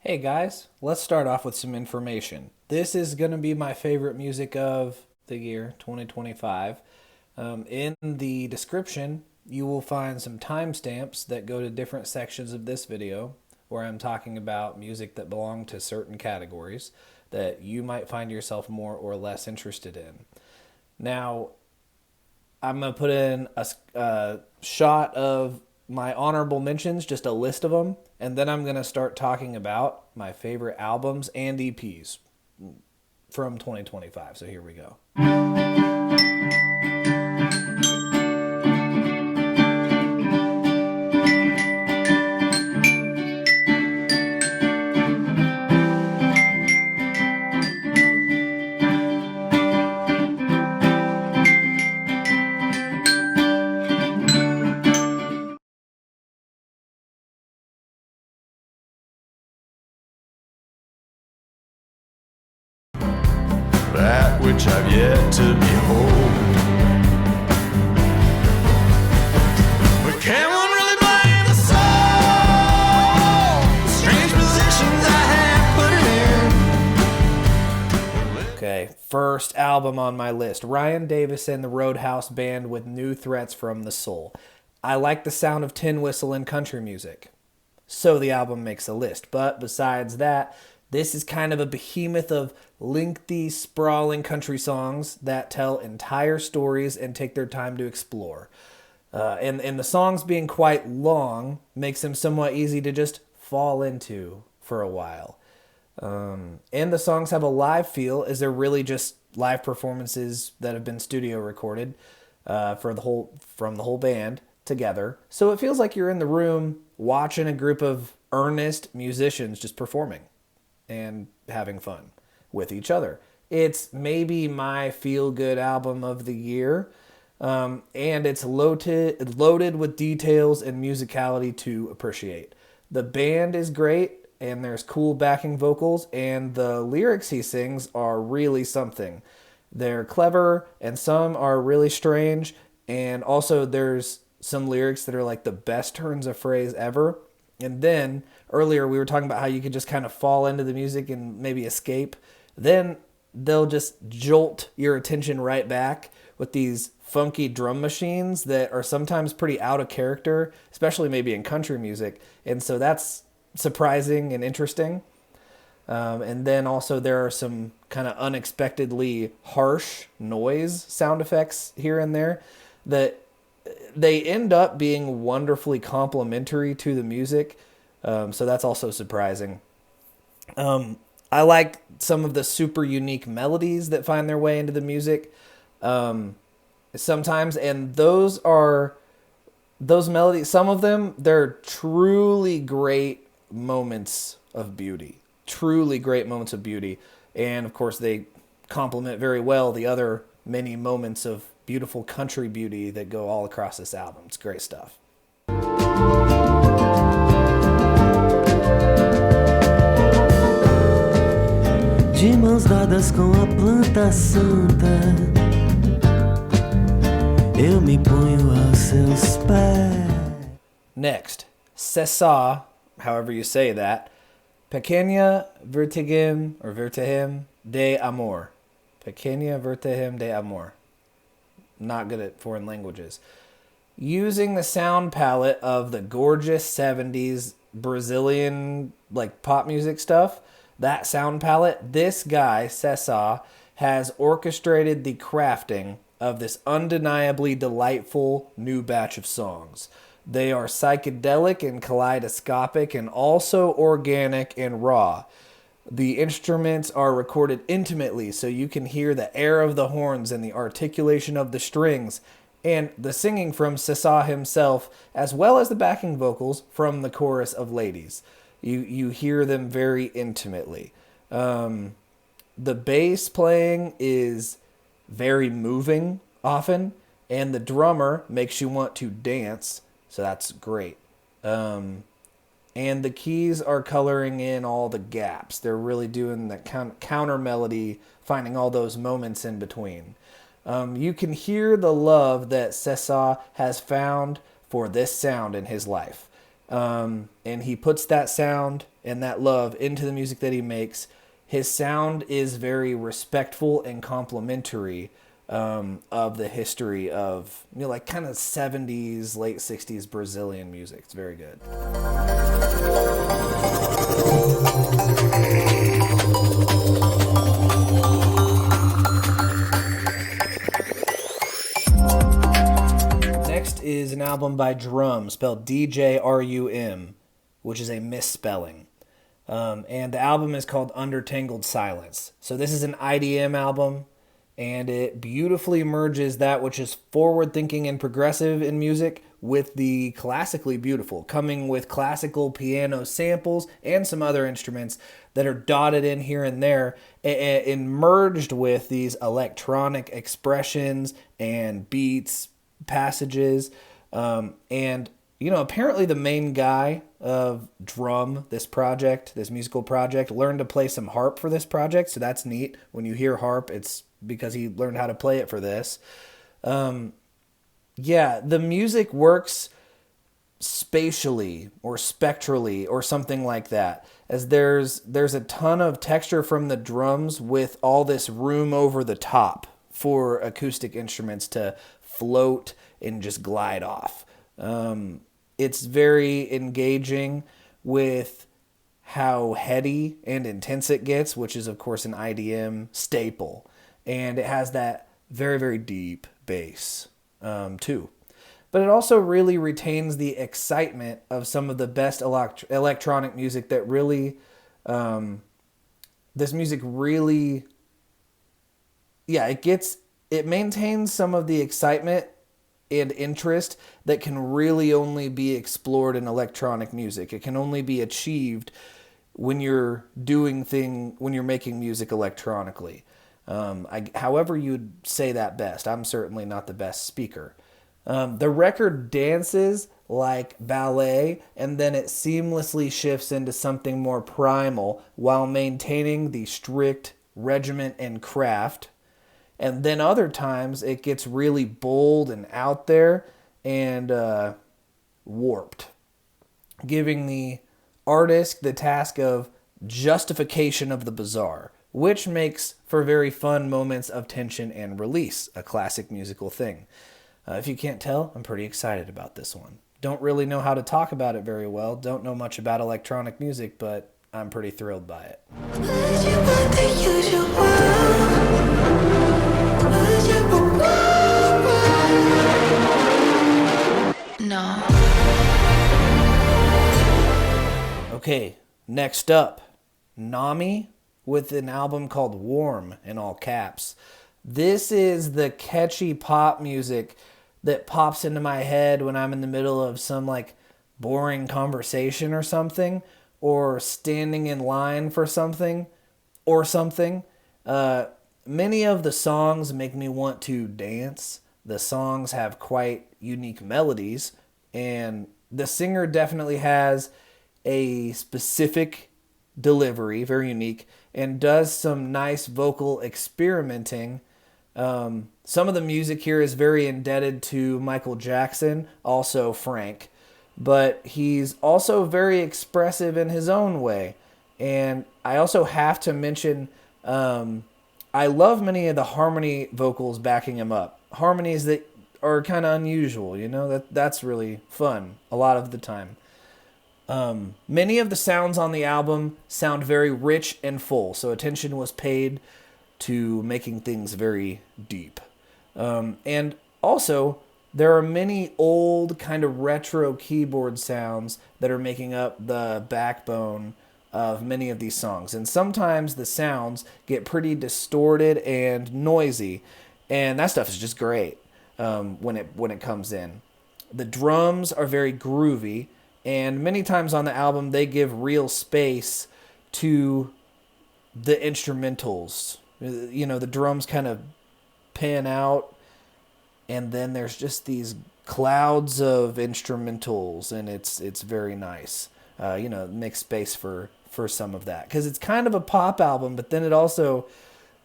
Hey guys, let's start off with some information. This is going to be my favorite music of the year 2025. In the description, you will find some timestamps that go to different sections of this video where I'm talking about music that belong to certain categories that you might find yourself more or less interested in. Now, I'm going to put in a shot of my honorable mentions, just a list of them, and then I'm going to start talking about my favorite albums and EPs from 2025. So here we go. That which I've yet to behold. But can one really blame the soul? Strange positions I have put it in. Okay, first album on my list, Ryan Davis and the Roadhouse Band with New Threats from the Soul. I like the sound of tin whistle in country music, so the album makes a list. But besides that, this is kind of a behemoth of lengthy, sprawling country songs that tell entire stories and take their time to explore. And the songs being quite long makes them somewhat easy to just fall into for a while. And the songs have a live feel, as they're really just live performances that have been studio recorded from the whole band together. So it feels like you're in the room watching a group of earnest musicians just performing and having fun with each other. It's maybe my feel-good album of the year, and it's loaded with details and musicality to appreciate. The band is great, and there's cool backing vocals, and the lyrics he sings are really something. They're clever, and some are really strange, and also there's some lyrics that are like the best turns of phrase ever. And then earlier we were talking about how you could just kind of fall into the music and maybe escape. Then they'll just jolt your attention right back with these funky drum machines that are sometimes pretty out of character, especially maybe in country music. And so that's surprising and interesting. And then also there are some kind of unexpectedly harsh noise sound effects here and there that they end up being wonderfully complementary to the music. So that's also surprising. I like some of the super unique melodies that find their way into the music sometimes. And those melodies, some of them, they're truly great moments of beauty. Truly great moments of beauty. And of course, they complement very well the other many moments of beautiful country beauty that go all across this album. It's great stuff. De mãos dadas com a planta santa, eu me ponho aos seus pés. Next, Cessa, however you say that, Pequeña Vertigem de Amor. Pequeña Vertigem de Amor. Not good at foreign languages. Using the sound palette of the gorgeous 70s Brazilian like pop music stuff, that sound palette, this guy, Cessa, has orchestrated the crafting of this undeniably delightful new batch of songs. They are psychedelic and kaleidoscopic and also organic and raw. The instruments are recorded intimately so you can hear the air of the horns and the articulation of the strings and the singing from Cessa himself, as well as the backing vocals from the chorus of ladies. You hear them very intimately. The bass playing is very moving often, and the drummer makes you want to dance, so that's great. And the keys are coloring in all the gaps. They're really doing the counter melody, finding all those moments in between. You can hear the love that Cessa has found for this sound in his life. And he puts that sound and that love into the music that he makes. His sound is very respectful and complimentary of the history of, like kind of 70s, late 60s Brazilian music. It's very good. Next is an album by Drum, spelled DJRUM, which is a misspelling. And the album is called Untitled Silence. So this is an IDM album, and it beautifully merges that which is forward-thinking and progressive in music with the classically beautiful, coming with classical piano samples and some other instruments that are dotted in here and there, and merged with these electronic expressions and beats, passages, and apparently the main guy of Drum, this musical project, learned to play some harp for this project, so that's neat. When you hear harp, it's because he learned how to play it for this. The music works spatially or spectrally or something like that, as there's a ton of texture from the drums with all this room over the top for acoustic instruments to float and just glide off. It's very engaging with how heady and intense it gets, which is, of course, an IDM staple. And it has that very, very deep bass, too. But it also really retains the excitement of some of the best electronic music that really... this music really... it maintains some of the excitement and interest that can really only be explored in electronic music. It can only be achieved when you're making music electronically. However you'd say that best. I'm certainly not the best speaker. The record dances like ballet, and then it seamlessly shifts into something more primal while maintaining the strict regiment and craft. And then other times it gets really bold and out there and warped, giving the artist the task of justification of the bizarre, which makes for very fun moments of tension and release, a classic musical thing. If you can't tell, I'm pretty excited about this one. Don't really know how to talk about it very well, don't know much about electronic music, but I'm pretty thrilled by it. No. Okay, next up, Nami with an album called Warm in all caps. This is the catchy pop music that pops into my head when I'm in the middle of some boring conversation or something, or standing in line for something or something. Many of the songs make me want to dance. The songs have quite unique melodies, and the singer definitely has a specific delivery, very unique, and does some nice vocal experimenting. Some of the music here is very indebted to Michael Jackson, also Frank, but he's also very expressive in his own way. And I also have to mention, I love many of the harmony vocals backing him up. Harmonies that are kind of unusual, that's really fun a lot of the time. Many of the sounds on the album sound very rich and full, so attention was paid to making things very deep. And also, there are many old kind of retro keyboard sounds that are making up the backbone of many of these songs. And sometimes the sounds get pretty distorted and noisy, and that stuff is just great when it comes in. The drums are very groovy, and many times on the album they give real space to the instrumentals. The drums kind of pan out, and then there's just these clouds of instrumentals, and it's very nice. Make space for some of that, because it's kind of a pop album, but then it also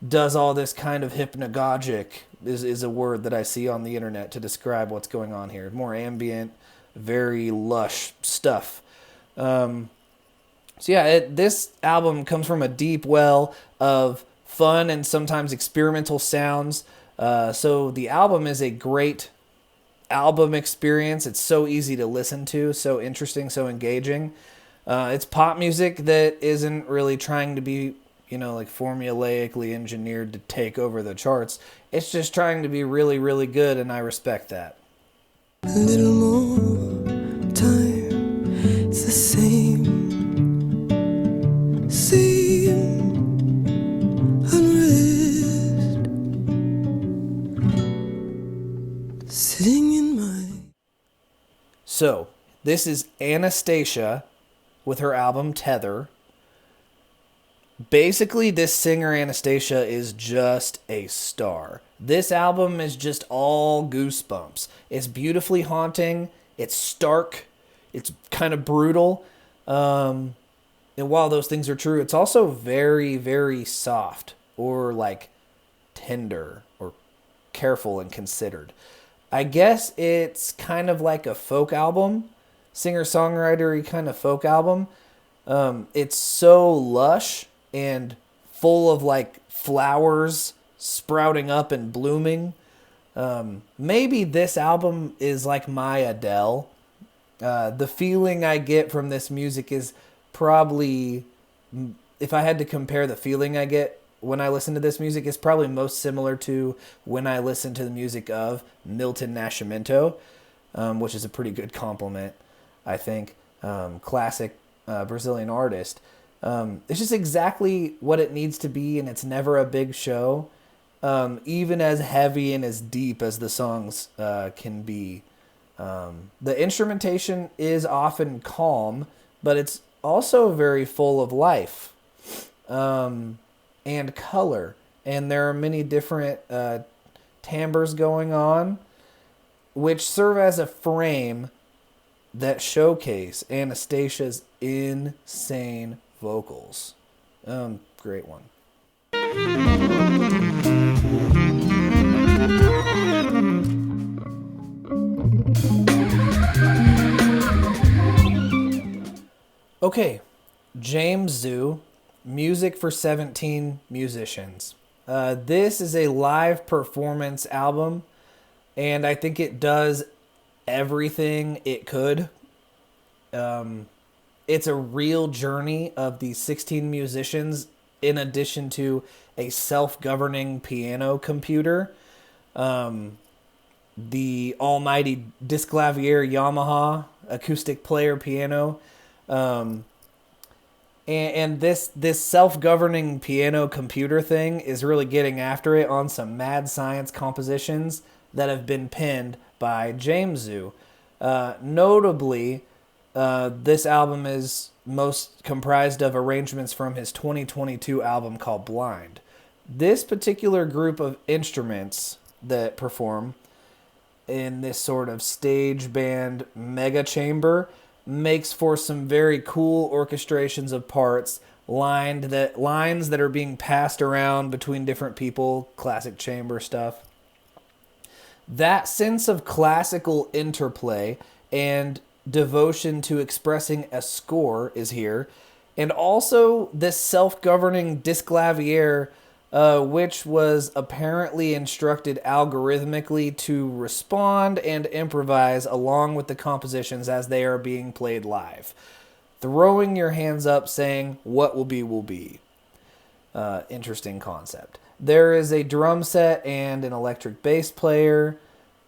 does all this kind of hypnagogic is a word that I see on the internet to describe what's going on here. More ambient, very lush stuff. So yeah, this album comes from a deep well of fun and sometimes experimental sounds. So the album is a great album experience. It's so easy to listen to, so interesting, so engaging. It's pop music that isn't really trying to be, like formulaically engineered to take over the charts. It's just trying to be really, really good, and I respect that. A little more time, it's the same unrest sitting in my. So, this is Anastasia with her album Tether. Basically, this singer Anastasia is just a star. This album is just all goosebumps. It's beautifully haunting. It's stark. It's kind of brutal. And while those things are true, it's also very, very soft or like tender or careful and considered. I guess it's kind of like a folk album, singer-songwriter-y kind of folk album. It's so lush and full of like flowers sprouting up and blooming. Maybe this album is like my Adele. The feeling I get from this music is probably, if I had to compare the feeling I get when I listen to this music, is probably most similar to when I listen to the music of Milton Nascimento, which is a pretty good compliment, I think. Classic Brazilian artist. It's just exactly what it needs to be, and it's never a big show, even as heavy and as deep as the songs can be. The instrumentation is often calm, but it's also very full of life and color, and there are many different timbres going on, which serve as a frame that showcase Anastasia's insane vocals. Great one. Okay, James Zoo, Music for 17 Musicians. This is a live performance album, and I think it does everything it could. It's a real journey of these 16 musicians in addition to a self-governing piano computer. The almighty Disclavier Yamaha acoustic player piano. And this self-governing piano computer thing is really getting after it on some mad science compositions that have been penned by James Zoo. Notably, this album is most comprised of arrangements from his 2022 album called Blind. This particular group of instruments that perform in this sort of stage band mega chamber makes for some very cool orchestrations of parts, lines that are being passed around between different people, classic chamber stuff. That sense of classical interplay and devotion to expressing a score is here, and also this self-governing Disclavier, which was apparently instructed algorithmically to respond and improvise along with the compositions as they are being played live. Throwing your hands up saying, what will be, will be. Interesting concept. There is a drum set and an electric bass player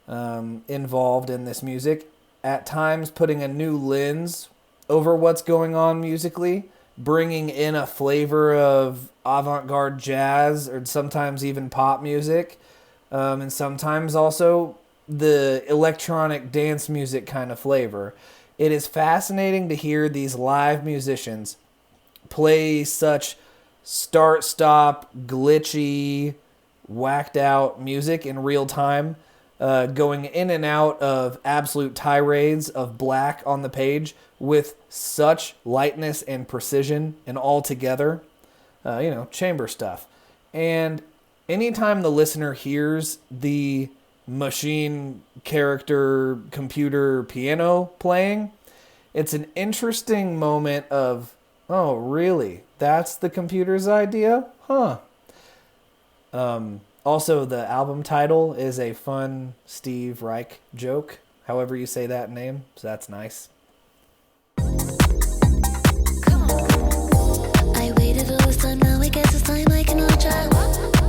involved in this music, at times putting a new lens over what's going on musically, bringing in a flavor of avant-garde jazz or sometimes even pop music, and sometimes also the electronic dance music kind of flavor. It is fascinating to hear these live musicians play such start-stop, glitchy, whacked-out music in real time, going in and out of absolute tirades of black on the page with such lightness and precision and all together, chamber stuff. And anytime the listener hears the machine character computer piano playing, it's an interesting moment of Oh, really? That's the computer's idea? Huh. Also, the album title is a fun Steve Reich joke, however you say that name, so that's nice. I waited all this time, now I guess it's time I can try.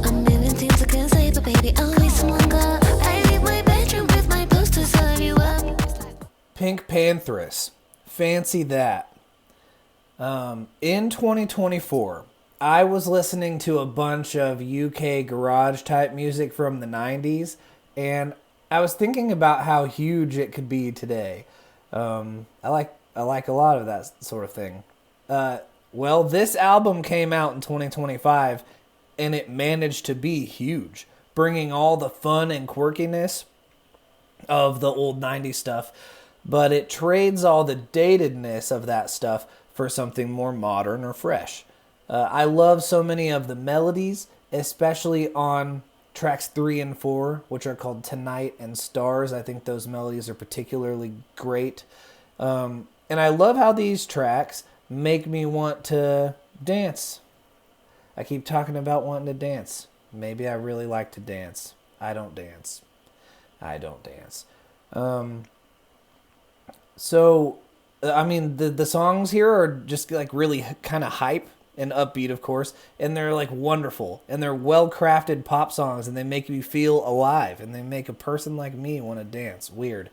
A million things I can say, but baby, I'll wait some longer. I leave my bedroom with my poster, serve you up. Pink Panthers. Fancy that. In 2024, I was listening to a bunch of UK garage type music from the 90s, and I was thinking about how huge it could be today. I like a lot of that sort of thing. Well, this album came out in 2025, and it managed to be huge, bringing all the fun and quirkiness of the old 90s stuff, but it trades all the datedness of that stuff for something more modern or fresh. I love so many of the melodies, especially on tracks 3 and 4, which are called Tonight and Stars. I think those melodies are particularly great. And I love how these tracks make me want to dance. I keep talking about wanting to dance. Maybe I really like to dance. I don't dance. The songs here are just like really kind of hype and upbeat, of course, and they're like wonderful, and they're well-crafted pop songs, and they make you feel alive, and they make a person like me want to dance. Weird.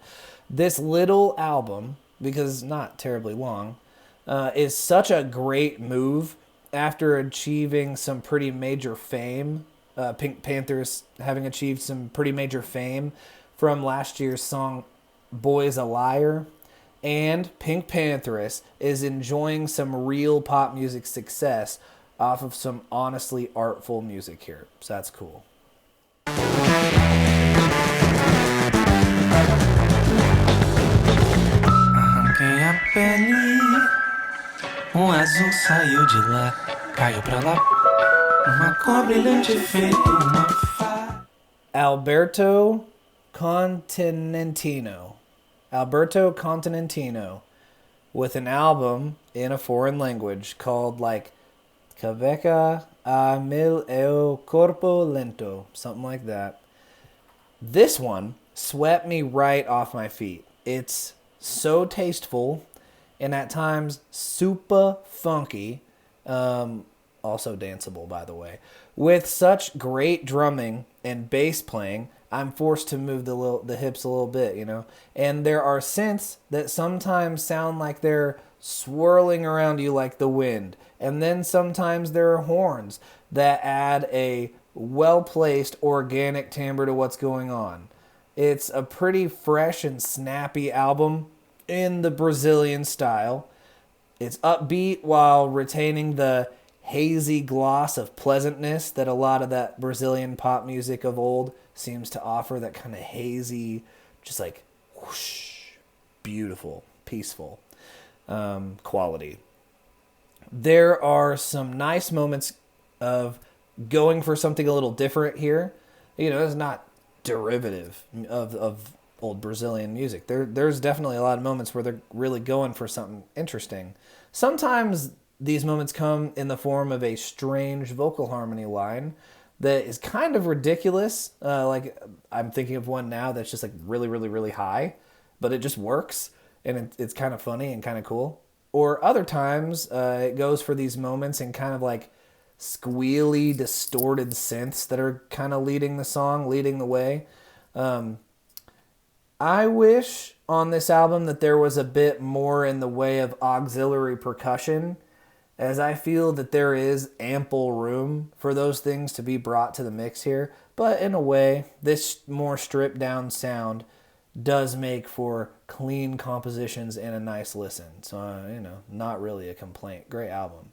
This little album, because it's not terribly long, is such a great move after achieving some pretty major fame. Pink Panthers having achieved some pretty major fame from last year's song Boy's a Liar. And Pink Panthers is enjoying some real pop music success off of some honestly artful music here. So that's cool. Arranquei a pele, azul saiu de lá, caiu pra lá, uma cor brilhante feito uma Alberto Continentino with an album in a foreign language called like Caveca a mil el corpo lento, something like that. This one swept me right off my feet. It's so tasteful and at times super funky, also danceable by the way, with such great drumming and bass playing. I'm forced to move the hips a little bit, you know. And there are synths that sometimes sound like they're swirling around you like the wind. And then sometimes there are horns that add a well-placed organic timbre to what's going on. It's a pretty fresh and snappy album in the Brazilian style. It's upbeat while retaining the hazy gloss of pleasantness that a lot of that Brazilian pop music of old seems to offer, that kind of hazy, just like whoosh, beautiful, peaceful quality. There are some nice moments of going for something a little different here. You know, it's not derivative of old Brazilian music. There's definitely a lot of moments where they're really going for something interesting. Sometimes these moments come in the form of a strange vocal harmony line that is kind of ridiculous. Like I'm thinking of one now that's just like really, really, really high, but it just works, and it's kind of funny and kind of cool. Or other times it goes for these moments in kind of like squealy, distorted synths that are kind of leading the song, leading the way. I wish on this album that there was a bit more in the way of auxiliary percussion, as I feel that there is ample room for those things to be brought to the mix here. But in a way, this more stripped down sound does make for clean compositions and a nice listen. So, not really a complaint. Great album.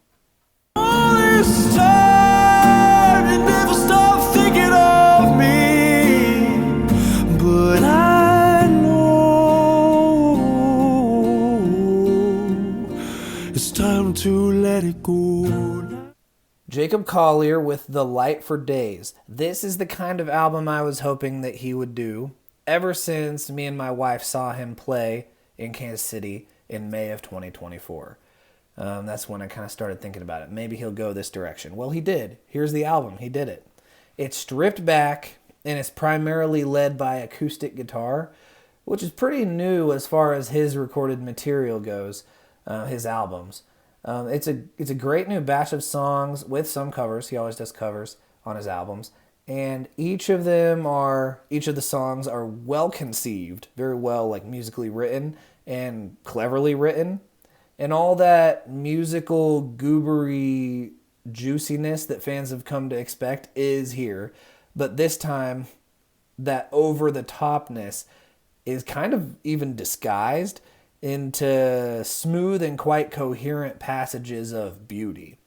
This time you never stop thinking of me, but I know it's time to let it go. Jacob Collier with The Light for Days. This is the kind of album I was hoping that he would do ever since me and my wife saw him play in Kansas City in May of 2024. That's when I kind of started thinking about it. Maybe he'll go this direction. Well, he did. Here's the album. He did it. It's stripped back, and it's primarily led by acoustic guitar, which is pretty new as far as his recorded material goes, his albums. It's a great new batch of songs with some covers. He always does covers on his albums. And each of the songs are well conceived, very well like musically written and cleverly written. And all that musical goobery juiciness that fans have come to expect is here. But this time, that over-the-topness is kind of even disguised into smooth and quite coherent passages of beauty.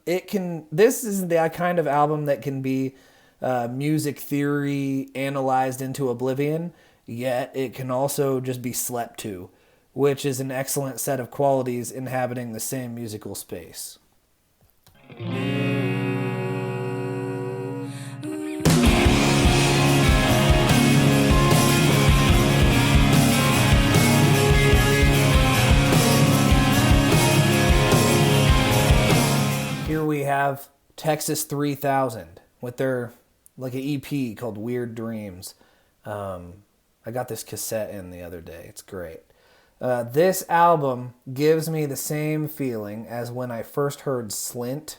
This is the kind of album that can be music theory analyzed into oblivion, yet it can also just be slept to, which is an excellent set of qualities inhabiting the same musical space. Here we have Texas 3000 with their like an EP called Weird Dreams. I got this cassette in the other day. It's great. This album gives me the same feeling as when I first heard Slint.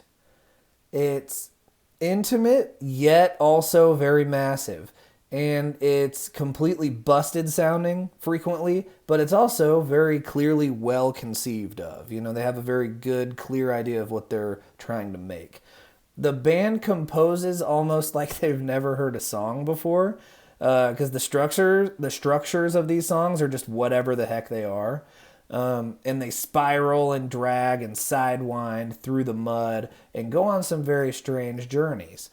It's intimate, yet also very massive. And it's completely busted sounding frequently, but it's also very clearly well conceived of. You know, they have a very good, clear idea of what they're trying to make. The band composes almost like they've never heard a song before, because the structures of these songs are just whatever the heck they are. And they spiral and drag and sidewind through the mud and go on some very strange journeys.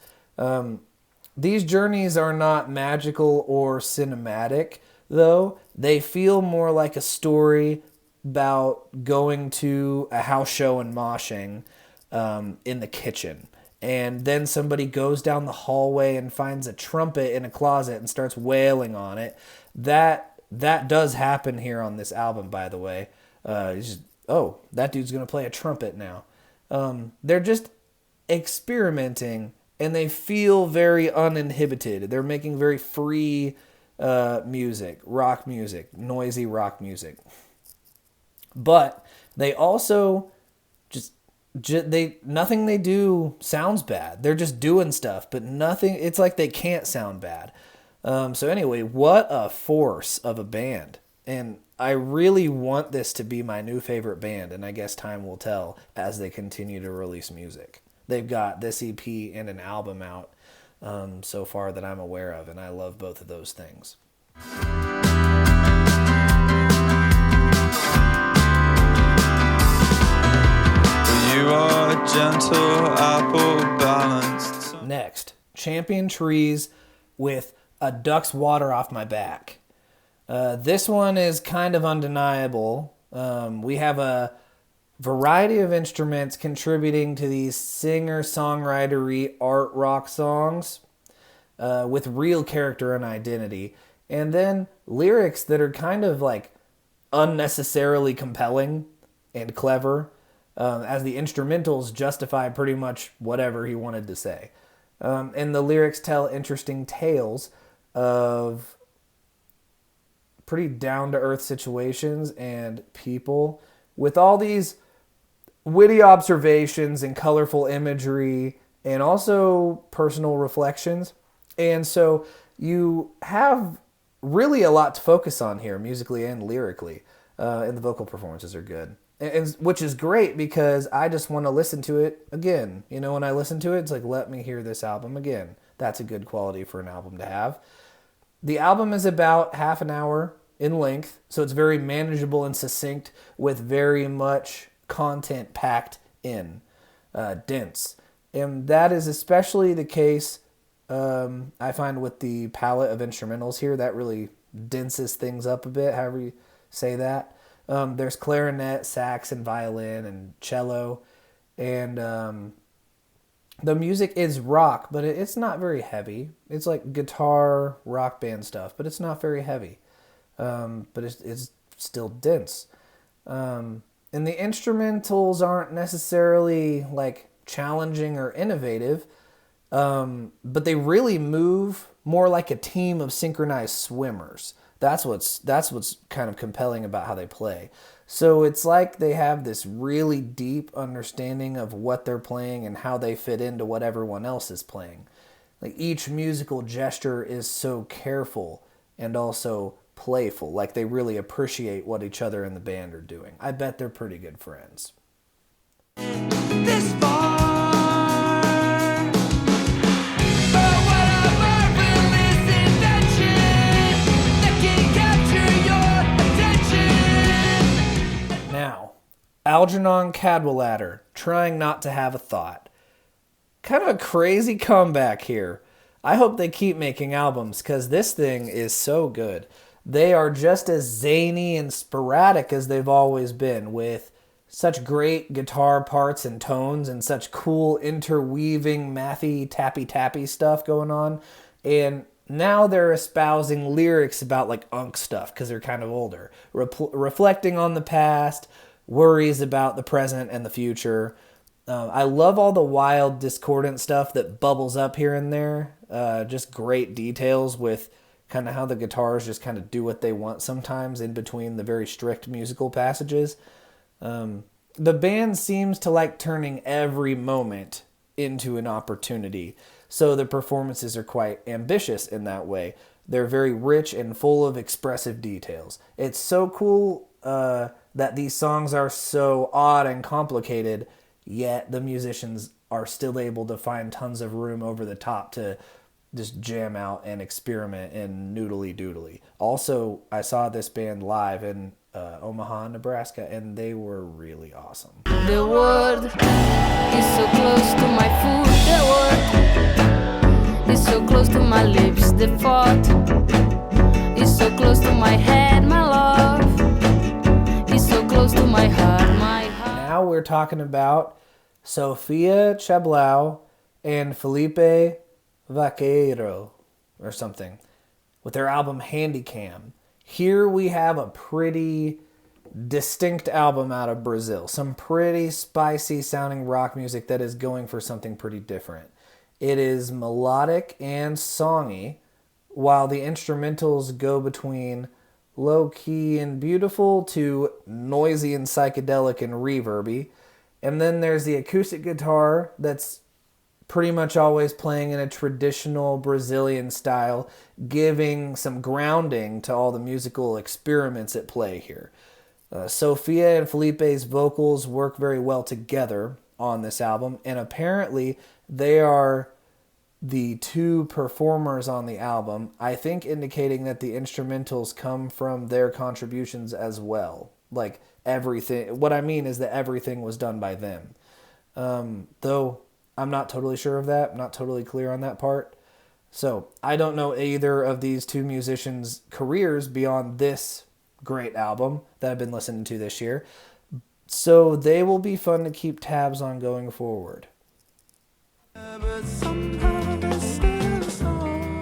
These journeys are not magical or cinematic, though. They feel more like a story about going to a house show and moshing in the kitchen. And then somebody goes down the hallway and finds a trumpet in a closet and starts wailing on it. That does happen here on this album, by the way. That dude's going to play a trumpet now. They're just experimenting, and they feel very uninhibited. They're making very free music, rock music, noisy rock music. But they also nothing they do sounds bad. They're just doing stuff, but nothing. It's like they can't sound bad. So anyway, what a force of a band. And I really want this to be my new favorite band, and I guess time will tell as they continue to release music. They've got this EP and an album out so far that I'm aware of, and I love both of those things. You are a gentle apple balanced. Next, Champion Trees with A Duck's Water Off My Back. This one is kind of undeniable. We have a variety of instruments contributing to these singer-songwriter-y art rock songs with real character and identity. And then lyrics that are kind of like unnecessarily compelling and clever, as the instrumentals justify pretty much whatever he wanted to say. And the lyrics tell interesting tales of pretty down-to-earth situations and people with all these witty observations and colorful imagery and also personal reflections. And so you have really a lot to focus on here, musically and lyrically, and the vocal performances are good. And which is great because I just want to listen to it again. You know, when I listen to it, it's like, let me hear this album again. That's a good quality for an album to have. The album is about half an hour in length, so it's very manageable and succinct with very much content packed in, dense. And that is especially the case, I find, with the palette of instrumentals here. That really denses things up a bit, however you say that. There's clarinet, sax, and violin, and cello. And the music is rock, but it's not very heavy. It's like guitar, rock band stuff, but it's not very heavy. But it's still dense. And And the instrumentals aren't necessarily like challenging or innovative, but they really move more like a team of synchronized swimmers. That's what's kind of compelling about how they play. So it's like they have this really deep understanding of what they're playing and how they fit into what everyone else is playing. Like each musical gesture is so careful and also playful. Like they really appreciate what each other in the band are doing. I bet they're pretty good friends. This far. Now, Algernon Cadwallader, Trying Not to Have a Thought. Kind of a crazy comeback here. I hope they keep making albums because this thing is so good. They are just as zany and sporadic as they've always been, with such great guitar parts and tones and such cool interweaving mathy tappy stuff going on. And now they're espousing lyrics about like unk stuff because they're kind of older, reflecting on the past, worries about the present and the future. I love all the wild, discordant stuff that bubbles up here and there. Just great details with kind of how the guitars just kind of do what they want sometimes in between the very strict musical passages. The band seems to like turning every moment into an opportunity. So the performances are quite ambitious in that way. They're very rich and full of expressive details. It's so cool that these songs are so odd and complicated, yet the musicians are still able to find tons of room over the top to just jam out and experiment and noodly doodly. Also, I saw this band live in Omaha, Nebraska, and they were really awesome. The word is so close to my food. The word is so close to my lips. The thought is so close to my head. My love is so close to my heart. My heart. Now we're talking about Sofia Chablau and Felipe Vaqueiro or something with their album Handicam. Here we have a pretty distinct album out of Brazil. Some pretty spicy sounding rock music that is going for something pretty different. It is melodic and songy, while the instrumentals go between low-key and beautiful to noisy and psychedelic and reverby. And then there's the acoustic guitar that's pretty much always playing in a traditional Brazilian style, giving some grounding to all the musical experiments at play here. Sofia and Felipe's vocals work very well together on this album, and apparently they are the two performers on the album, I think indicating that the instrumentals come from their contributions as well. Like everything, what I mean is that everything was done by them. Though I'm not totally sure of that. I'm not totally clear on that part. So I don't know either of these two musicians' careers beyond this great album that I've been listening to this year. So they will be fun to keep tabs on going forward. But somehow there's still a song.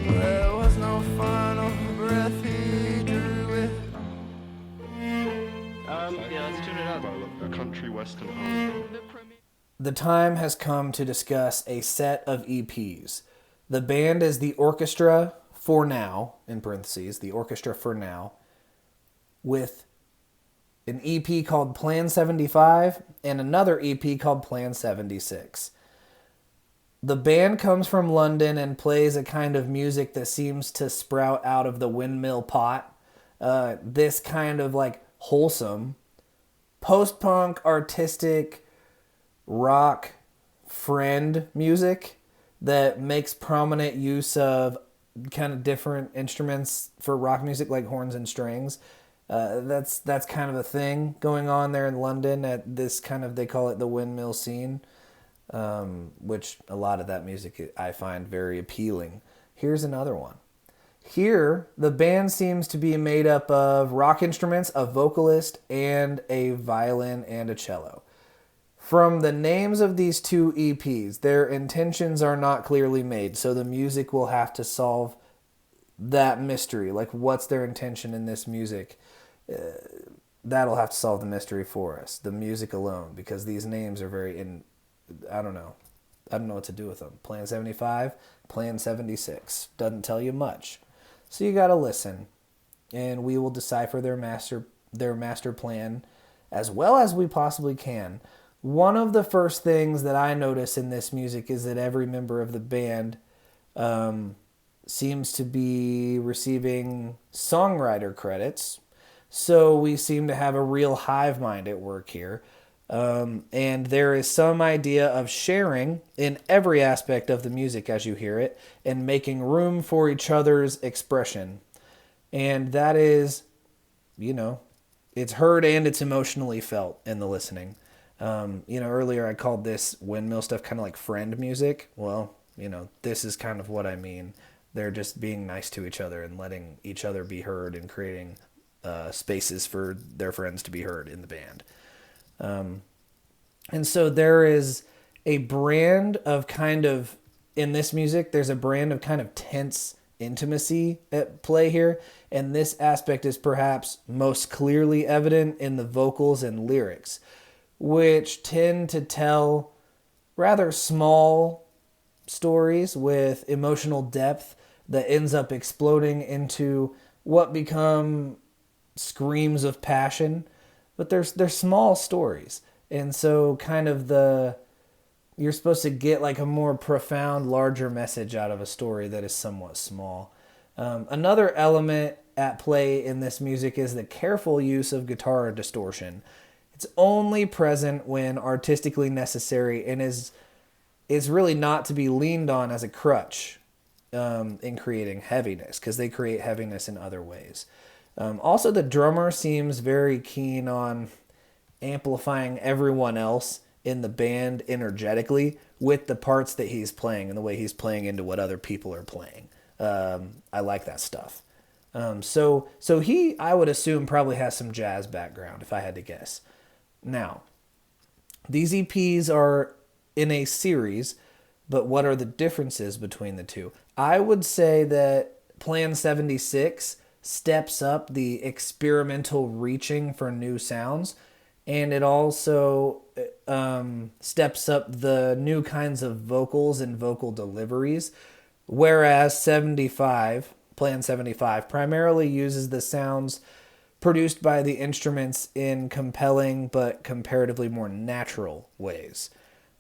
There was no final breath he drew with. Yeah, let's tune it up. A country western home. The time has come to discuss a set of EPs. The band is the Orchestra for Now, in parentheses, the Orchestra for Now, with an EP called Plan 75 and another EP called Plan 76. The band comes from London and plays a kind of music that seems to sprout out of the windmill pot. This kind of like wholesome, post-punk, artistic, rock friend music that makes prominent use of kind of different instruments for rock music like horns and strings. That's kind of a thing going on there in London at this kind of, they call it the windmill scene, which a lot of that music I find very appealing. Here's another one. Here, the band seems to be made up of rock instruments, a vocalist, and a violin and a cello. From the names of these two EPs, their intentions are not clearly made, so the music will have to solve that mystery. Like, what's their intention in this music? that'll have to solve the mystery for us. The music alone, because these names are I don't know. I don't know what to do with them. Plan 75, Plan 76. Doesn't tell you much. So you gotta listen. And we will decipher their master plan as well as we possibly can. One of the first things that I notice in this music is that every member of the band seems to be receiving songwriter credits. So we seem to have a real hive mind at work here. And there is some idea of sharing in every aspect of the music as you hear it and making room for each other's expression. And that is, it's heard and it's emotionally felt in the listening. Earlier I called this windmill stuff kind of like friend music. Well, this is kind of what I mean. They're just being nice to each other and letting each other be heard and creating spaces for their friends to be heard in the band. And so there is a brand of in this music, there's a brand of kind of tense intimacy at play here. And this aspect is perhaps most clearly evident in the vocals and lyrics, which tend to tell rather small stories with emotional depth that ends up exploding into what become screams of passion. But they're small stories. And so you're supposed to get like a more profound, larger message out of a story that is somewhat small. Another element at play in this music is the careful use of guitar distortion. It's only present when artistically necessary and is really not to be leaned on as a crutch in creating heaviness, because they create heaviness in other ways. Also, the drummer seems very keen on amplifying everyone else in the band energetically with the parts that he's playing and the way he's playing into what other people are playing. I like that stuff. So he, I would assume, probably has some jazz background, if I had to guess. Now, these EPs are in a series, but what are the differences between the two? I would say that Plan 76 steps up the experimental reaching for new sounds, and it also steps up the new kinds of vocals and vocal deliveries, whereas Plan 75 primarily uses the sounds produced by the instruments in compelling but comparatively more natural ways.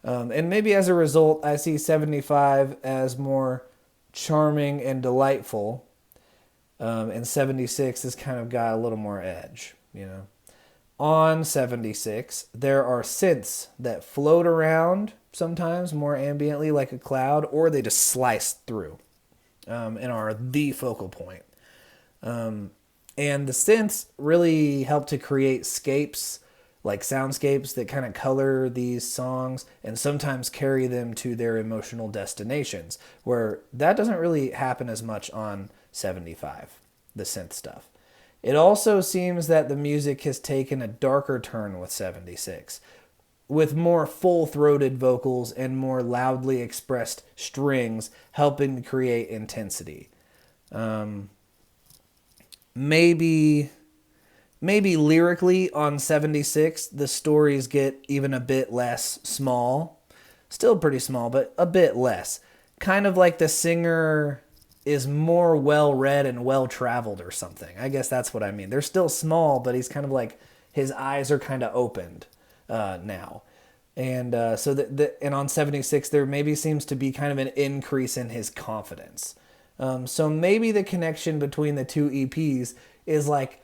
And maybe as a result, I see 75 as more charming and delightful, and 76 has kind of got a little more edge, On 76, there are synths that float around sometimes more ambiently like a cloud, or they just slice through and are the focal point. And the synths really help to create scapes, like soundscapes that kind of color these songs and sometimes carry them to their emotional destinations, where that doesn't really happen as much on 75, the synth stuff. It also seems that the music has taken a darker turn with 76, with more full-throated vocals and more loudly expressed strings helping to create intensity. Maybe lyrically on 76, the stories get even a bit less small. Still pretty small, but a bit less. Kind of like the singer is more well-read and well-traveled or something. I guess that's what I mean. They're still small, but he's kind of like, his eyes are kind of opened now. And and on 76, there maybe seems to be kind of an increase in his confidence. So maybe the connection between the two EPs is like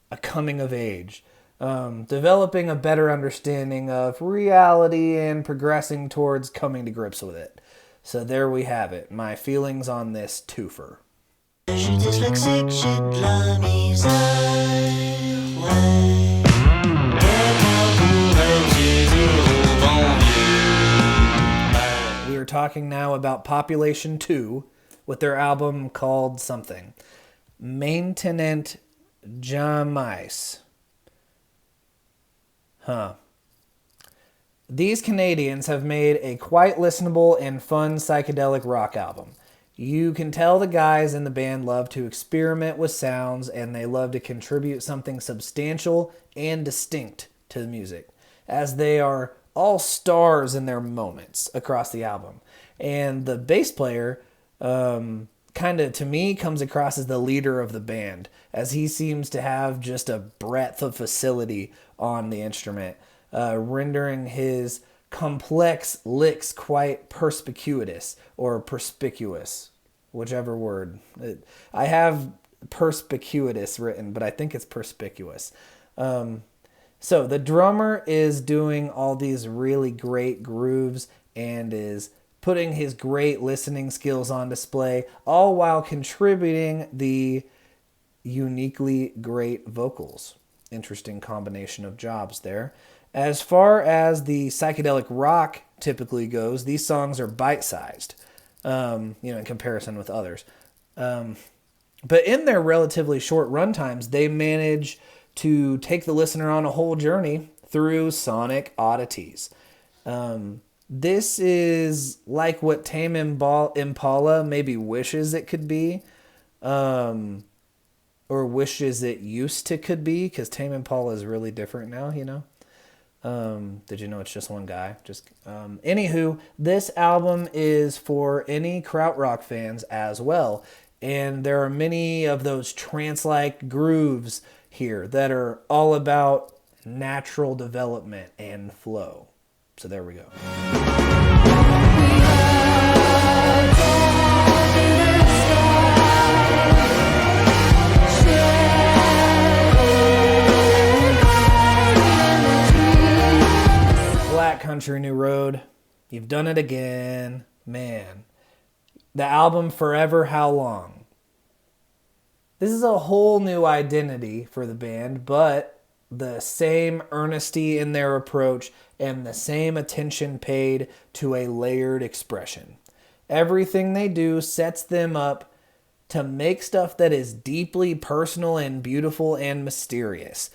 a coming of age, developing a better understanding of reality and progressing towards coming to grips with it. So there we have it, my feelings on this twofer. Je suis dyslexique, j'ai de la misère. Ouais. We are talking now about Population 2 with their album called something. Maintenant Jamais. These Canadians have made a quite listenable and fun psychedelic rock album. You can tell the guys in the band love to experiment with sounds, and they love to contribute something substantial and distinct to the music, as they are all stars in their moments across the album. And the bass player kind of, to me, comes across as the leader of the band, as he seems to have just a breadth of facility on the instrument, rendering his complex licks quite perspicuous, or perspicuous, whichever word. I have perspicuous written, but I think it's perspicuous. So the drummer is doing all these really great grooves and is putting his great listening skills on display, all while contributing the uniquely great vocals. Interesting combination of jobs there. As far as the psychedelic rock typically goes, these songs are bite-sized, in comparison with others. But in their relatively short runtimes, they manage to take the listener on a whole journey through sonic oddities. This is like what Tame Impala maybe wishes it could be, or wishes it used to could be, because Tame Impala is really different now, Did you know it's just one guy? Anywho, this album is for any krautrock fans as well, and there are many of those trance-like grooves here that are all about natural development and flow. So there we go. Black Country New Road, you've done it again, man. The album Forever How Long. This is a whole new identity for the band, but the same earnesty in their approach and the same attention paid to a layered expression. Everything they do sets them up to make stuff that is deeply personal and beautiful and mysterious.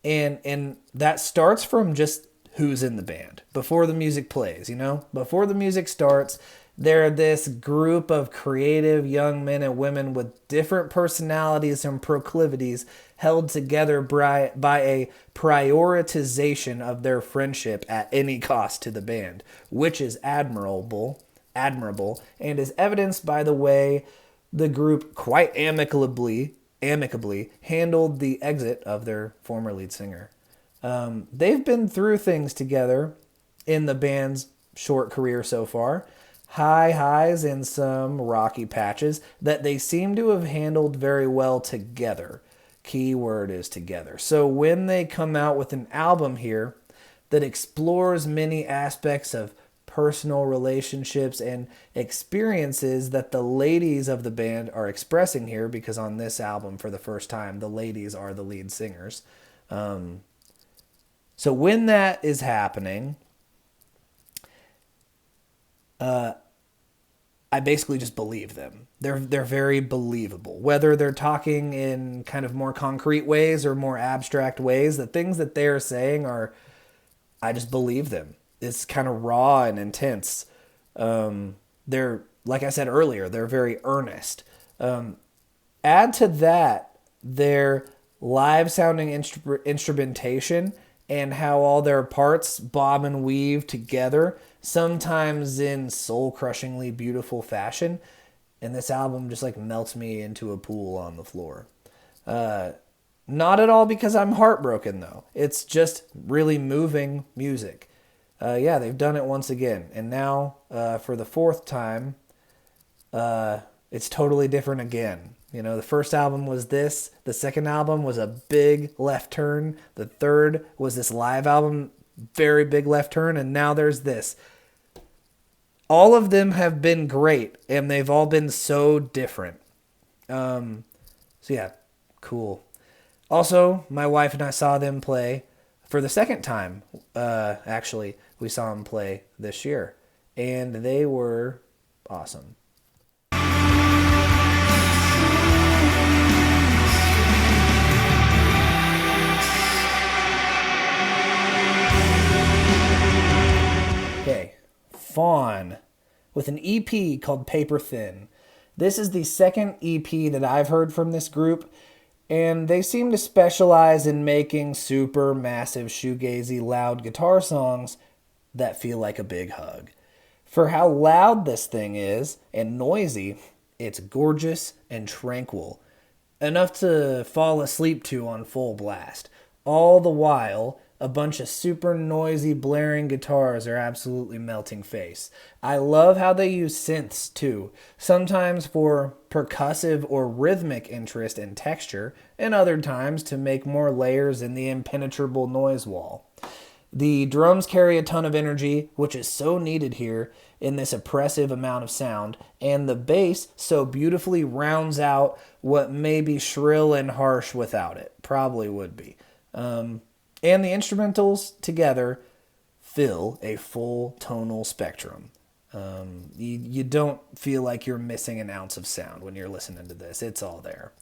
And that starts from just who's in the band before the music plays, Before the music starts, they're this group of creative young men and women with different personalities and proclivities held together by a prioritization of their friendship at any cost to the band, which is admirable, and is evidenced by the way the group quite amicably handled the exit of their former lead singer. They've been through things together in the band's short career so far. High highs and some rocky patches that they seem to have handled very well together. Key word is together. So when they come out with an album here that explores many aspects of personal relationships and experiences that the ladies of the band are expressing here, because on this album, for the first time, the ladies are the lead singers. So when that is happening, I basically just believe them. They're very believable. Whether they're talking in kind of more concrete ways or more abstract ways, the things that they're saying I just believe them. It's kind of raw and intense. They're, like I said earlier, they're very earnest. Add to that their live sounding instrumentation and how all their parts bob and weave together, sometimes in soul-crushingly beautiful fashion. And this album just melts me into a pool on the floor. Not at all because I'm heartbroken, though. It's just really moving music. They've done it once again. And now, for the fourth time, it's totally different again. The first album was this. The second album was a big left turn. The third was this live album, very big left turn. And now there's this. All of them have been great, and they've all been so different. Cool. Also, my wife and I saw them play for the second time. Actually, we saw them play this year, and they were awesome. Okay, Fawn. with an EP called Paper Thin. This is the second EP that I've heard from this group, and they seem to specialize in making super massive shoegazy loud guitar songs that feel like a big hug. For how loud this thing is and noisy, it's gorgeous and tranquil, enough to fall asleep to on full blast. All the while, a bunch of super noisy blaring guitars are absolutely melting face. I love how they use synths too, sometimes for percussive or rhythmic interest and texture, and other times to make more layers in the impenetrable noise wall. The drums carry a ton of energy, which is so needed here in this oppressive amount of sound, and the bass so beautifully rounds out what may be shrill and harsh without it. Probably would be. And the instrumentals together fill a full tonal spectrum. You don't feel like you're missing an ounce of sound when you're listening to this. It's all there.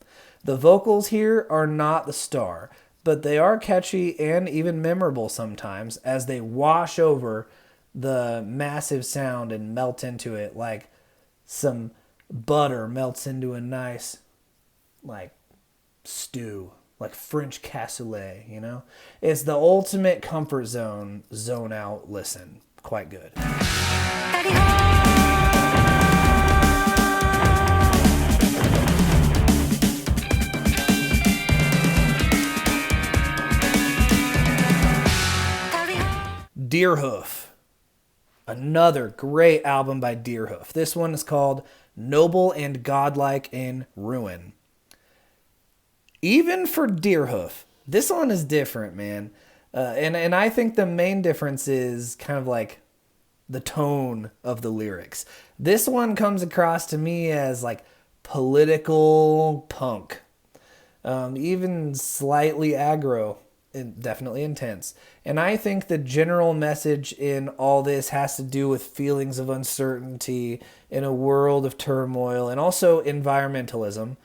The vocals here are not the star, but they are catchy and even memorable sometimes as they wash over the massive sound and melt into it like some butter melts into a nice, like, stew, like French cassoulet, you know? It's the ultimate comfort zone out listen. Quite good. Deerhoof. Another great album by Deerhoof. This one is called Noble and Godlike in Ruin. Even for Deerhoof, this one is different, man. And I think the main difference is kind of like the tone of the lyrics. This one comes across to me as like political punk. Even slightly aggro. Definitely intense. And I think the general message in all this has to do with feelings of uncertainty in a world of turmoil and also environmentalism.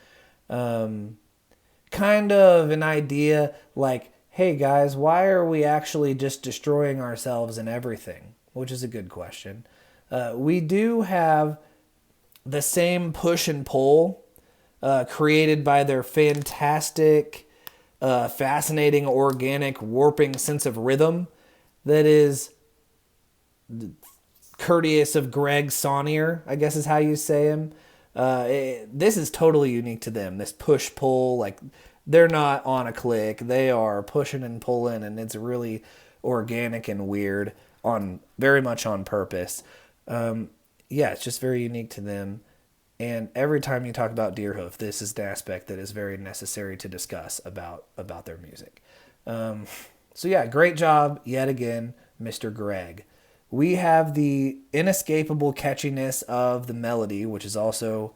Kind of an idea like, hey guys, why are we actually just destroying ourselves and everything? Which is a good question. We do have the same push and pull created by their fantastic, fascinating, organic, warping sense of rhythm that is courteous of Greg Saunier, I guess is how you say him. This is totally unique to them. This push-pull, like, they're not on a click. They are pushing and pulling, and it's really organic and weird, very much on purpose. It's just very unique to them. And every time you talk about Deerhoof, this is the aspect that is very necessary to discuss about their music. Great job yet again, Mr. Greg. We have the inescapable catchiness of the melody, which is also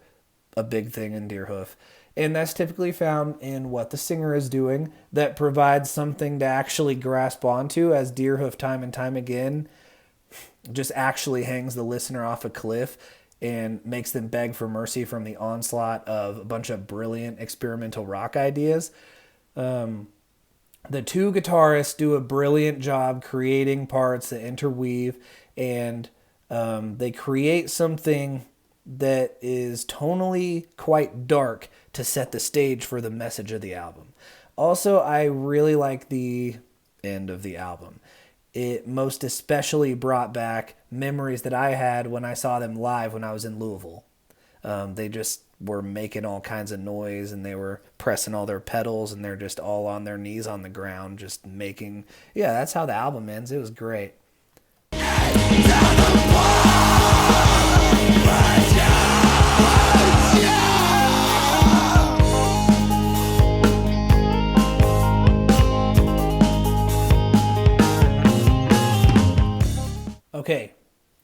a big thing in Deerhoof. And that's typically found in what the singer is doing that provides something to actually grasp onto, as Deerhoof time and time again just actually hangs the listener off a cliff and makes them beg for mercy from the onslaught of a bunch of brilliant experimental rock ideas. The two guitarists do a brilliant job creating parts that interweave, and they create something that is tonally quite dark to set the stage for the message of the album. Also, I really like the end of the album. It most especially brought back memories that I had when I saw them live when I was in Louisville. They just were making all kinds of noise, and they were pressing all their pedals, and they're just all on their knees on the ground, just making... Yeah, that's how the album ends. It was great. Okay,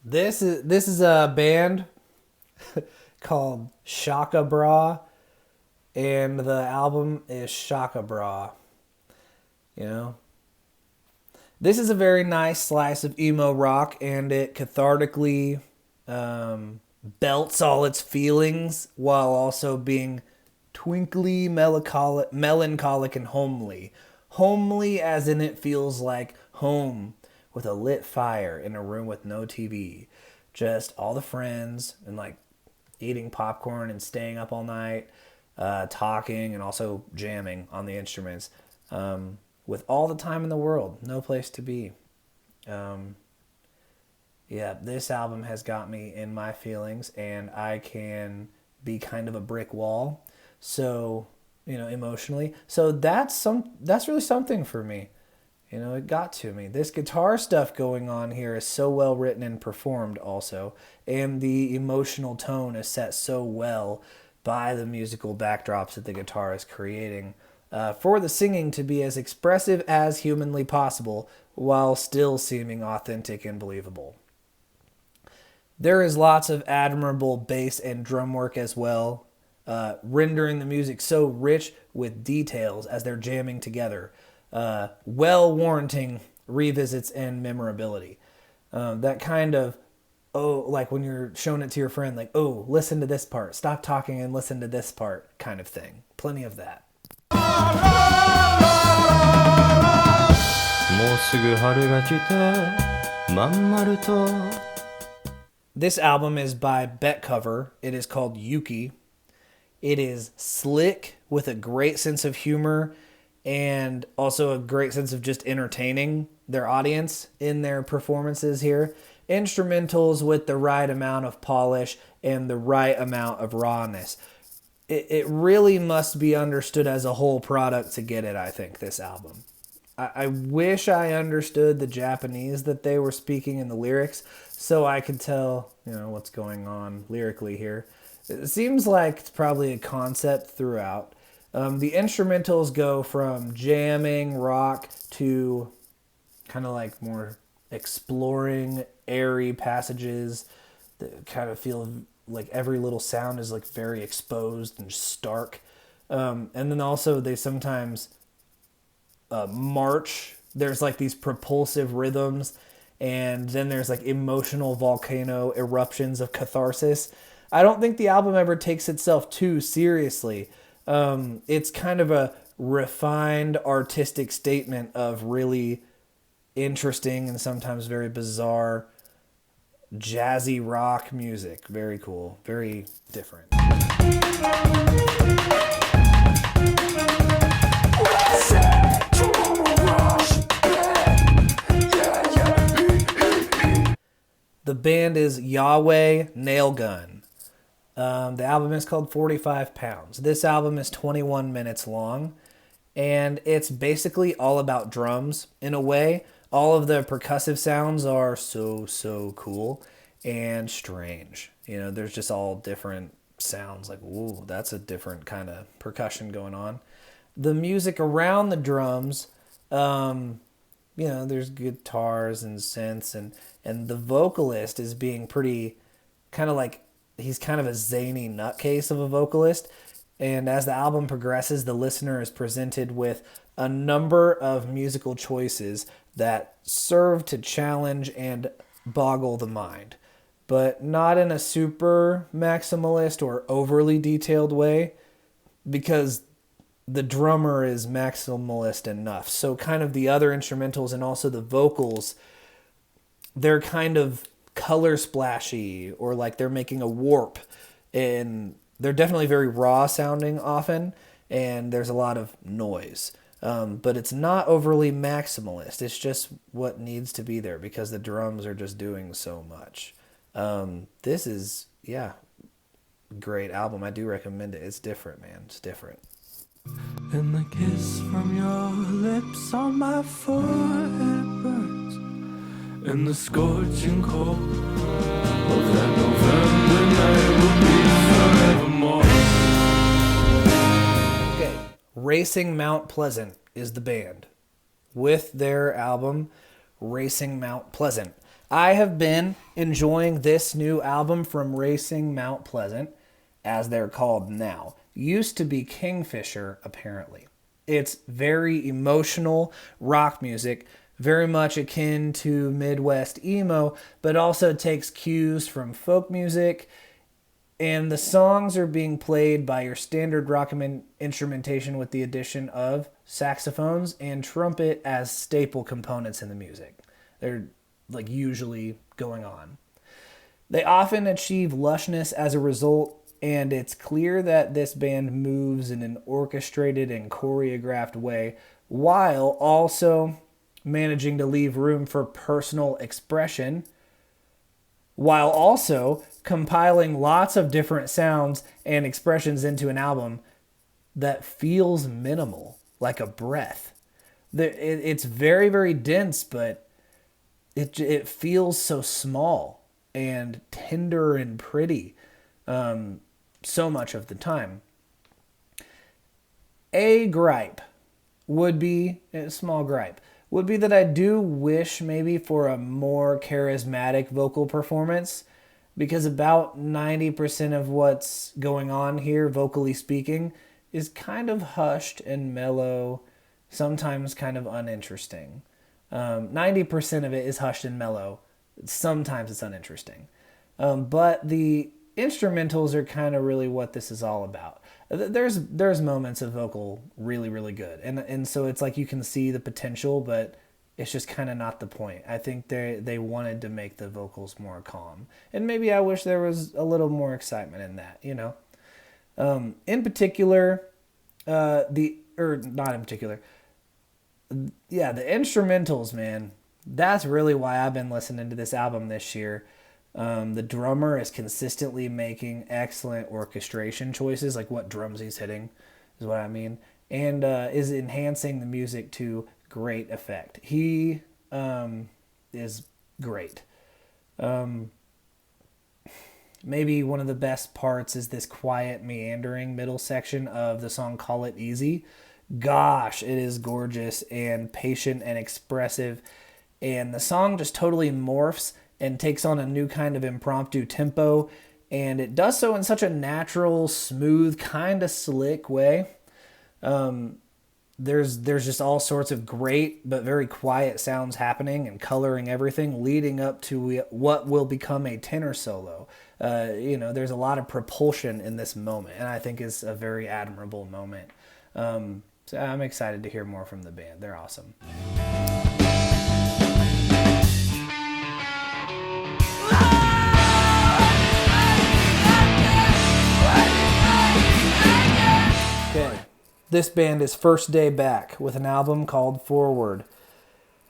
this is a band called Shaka Bra, and the album is Shaka Bra. You know, this is a very nice slice of emo rock, and it cathartically belts all its feelings while also being twinkly, melancholic, and homely. Homely as in it feels like home with a lit fire in a room with no TV. just all the friends and like eating popcorn and staying up all night, talking and also jamming on the instruments, with all the time in the world, no place to be. Yeah, this album has got me in my feelings, and I can be kind of a brick wall. So, emotionally. So that's really something for me. It got to me. This guitar stuff going on here is so well written and performed also, and the emotional tone is set so well by the musical backdrops that the guitar is creating, for the singing to be as expressive as humanly possible while still seeming authentic and believable. There is lots of admirable bass and drum work as well, rendering the music so rich with details as they're jamming together, well warranting revisits and memorability. That kind of, like when you're showing it to your friend, like, listen to this part, stop talking and listen to this part kind of thing. Plenty of that. もうすぐ春が来てまん丸と This album is by Bet Cover. It is called Yuki. It is slick with a great sense of humor and also a great sense of just entertaining their audience in their performances here. Instrumentals with the right amount of polish and the right amount of rawness. It really must be understood as a whole product to get it, I think, this album. I wish I understood the Japanese that they were speaking in the lyrics so I could tell, what's going on lyrically here. It seems like it's probably a concept throughout. The instrumentals go from jamming rock to kind of like more exploring, airy passages that kind of feel like every little sound is like very exposed and stark. And then also they sometimes march. There's like these propulsive rhythms, and then there's like emotional volcano eruptions of catharsis. I don't think the album ever takes itself too seriously. It's kind of a refined artistic statement of really interesting and sometimes very bizarre jazzy rock music. Very cool, very different. The band is Yahweh Nailgun. The album is called 45 Pounds. This album is 21 minutes long, and it's basically all about drums in a way. All of the percussive sounds are so cool and strange. There's just all different sounds like, ooh, that's a different kind of percussion going on. The music around the drums, there's guitars and synths, and the vocalist is being pretty kind of like, he's kind of a zany nutcase of a vocalist. And as the album progresses, the listener is presented with a number of musical choices that serve to challenge and boggle the mind, but not in a super maximalist or overly detailed way, because the drummer is maximalist enough. So kind of the other instrumentals and also the vocals, they're kind of color splashy, or like they're making a warp, and they're definitely very raw sounding often, and there's a lot of noise. But it's not overly maximalist. It's just what needs to be there because the drums are just doing so much. This is, great album. I do recommend it. It's different, man. It's different. And the kiss from your lips on my forehead burns, and the scorching cold of that November night will be forevermore. Okay, Racing Mount Pleasant is the band with their album Racing Mount Pleasant. I have been enjoying this new album from Racing Mount Pleasant, as they're called now. Used to be Kingfisher, apparently. It's very emotional rock music, very much akin to Midwest emo, but also takes cues from folk music, and the songs are being played by your standard rock instrumentation with the addition of saxophones and trumpet as staple components in the music. They're like usually going on. They often achieve lushness as a result, and it's clear that this band moves in an orchestrated and choreographed way while also managing to leave room for personal expression, while also compiling lots of different sounds and expressions into an album that feels minimal, like a breath. It's very, very dense, but it feels so small and tender and pretty so much of the time. A small gripe, would be that I do wish maybe for a more charismatic vocal performance, because about 90% of what's going on here, vocally speaking, is kind of hushed and mellow, sometimes kind of uninteresting. 90% of it is hushed and mellow. Sometimes it's uninteresting. But the instrumentals are kind of really what this is all about. There's moments of vocal really, really good. And so it's like you can see the potential, but it's just kind of not the point. I think they wanted to make the vocals more calm. And maybe I wish there was a little more excitement in that, you know. In particular, the instrumentals, man, that's really why I've been listening to this album this year. The drummer is consistently making excellent orchestration choices, like what drums he's hitting is what I mean, and is enhancing the music to great effect. He is great. Maybe one of the best parts is this quiet, meandering middle section of the song Call It Easy. Gosh, it is gorgeous and patient and expressive. And the song just totally morphs and takes on a new kind of impromptu tempo. And it does so in such a natural, smooth, kind of slick way. There's just all sorts of great but very quiet sounds happening and coloring everything, leading up to what will become a tenor solo. There's a lot of propulsion in this moment, and I think is a very admirable moment. So I'm excited to hear more from the band. They're awesome. Okay. This band is First Day Back with an album called Forward.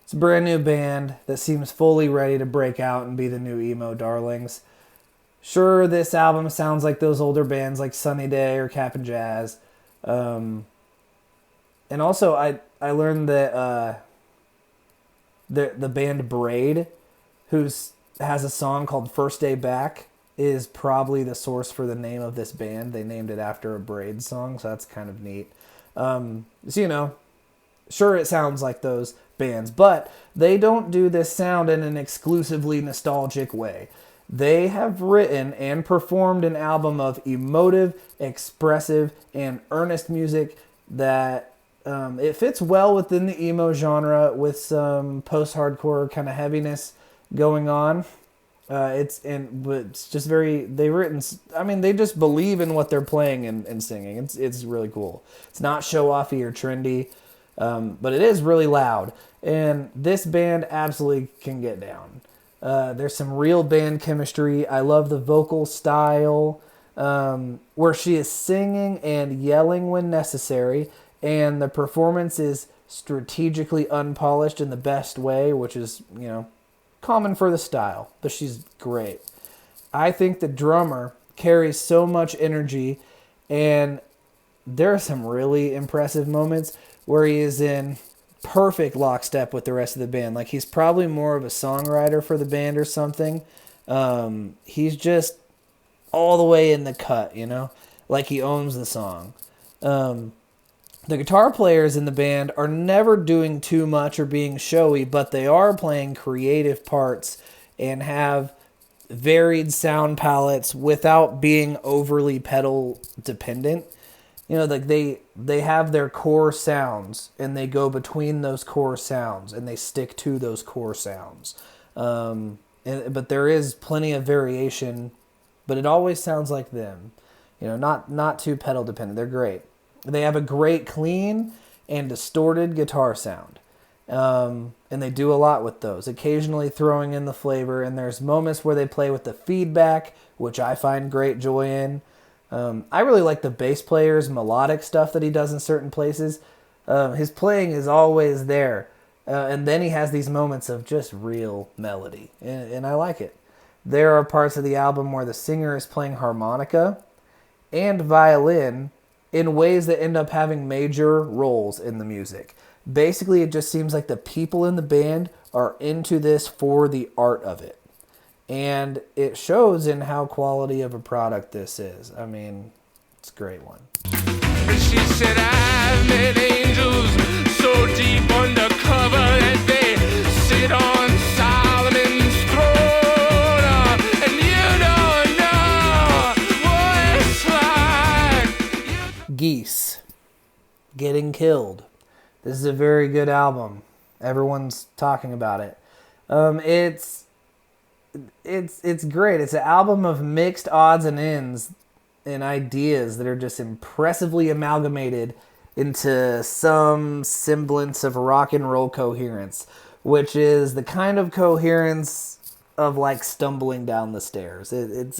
It's a brand new band that seems fully ready to break out and be the new emo darlings. Sure, this album sounds like those older bands like Sunny Day or Cap'n Jazz. And also, I learned that the band Braid, who has a song called First Day Back, is probably the source for the name of this band. They named it after a Braid song, so that's kind of neat. Sure, it sounds like those bands, but they don't do this sound in an exclusively nostalgic way. They have written and performed an album of emotive, expressive, and earnest music that it fits well within the emo genre with some post-hardcore kind of heaviness going on. It's just very, they just believe in what they're playing and singing. It's really cool. It's not show-offy or trendy, but it is really loud. And this band absolutely can get down. There's some real band chemistry. I love the vocal style, where she is singing and yelling when necessary, and the performance is strategically unpolished in the best way, which is, common for the style, but she's great. I think the drummer carries so much energy, and there are some really impressive moments where he is in perfect lockstep with the rest of the band. Like, he's probably more of a songwriter for the band or something. He's just all the way in the cut, like he owns the song. The guitar players in the band are never doing too much or being showy, but they are playing creative parts and have varied sound palettes without being overly pedal dependent. Like they have their core sounds and they go between those core sounds and they stick to those core sounds. But there is plenty of variation, but it always sounds like them. Not too pedal dependent. They're great. They have a great clean and distorted guitar sound. And they do a lot with those, occasionally throwing in the flavor. And there's moments where they play with the feedback, which I find great joy in. I really like the bass player's melodic stuff that he does in certain places. His playing is always there. And then he has these moments of just real melody. And I like it. There are parts of the album where the singer is playing harmonica and violin in ways that end up having major roles in the music. Basically, it just seems like the people in the band are into this for the art of it. And it shows in how quality of a product this is. I mean, it's a great one. She said, I've met angels so deep undercover that they sit on Solomon's throne. And you don't know what it's like. Geese. Getting Killed. This is a very good album. Everyone's talking about it. It's great. It's an album of mixed odds and ends and ideas that are just impressively amalgamated into some semblance of rock and roll coherence, which is the kind of coherence of like stumbling down the stairs. It's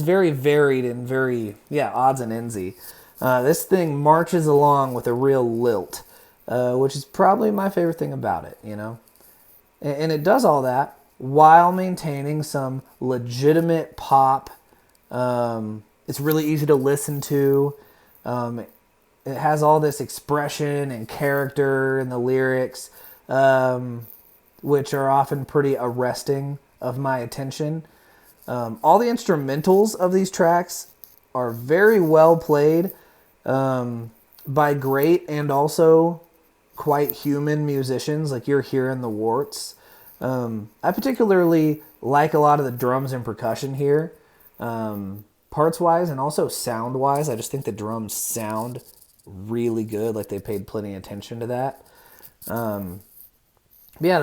very varied and very, odds and endsy. This thing marches along with a real lilt, which is probably my favorite thing about it, you know? And it does all that while maintaining some legitimate pop. It's really easy to listen to. It has all this expression and character in the lyrics, which are often pretty arresting of my attention. All the instrumentals of these tracks are very well played by great and also quite human musicians, like you're hearing the warts. I particularly like a lot of the drums and percussion here, parts-wise and also sound-wise. I just think the drums sound really good, like they paid plenty of attention to that. The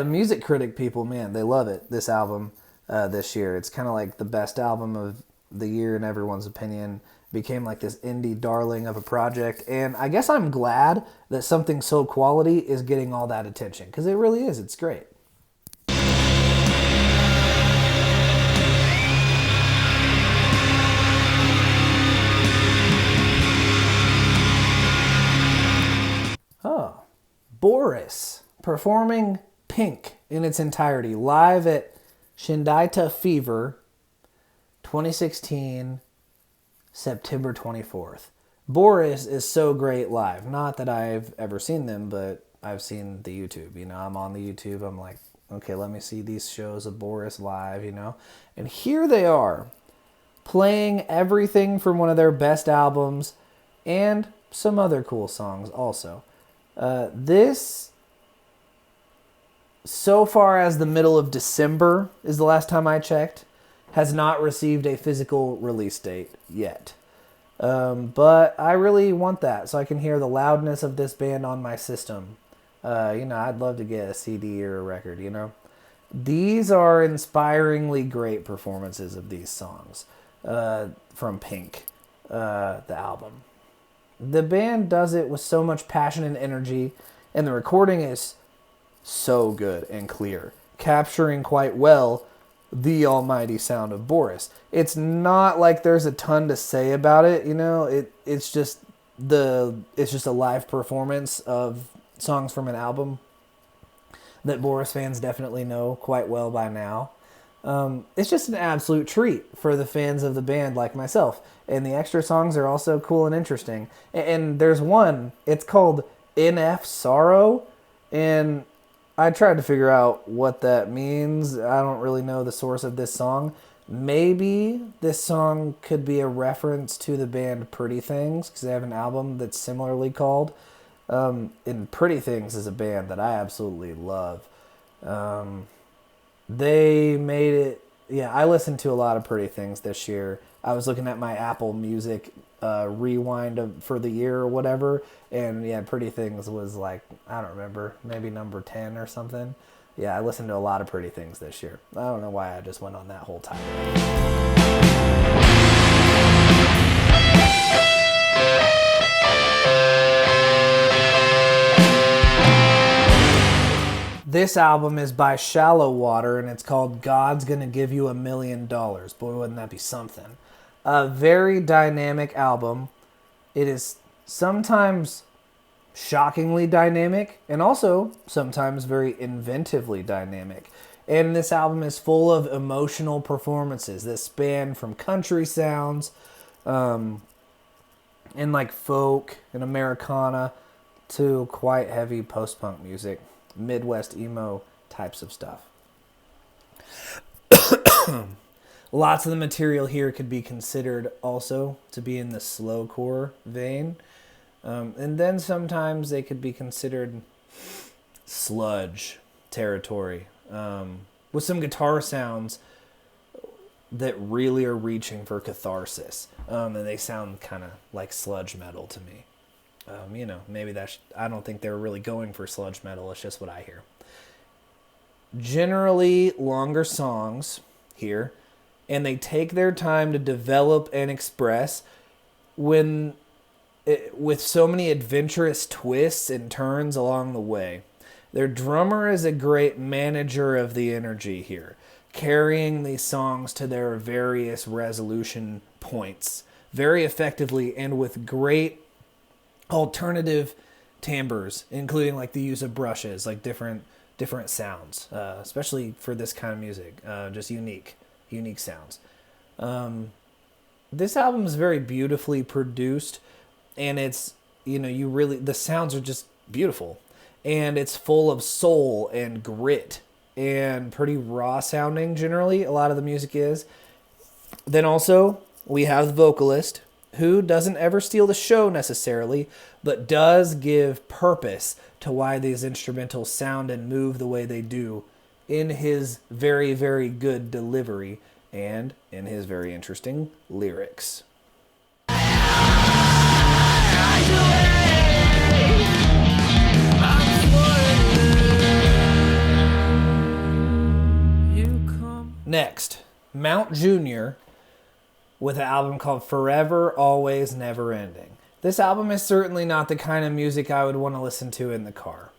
music critic people, man, they love it, this album this year. It's kind of like the best album of the year in everyone's opinion. Became like this indie darling of a project, and I guess I'm glad that something so quality is getting all that attention, because it really is. It's great. Oh, Boris performing Pink in its entirety live at Shindaita Fever 2016 September 24th. Boris is so great live. Not that I've ever seen them, but I've seen the YouTube. You know, I'm on the YouTube. I'm like, okay, let me see these shows of Boris live, you know. And here they are, playing everything from one of their best albums and some other cool songs also. This, so far as the middle of December is the last time I checked, has not received a physical release date yet. But I really want that so I can hear the loudness of this band on my system. I'd love to get a CD or a record, you know. These are inspiringly great performances of these songs from Pink, the album. The band does it with so much passion and energy, and the recording is so good and clear, capturing quite well the almighty sound of Boris. It's not like there's a ton to say about it, you know. It's just a live performance of songs from an album that Boris fans definitely know quite well by now. It's just an absolute treat for the fans of the band like myself. And the extra songs are also cool and interesting. And there's one, it's called NF Sorrow, and I tried to figure out what that means. I don't really know the source of this song. Maybe this song could be a reference to the band Pretty Things, because they have an album that's similarly called. And Pretty Things is a band that I absolutely love. They made it... Yeah, I listened to a lot of Pretty Things this year. I was looking at my Apple Music rewind for the year or whatever, and yeah, Pretty Things was like, I don't remember, maybe number 10 or something. Yeah, I listened to a lot of Pretty Things this year. I don't know why I just went on that whole time. This album is by Shallow Water, and it's called God's Gonna Give You $1 Million. Boy, wouldn't that be something. A very dynamic album. It is sometimes shockingly dynamic, and also sometimes very inventively dynamic. And this album is full of emotional performances that span from country sounds, and like folk and Americana, to quite heavy post-punk music, Midwest emo types of stuff. Lots of the material here could be considered also to be in the slowcore vein. And then sometimes they could be considered sludge territory, with some guitar sounds that really are reaching for catharsis. And they sound kind of like sludge metal to me. Maybe I don't think they were really going for sludge metal. It's just what I hear. Generally longer songs here, and they take their time to develop and express with so many adventurous twists and turns along the way. Their drummer is a great manager of the energy here, carrying these songs to their various resolution points very effectively and with great alternative timbres, including like the use of brushes, like different sounds, especially for this kind of music, just unique sounds. This album is very beautifully produced, and it's, the sounds are just beautiful, and it's full of soul and grit and pretty raw sounding. Generally, a lot of the music is. Then also we have the vocalist, who doesn't ever steal the show necessarily, but does give purpose to why these instrumentals sound and move the way they do in his very, very good delivery and in his very interesting lyrics. Next, Mount Jr. with an album called Forever, Always, Never Ending. This album is certainly not the kind of music I would want to listen to in the car.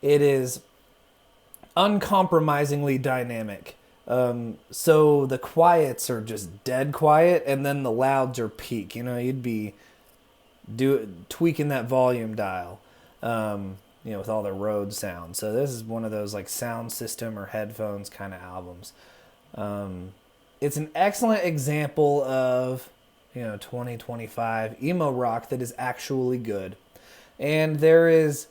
It is uncompromisingly dynamic. So the quiets are just dead quiet, and then the louds are peak. You'd be tweaking that volume dial, with all the road sounds. So this is one of those like sound system or headphones kind of albums. It's an excellent example of 2025 emo rock that is actually good. And there is,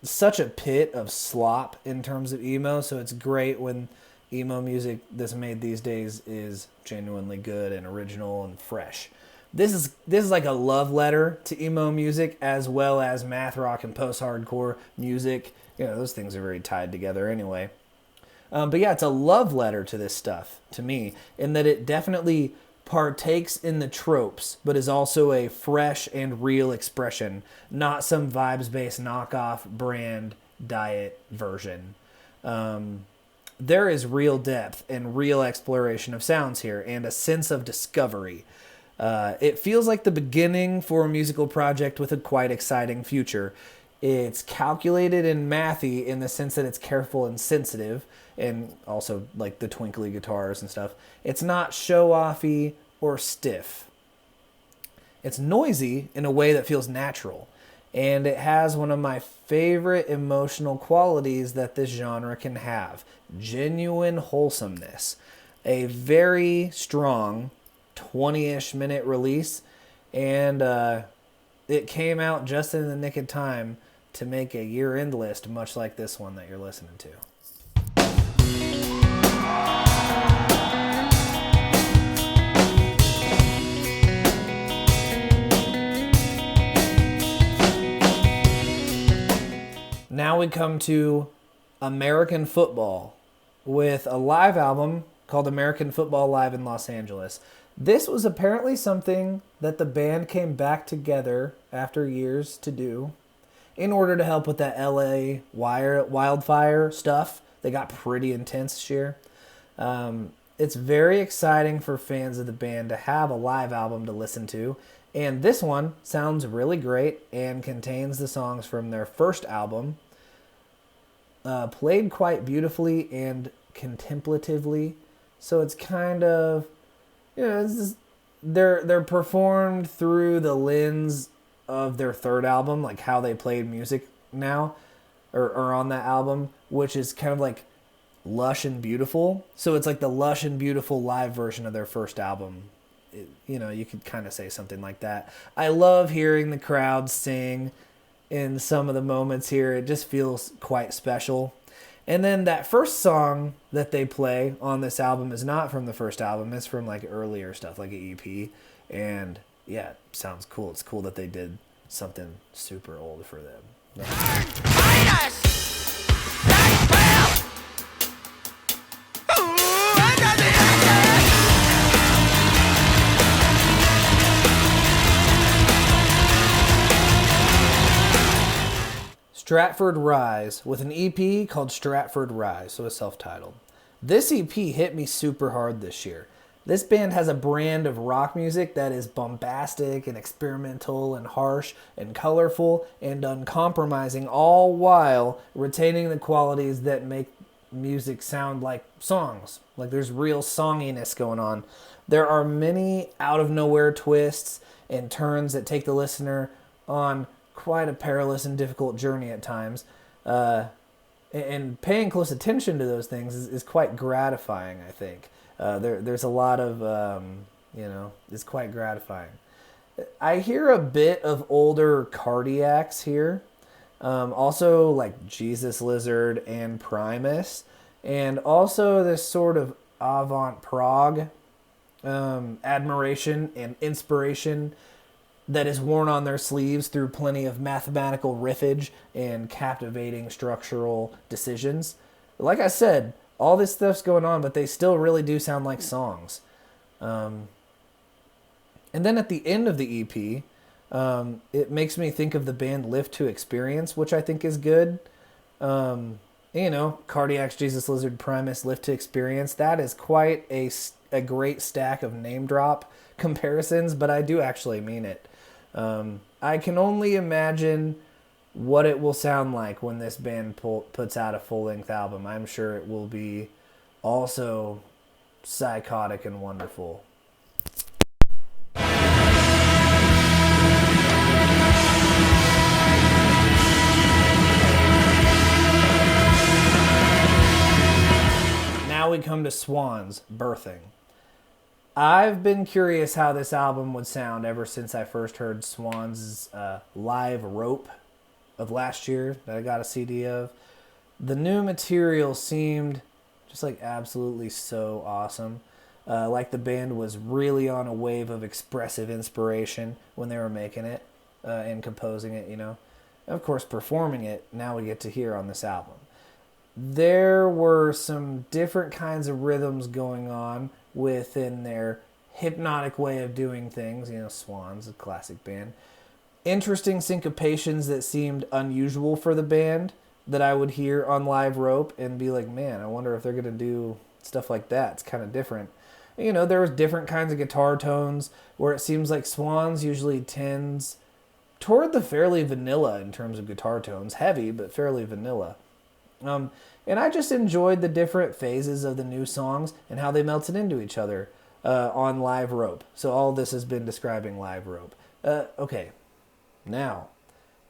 such a pit of slop in terms of emo, so it's great when emo music that's made these days is genuinely good and original and fresh. This is like a love letter to emo music, as well as math rock and post-hardcore music. Those things are very tied together anyway. But yeah, it's a love letter to this stuff, to me, in that it definitely partakes in the tropes, but is also a fresh and real expression, not some vibes-based knockoff brand diet version. There is real depth and real exploration of sounds here, and a sense of discovery. It feels like the beginning for a musical project with a quite exciting future. It's calculated and mathy in the sense that it's careful and sensitive, and also like the twinkly guitars and stuff. It's not show-offy or stiff. It's noisy in a way that feels natural, and it has one of my favorite emotional qualities that this genre can have: genuine wholesomeness. A very strong 20-ish minute release, and it came out just in the nick of time to make a year-end list, much like this one that you're listening to. Now we come to American Football with a live album called American Football Live in Los Angeles. This was apparently something that the band came back together after years to do in order to help with that LA wildfire stuff. They got pretty intense this year. It's very exciting for fans of the band to have a live album to listen to, and this one sounds really great and contains the songs from their first album, played quite beautifully and contemplatively. So it's kind of, it's just, they're performed through the lens of their third album, like how they played music now, or on that album, which is kind of like lush and beautiful. So it's like the lush and beautiful live version of their first album. You could kind of say something like that. I love hearing the crowd sing in some of the moments here. It just feels quite special. And then that first song that they play on this album is not from the first album. It's from like earlier stuff, like an EP. And yeah, it sounds cool. It's cool that they did something super old for them. Stratford Rise with an EP called Stratford Rise, so it's self-titled. This EP hit me super hard this year. This band has a brand of rock music that is bombastic and experimental and harsh and colorful and uncompromising, all while retaining the qualities that make music sound like songs. Like there's real songiness going on. There are many out-of-nowhere twists and turns that take the listener on quite a perilous and difficult journey at times. And paying close attention to those things is quite gratifying, I think. There's a lot of, it's quite gratifying. I hear a bit of older Cardiacs here. Also like Jesus Lizard and Primus. And also this sort of avant-prog admiration and inspiration that is worn on their sleeves through plenty of mathematical riffage and captivating structural decisions. Like I said, all this stuff's going on, but they still really do sound like songs. And then at the end of the EP, it makes me think of the band Live to Experience, which I think is good. Cardiacs, Jesus Lizard, Primus, Live to Experience. That is quite a great stack of name drop comparisons, but I do actually mean it. I can only imagine what it will sound like when this band puts out a full-length album. I'm sure it will be also psychotic and wonderful. Now we come to Swans, Birthing. I've been curious how this album would sound ever since I first heard Swans' live Rope of last year that I got a CD of. The new material seemed just like absolutely so awesome. Like the band was really on a wave of expressive inspiration when they were making it and composing it, Of course, performing it, now we get to hear on this album. There were some different kinds of rhythms going on within their hypnotic way of doing things. Swans, a classic band. Interesting syncopations that seemed unusual for the band that I would hear on Live Rope and be like, man, I wonder if they're going to do stuff like that. It's kind of different. There was different kinds of guitar tones where it seems like Swans usually tends toward the fairly vanilla in terms of guitar tones. Heavy, but fairly vanilla. And I just enjoyed the different phases of the new songs and how they melted into each other on Live Rope. So all this has been describing Live Rope. Okay, now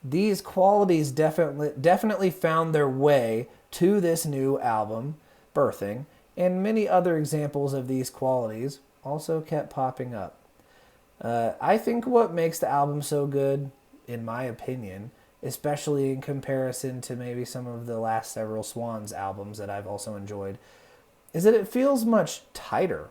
these qualities definitely found their way to this new album, Birthing, and many other examples of these qualities also kept popping up. I think what makes the album so good, in my opinion, especially in comparison to maybe some of the last several Swans albums that I've also enjoyed, is that it feels much tighter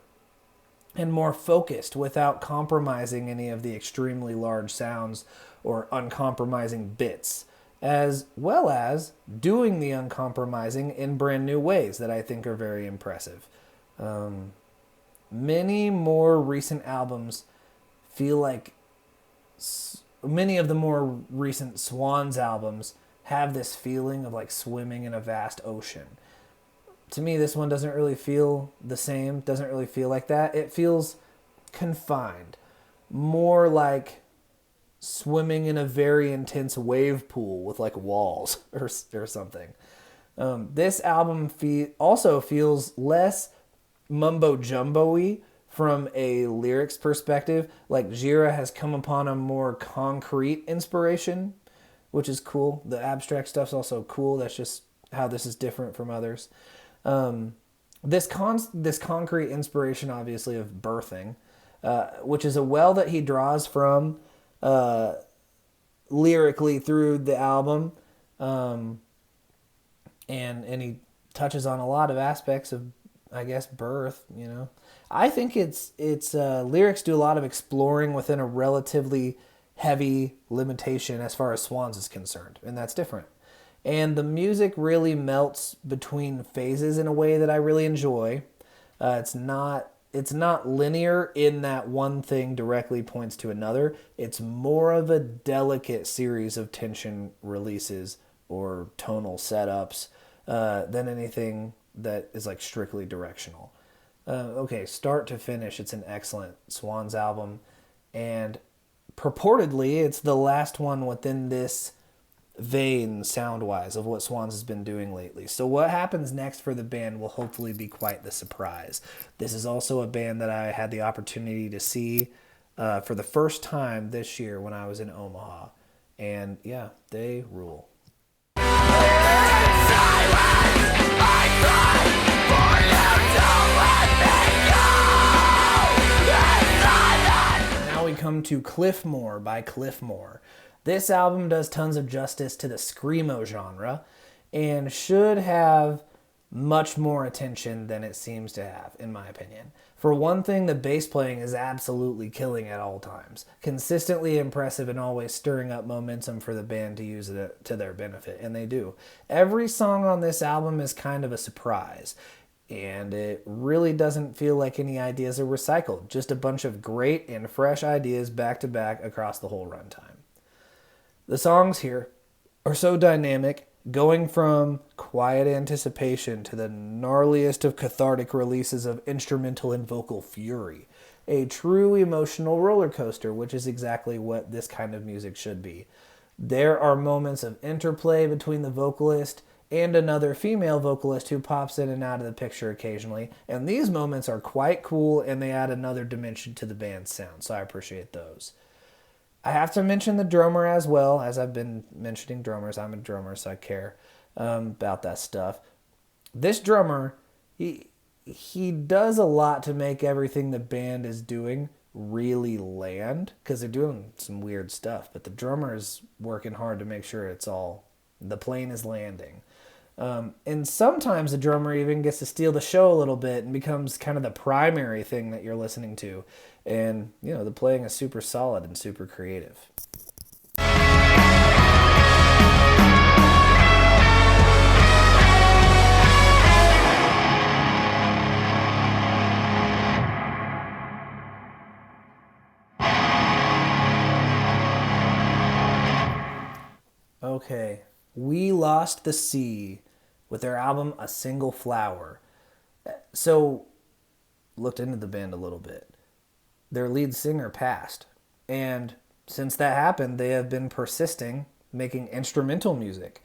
and more focused without compromising any of the extremely large sounds or uncompromising bits, as well as doing the uncompromising in brand new ways that I think are very impressive. Many more recent albums feel like many of the more recent Swans albums have this feeling of like swimming in a vast ocean. To me, this one doesn't really feel the same, doesn't really feel like that. It feels confined, more like swimming in a very intense wave pool with like walls or something. This album also feels less mumbo jumbo-y from a lyrics perspective. Like Jira has come upon a more concrete inspiration, which is cool. The abstract stuff's also cool. That's just how this is different from others. This concrete inspiration, obviously, of birthing, which is a well that he draws from lyrically through the album, and he touches on a lot of aspects of, I guess, birth. You know, I think it's lyrics do a lot of exploring within a relatively heavy limitation as far as Swans is concerned, and that's different. And the music really melts between phases in a way that I really enjoy. It's not linear in that one thing directly points to another. It's more of a delicate series of tension releases or tonal setups than anything that is like strictly directional. Okay, start to finish, it's an excellent Swans album, and purportedly it's the last one within this vein sound-wise of what Swans has been doing lately. So what happens next for the band will hopefully be quite the surprise. This is also a band that I had the opportunity to see for the first time this year when I was in Omaha. And yeah, they rule. Now we come to Cliffmore by Cliffmore. This album does tons of justice to the screamo genre and should have much more attention than it seems to have, in my opinion. For one thing, the bass playing is absolutely killing at all times. Consistently impressive and always stirring up momentum for the band to use it to their benefit, and they do. Every song on this album is kind of a surprise, and it really doesn't feel like any ideas are recycled. Just a bunch of great and fresh ideas back to back across the whole runtime. The songs here are so dynamic, going from quiet anticipation to the gnarliest of cathartic releases of instrumental and vocal fury. A true emotional roller coaster, which is exactly what this kind of music should be. There are moments of interplay between the vocalist and another female vocalist who pops in and out of the picture occasionally, and these moments are quite cool and they add another dimension to the band's sound, so I appreciate those. I have to mention the drummer as well, as I've been mentioning drummers. I'm a drummer, so I care about that stuff. This drummer, he does a lot to make everything the band is doing really land, because they're doing some weird stuff, but the drummer is working hard to make sure the plane is landing. And sometimes the drummer even gets to steal the show a little bit and becomes kind of the primary thing that you're listening to. And, you know, the playing is super solid and super creative. Okay, We Lost the Sea with their album A Single Flower. So, looked into the band a little bit. Their lead singer passed, and since that happened, they have been persisting, making instrumental music.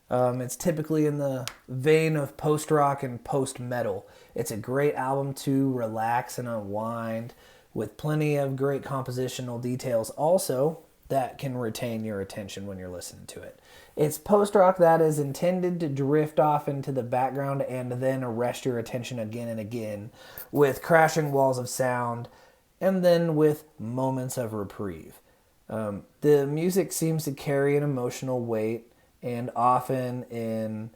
It's typically in the vein of post-rock and post-metal. It's a great album to relax and unwind, with plenty of great compositional details also that can retain your attention when you're listening to it. It's post-rock that is intended to drift off into the background and then arrest your attention again and again, with crashing walls of sound, and then with moments of reprieve. The music seems to carry an emotional weight, and often in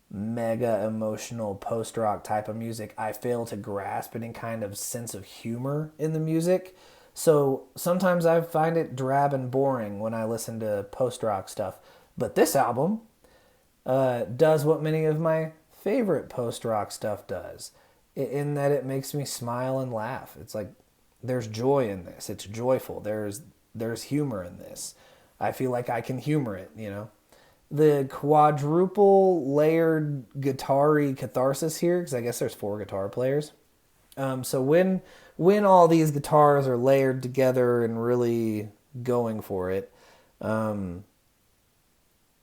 mega emotional post-rock type of music, I fail to grasp any kind of sense of humor in the music. So sometimes I find it drab and boring when I listen to post-rock stuff. But this album does what many of my favorite post-rock stuff does, in that it makes me smile and laugh. It's like, there's joy in this. It's joyful. There's humor in this. I feel like I can humor it, you know. The quadruple layered guitar-y catharsis here, because I guess there's 4 guitar players. So when all these guitars are layered together and really going for it,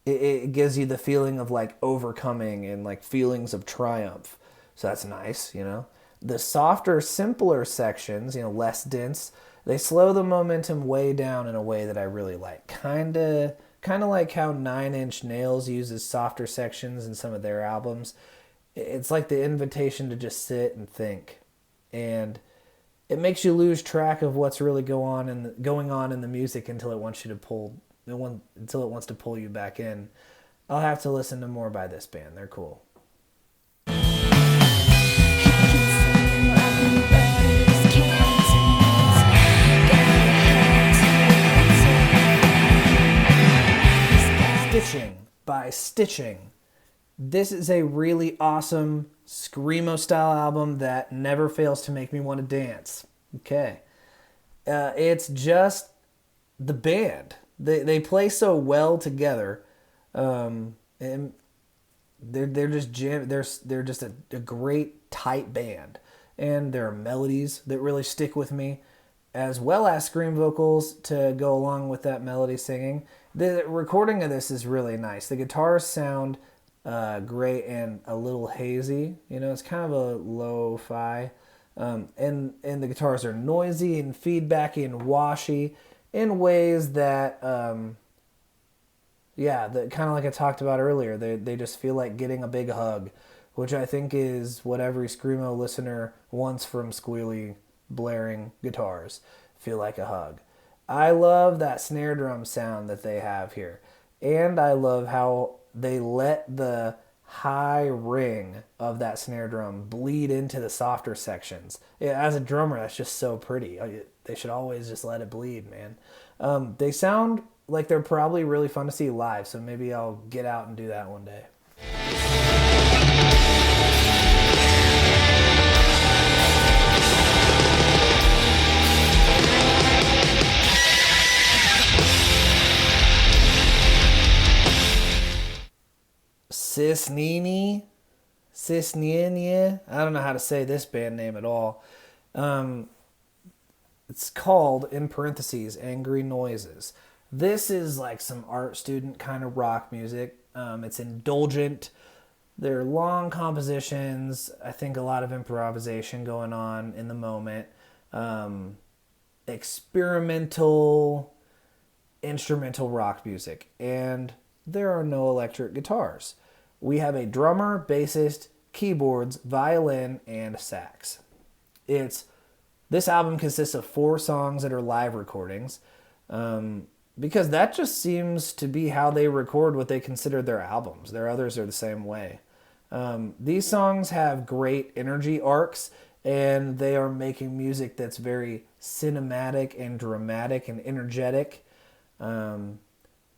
it gives you the feeling of like overcoming and like feelings of triumph. So that's nice, you know. The softer, simpler sections, you know, less dense, they slow the momentum way down in a way that I really like. Kinda like how Nine Inch Nails uses softer sections in some of their albums. It's like the invitation to just sit and think. And it makes you lose track of what's really going on in the music until it wants to pull you back in. I'll have to listen to more by this band. They're cool. Stitching by Stitching. This is a really awesome screamo style album that never fails to make me want to dance. Okay. It's just the band. They play so well together. And they're just a great tight band. And there are melodies that really stick with me, as well as scream vocals to go along with that melody singing. The recording of this is really nice. The guitars sound great and a little hazy. You know, it's kind of a lo-fi. And the guitars are noisy and feedbacky and washy in ways that, that kind of like I talked about earlier. They just feel like getting a big hug, which I think is what every screamo listener wants from squealy, blaring guitars. Feel like a hug. I love that snare drum sound that they have here. And I love how they let the high ring of that snare drum bleed into the softer sections. Yeah, as a drummer, that's just so pretty. They should always just let it bleed, man. They sound like they're probably really fun to see live, so maybe I'll get out and do that one day. Cisnini, I don't know how to say this band name at all. It's called, in parentheses, Angry Noises. This is like some art student kind of rock music. It's indulgent. They're long compositions. I think a lot of improvisation going on in the moment. Experimental, instrumental rock music. And there are no electric guitars. We have a drummer, bassist, keyboards, violin, and sax. This album consists of 4 songs that are live recordings, because that just seems to be how they record what they consider their albums. Their others are the same way. These songs have great energy arcs, and they are making music that's very cinematic and dramatic and energetic.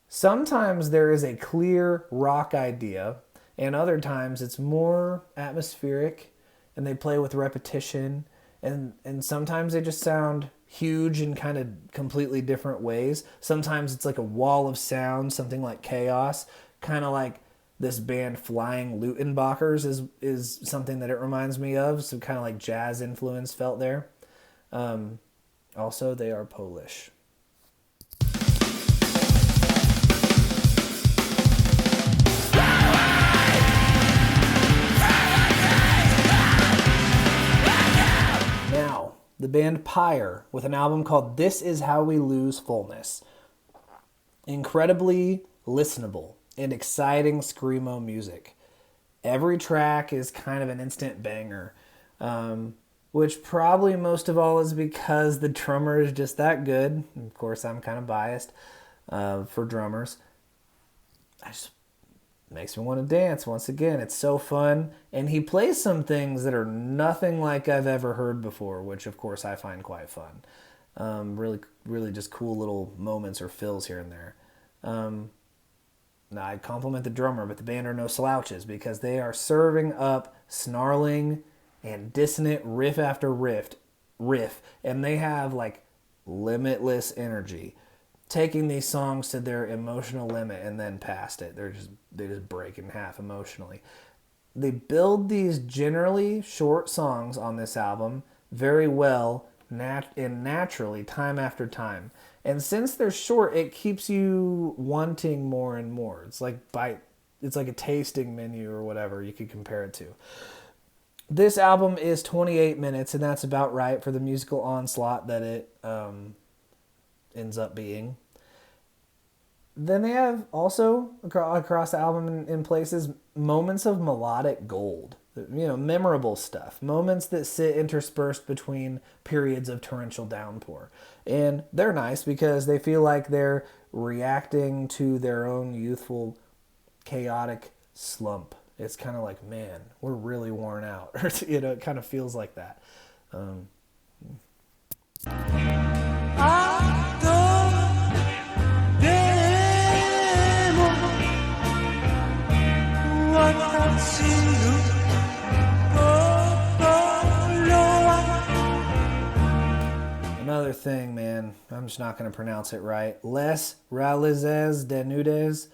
Sometimes there is a clear rock idea, and other times it's more atmospheric, and they play with repetition, and sometimes they just sound huge in kind of completely different ways. Sometimes it's like a wall of sound, something like Chaos, kind of like this band Flying Lutenbachers is something that it reminds me of, so kind of like jazz influence felt there. Also, they are Polish. The band Pyre with an album called This Is How We Lose Fullness. Incredibly listenable and exciting screamo music. Every track is kind of an instant banger, which probably most of all is because the drummer is just that good. Of course, I'm kind of biased for drummers. Makes me want to dance once again. It's so fun. And he plays some things that are nothing like I've ever heard before, which of course I find quite fun. Really, really just cool little moments or fills here and there. Now I compliment the drummer, but the band are no slouches because they are serving up snarling and dissonant riff after riff, and they have like limitless energy. Taking these songs to their emotional limit and then past it. They just break in half emotionally. They build these generally short songs on this album very well and naturally time after time. And since they're short, it keeps you wanting more and more. It's like a tasting menu or whatever you could compare it to. This album is 28 minutes, and that's about right for the musical onslaught that it ends up being. Then they have also, across the album in places, moments of melodic gold. Memorable stuff. Moments that sit interspersed between periods of torrential downpour. And they're nice because they feel like they're reacting to their own youthful, chaotic slump. It's kind of like, man, we're really worn out. It kind of feels like that. Another thing, man, I'm just not going to pronounce it right. Les Realizes de Nudes,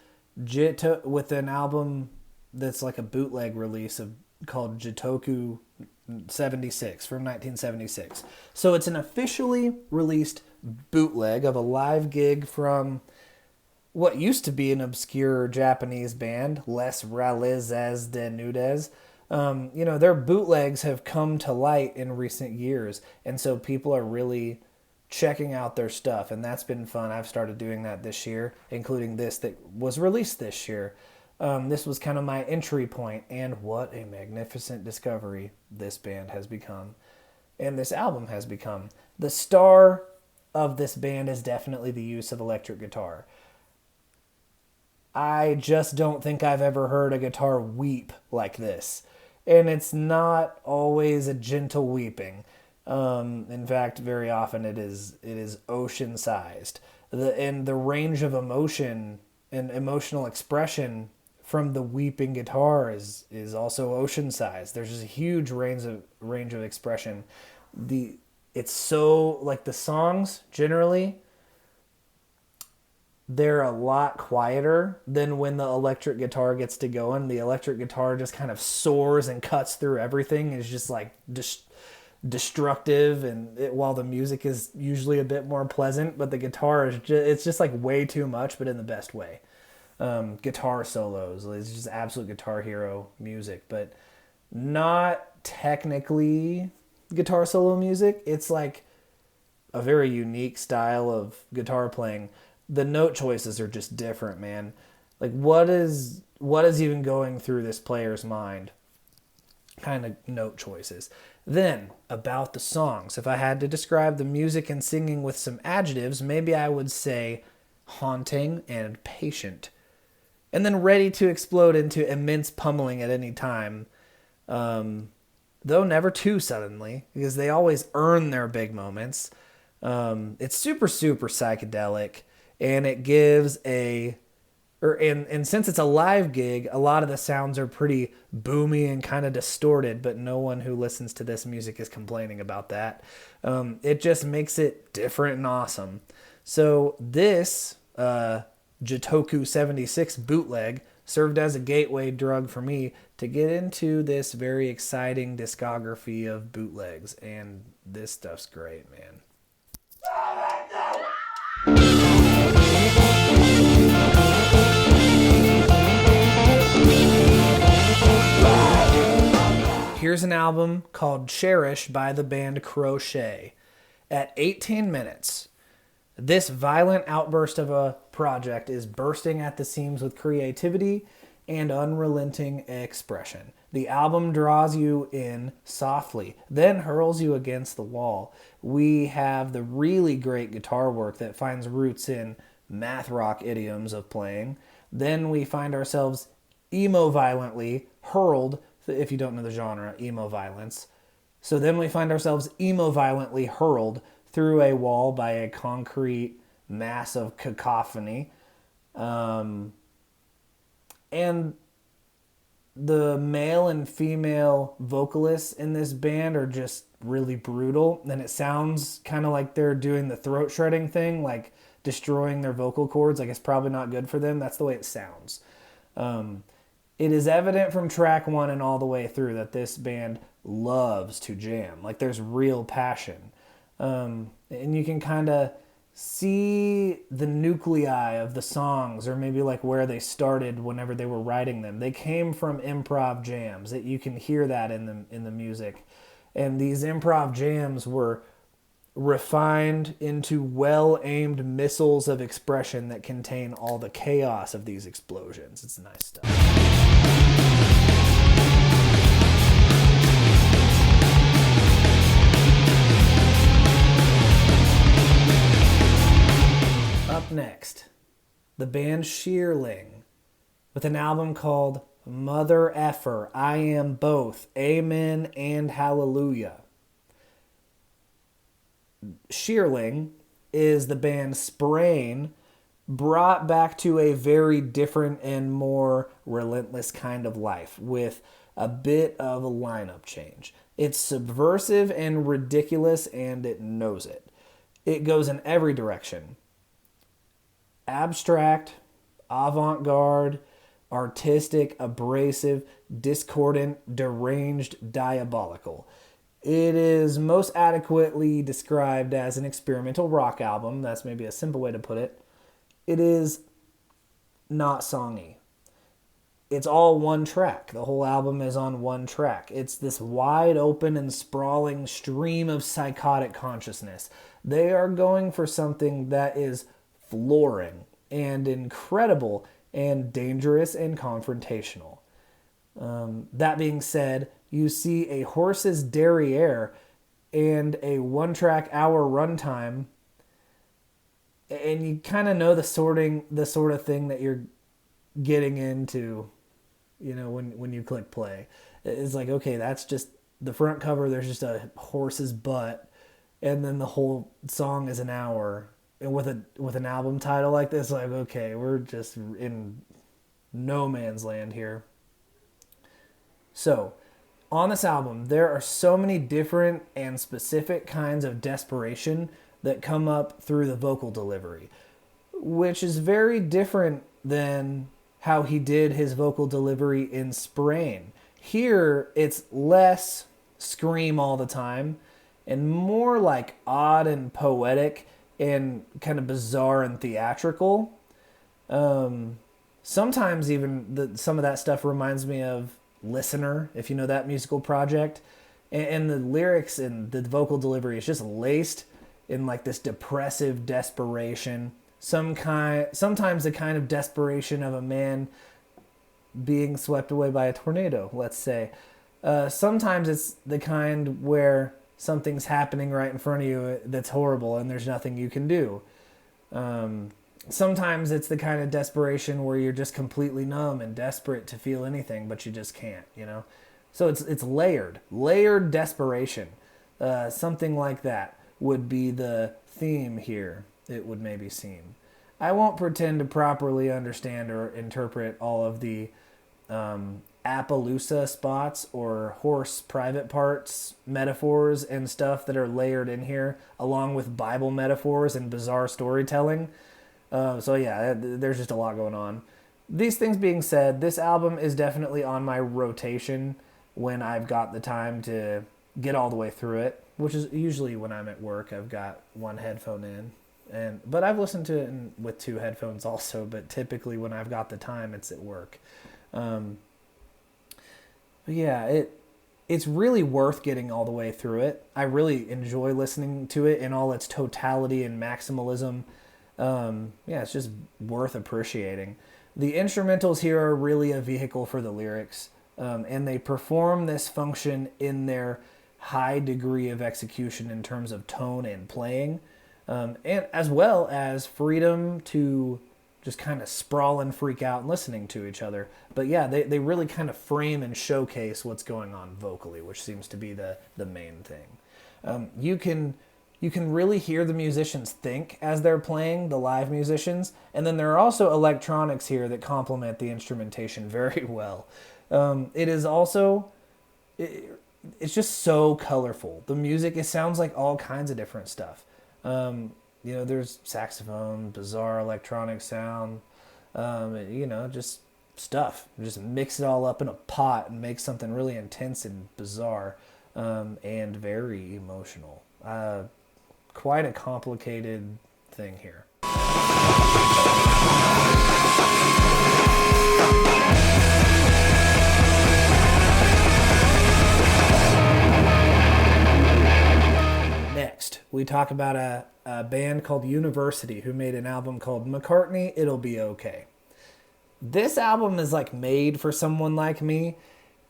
with an album that's like a bootleg release called Jitoku 76 from 1976. So it's an officially released bootleg of a live gig from what used to be an obscure Japanese band, Les Realizes de Nudes. Their bootlegs have come to light in recent years, and so people are really checking out their stuff, and that's been fun. I've started doing that this year, including this that was released this year. This was kind of my entry point, and what a magnificent discovery this band has become, and this album has become. The star of this band is definitely the use of electric guitar. I just don't think I've ever heard a guitar weep like this. And it's not always a gentle weeping. In fact, very often it is ocean-sized. The range of emotion and emotional expression from the weeping guitar is also ocean-sized. There's just a huge range of expression. It's so, like, the songs generally, they're a lot quieter than when the electric guitar gets to going. The electric guitar just kind of soars and cuts through everything. It's just like destructive, and while the music is usually a bit more pleasant, but the guitar is it's just like way too much, but in the best way. Guitar solos, it's just absolute Guitar Hero music, but not technically guitar solo music. It's like a very unique style of guitar playing. The note choices are just different, man. Like, what is even going through this player's mind? Kind of note choices. Then, about the songs. If I had to describe the music and singing with some adjectives, maybe I would say haunting and patient. And then ready to explode into immense pummeling at any time. Though never too suddenly, because they always earn their big moments. It's super, super psychedelic. And it gives and since it's a live gig, a lot of the sounds are pretty boomy and kind of distorted, but no one who listens to this music is complaining about that. It just makes it different and awesome. So this Jitoku 76 bootleg served as a gateway drug for me to get into this very exciting discography of bootlegs, and this stuff's great, man. Here's an album called Cherish by the band Crochet. At 18 minutes, this violent outburst of a project is bursting at the seams with creativity and unrelenting expression. The album draws you in softly, then hurls you against the wall. We have the really great guitar work that finds roots in math rock idioms of playing. Then we find ourselves emo-violently hurled, if you don't know the genre, emo violence. So then we find ourselves emo-violently hurled through a wall by a concrete mass of cacophony. And the male and female vocalists in this band are just really brutal. And it sounds kind of like they're doing the throat shredding thing, like destroying their vocal cords. Like, it's probably not good for them. That's the way it sounds. It is evident from track 1 and all the way through that this band loves to jam. Like, there's real passion. And you can kind of see the nuclei of the songs, or maybe like where they started whenever they were writing them. They came from improv jams. That you can hear that in the music. And these improv jams were refined into well-aimed missiles of expression that contain all the chaos of these explosions. It's nice stuff. Up next, the band Shearling with an album called Mother Effer, I Am Both, Amen and Hallelujah. Shearling is the band Sprain brought back to a very different and more relentless kind of life with a bit of a lineup change. It's subversive and ridiculous, and it knows it. It goes in every direction. Abstract, avant-garde, artistic, abrasive, discordant, deranged, diabolical. It is most adequately described as an experimental rock album. That's maybe a simple way to put it. It is not songy. It's all one track. The whole album is on one track. It's this wide open and sprawling stream of psychotic consciousness. They are going for something that is flooring and incredible and dangerous and confrontational. That being said, you see a horse's derriere and a 1-track hour runtime, and you kind of know the sort of thing that you're getting into, when you click play. It's like, okay, that's just the front cover. There's just a horse's butt, and then the whole song is an hour. And with an album title like this, like, okay, we're just in no man's land here. So, on this album, there are so many different and specific kinds of desperation that come up through the vocal delivery, which is very different than how he did his vocal delivery in Sprain. Here, it's less scream all the time and more like odd and poetic and kind of bizarre and theatrical. Sometimes even some of that stuff reminds me of Listener, if you know that musical project. And the lyrics and the vocal delivery is just laced in like this depressive desperation. Sometimes the kind of desperation of a man being swept away by a tornado, let's say. Sometimes it's the kind where something's happening right in front of you that's horrible and there's nothing you can do. Sometimes it's the kind of desperation where you're just completely numb and desperate to feel anything, but you just can't, So it's layered desperation. Something like that would be the theme here, it would maybe seem. I won't pretend to properly understand or interpret all of the Appaloosa spots or horse private parts metaphors and stuff that are layered in here, along with Bible metaphors and bizarre storytelling. So yeah, there's just a lot going on. These things being said, this album is definitely on my rotation when I've got the time to get all the way through it, which is usually when I'm at work. I've got one headphone in, but I've listened to it with two headphones also, but typically when I've got the time, it's at work. But yeah, it's really worth getting all the way through it. I really enjoy listening to it in all its totality and maximalism. It's just worth appreciating. The instrumentals here are really a vehicle for the lyrics, and they perform this function in their high degree of execution in terms of tone and playing, and as well as freedom to just kind of sprawl and freak out and listening to each other. But yeah, they really kind of frame and showcase what's going on vocally, which seems to be the main thing. You can really hear the musicians think as they're playing, the live musicians. And then there are also electronics here that complement the instrumentation very well. It is also, it's just so colorful. The music, it sounds like all kinds of different stuff. There's saxophone, bizarre electronic sound, just stuff. Just mix it all up in a pot and make something really intense and bizarre, and very emotional. Quite a complicated thing here. Next, we talk about a band called University who made an album called McCartney, It'll Be Okay. This album is like made for someone like me.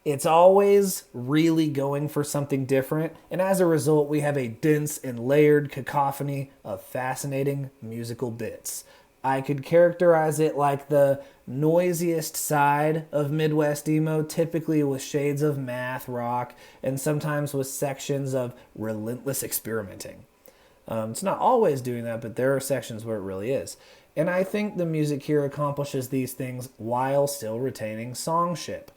It's always really going for something different, and as a result, we have a dense and layered cacophony of fascinating musical bits. I could characterize it like the noisiest side of Midwest emo, typically with shades of math rock, and sometimes with sections of relentless experimenting. It's not always doing that, but there are sections where it really is. And I think the music here accomplishes these things while still retaining songship.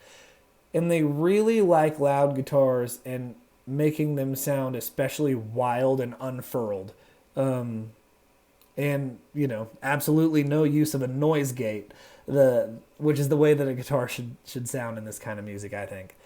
And they really like loud guitars and making them sound especially wild and unfurled. And, absolutely no use of a noise gate, which is the way that a guitar should sound in this kind of music, I think.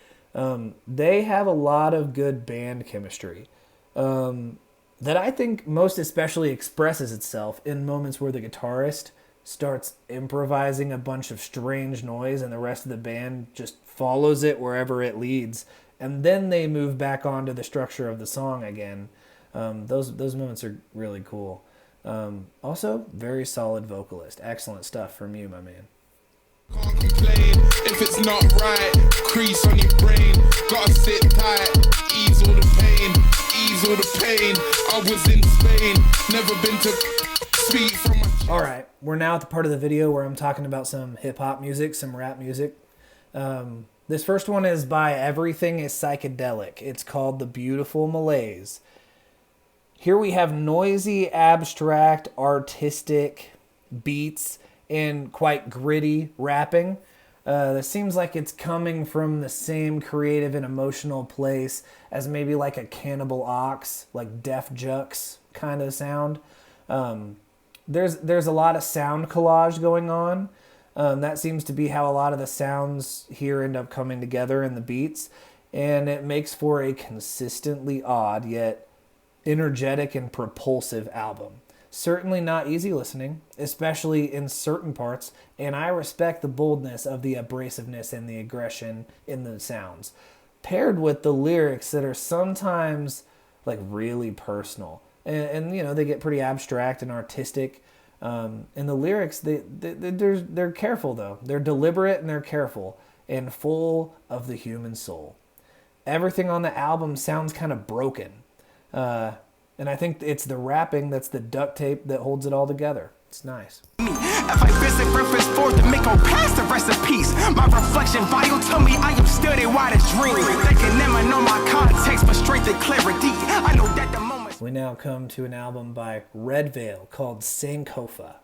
They have a lot of good band chemistry that I think most especially expresses itself in moments where the guitarist starts improvising a bunch of strange noise and the rest of the band just follows it wherever it leads, and then they move back onto the structure of the song again. Those moments are really cool. Also, very solid vocalist. Excellent stuff from you, my man. Can't complain if it's not right. Crease on your brain, gotta sit tight. Ease all the pain, ease all the pain. I was in Spain, never been to speak from my... All right, we're now at the part of the video where I'm talking about some hip-hop music, some rap music. This first one is by Everything is Psychedelic. It's called The Beautiful Malaise. Here we have noisy, abstract, artistic beats and quite gritty rapping. That seems like it's coming from the same creative and emotional place as maybe like a Cannibal Ox, like Def Jux kind of sound. There's a lot of sound collage going on. That seems to be how a lot of the sounds here end up coming together in the beats, and it makes for a consistently odd yet energetic and propulsive album. Certainly not easy listening, especially in certain parts, and I respect the boldness of the abrasiveness and the aggression in the sounds, paired with the lyrics that are sometimes like really personal. And they get pretty abstract and artistic. And the lyrics, they're careful though. They're deliberate and they're careful and full of the human soul. Everything on the album sounds kind of broken. And I think it's the rapping that's the duct tape that holds it all together. It's nice. If I visit reference forth to make or pass the recipes, my reflection vital to me, I am still a wildest dream. They can never know my context, but straight to clarity. I know that the moment. We now come to an album by Red Veil called Sankofa.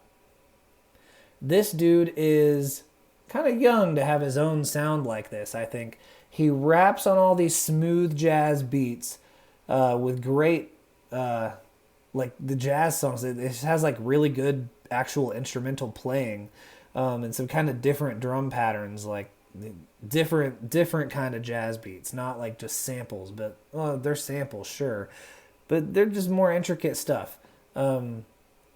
This dude is kind of young to have his own sound like this, I think. He raps on all these smooth jazz beats with great, like the jazz songs. It just has like really good actual instrumental playing and some kind of different drum patterns, like different kind of jazz beats, not like just samples, but they're samples, sure. But they're just more intricate stuff. And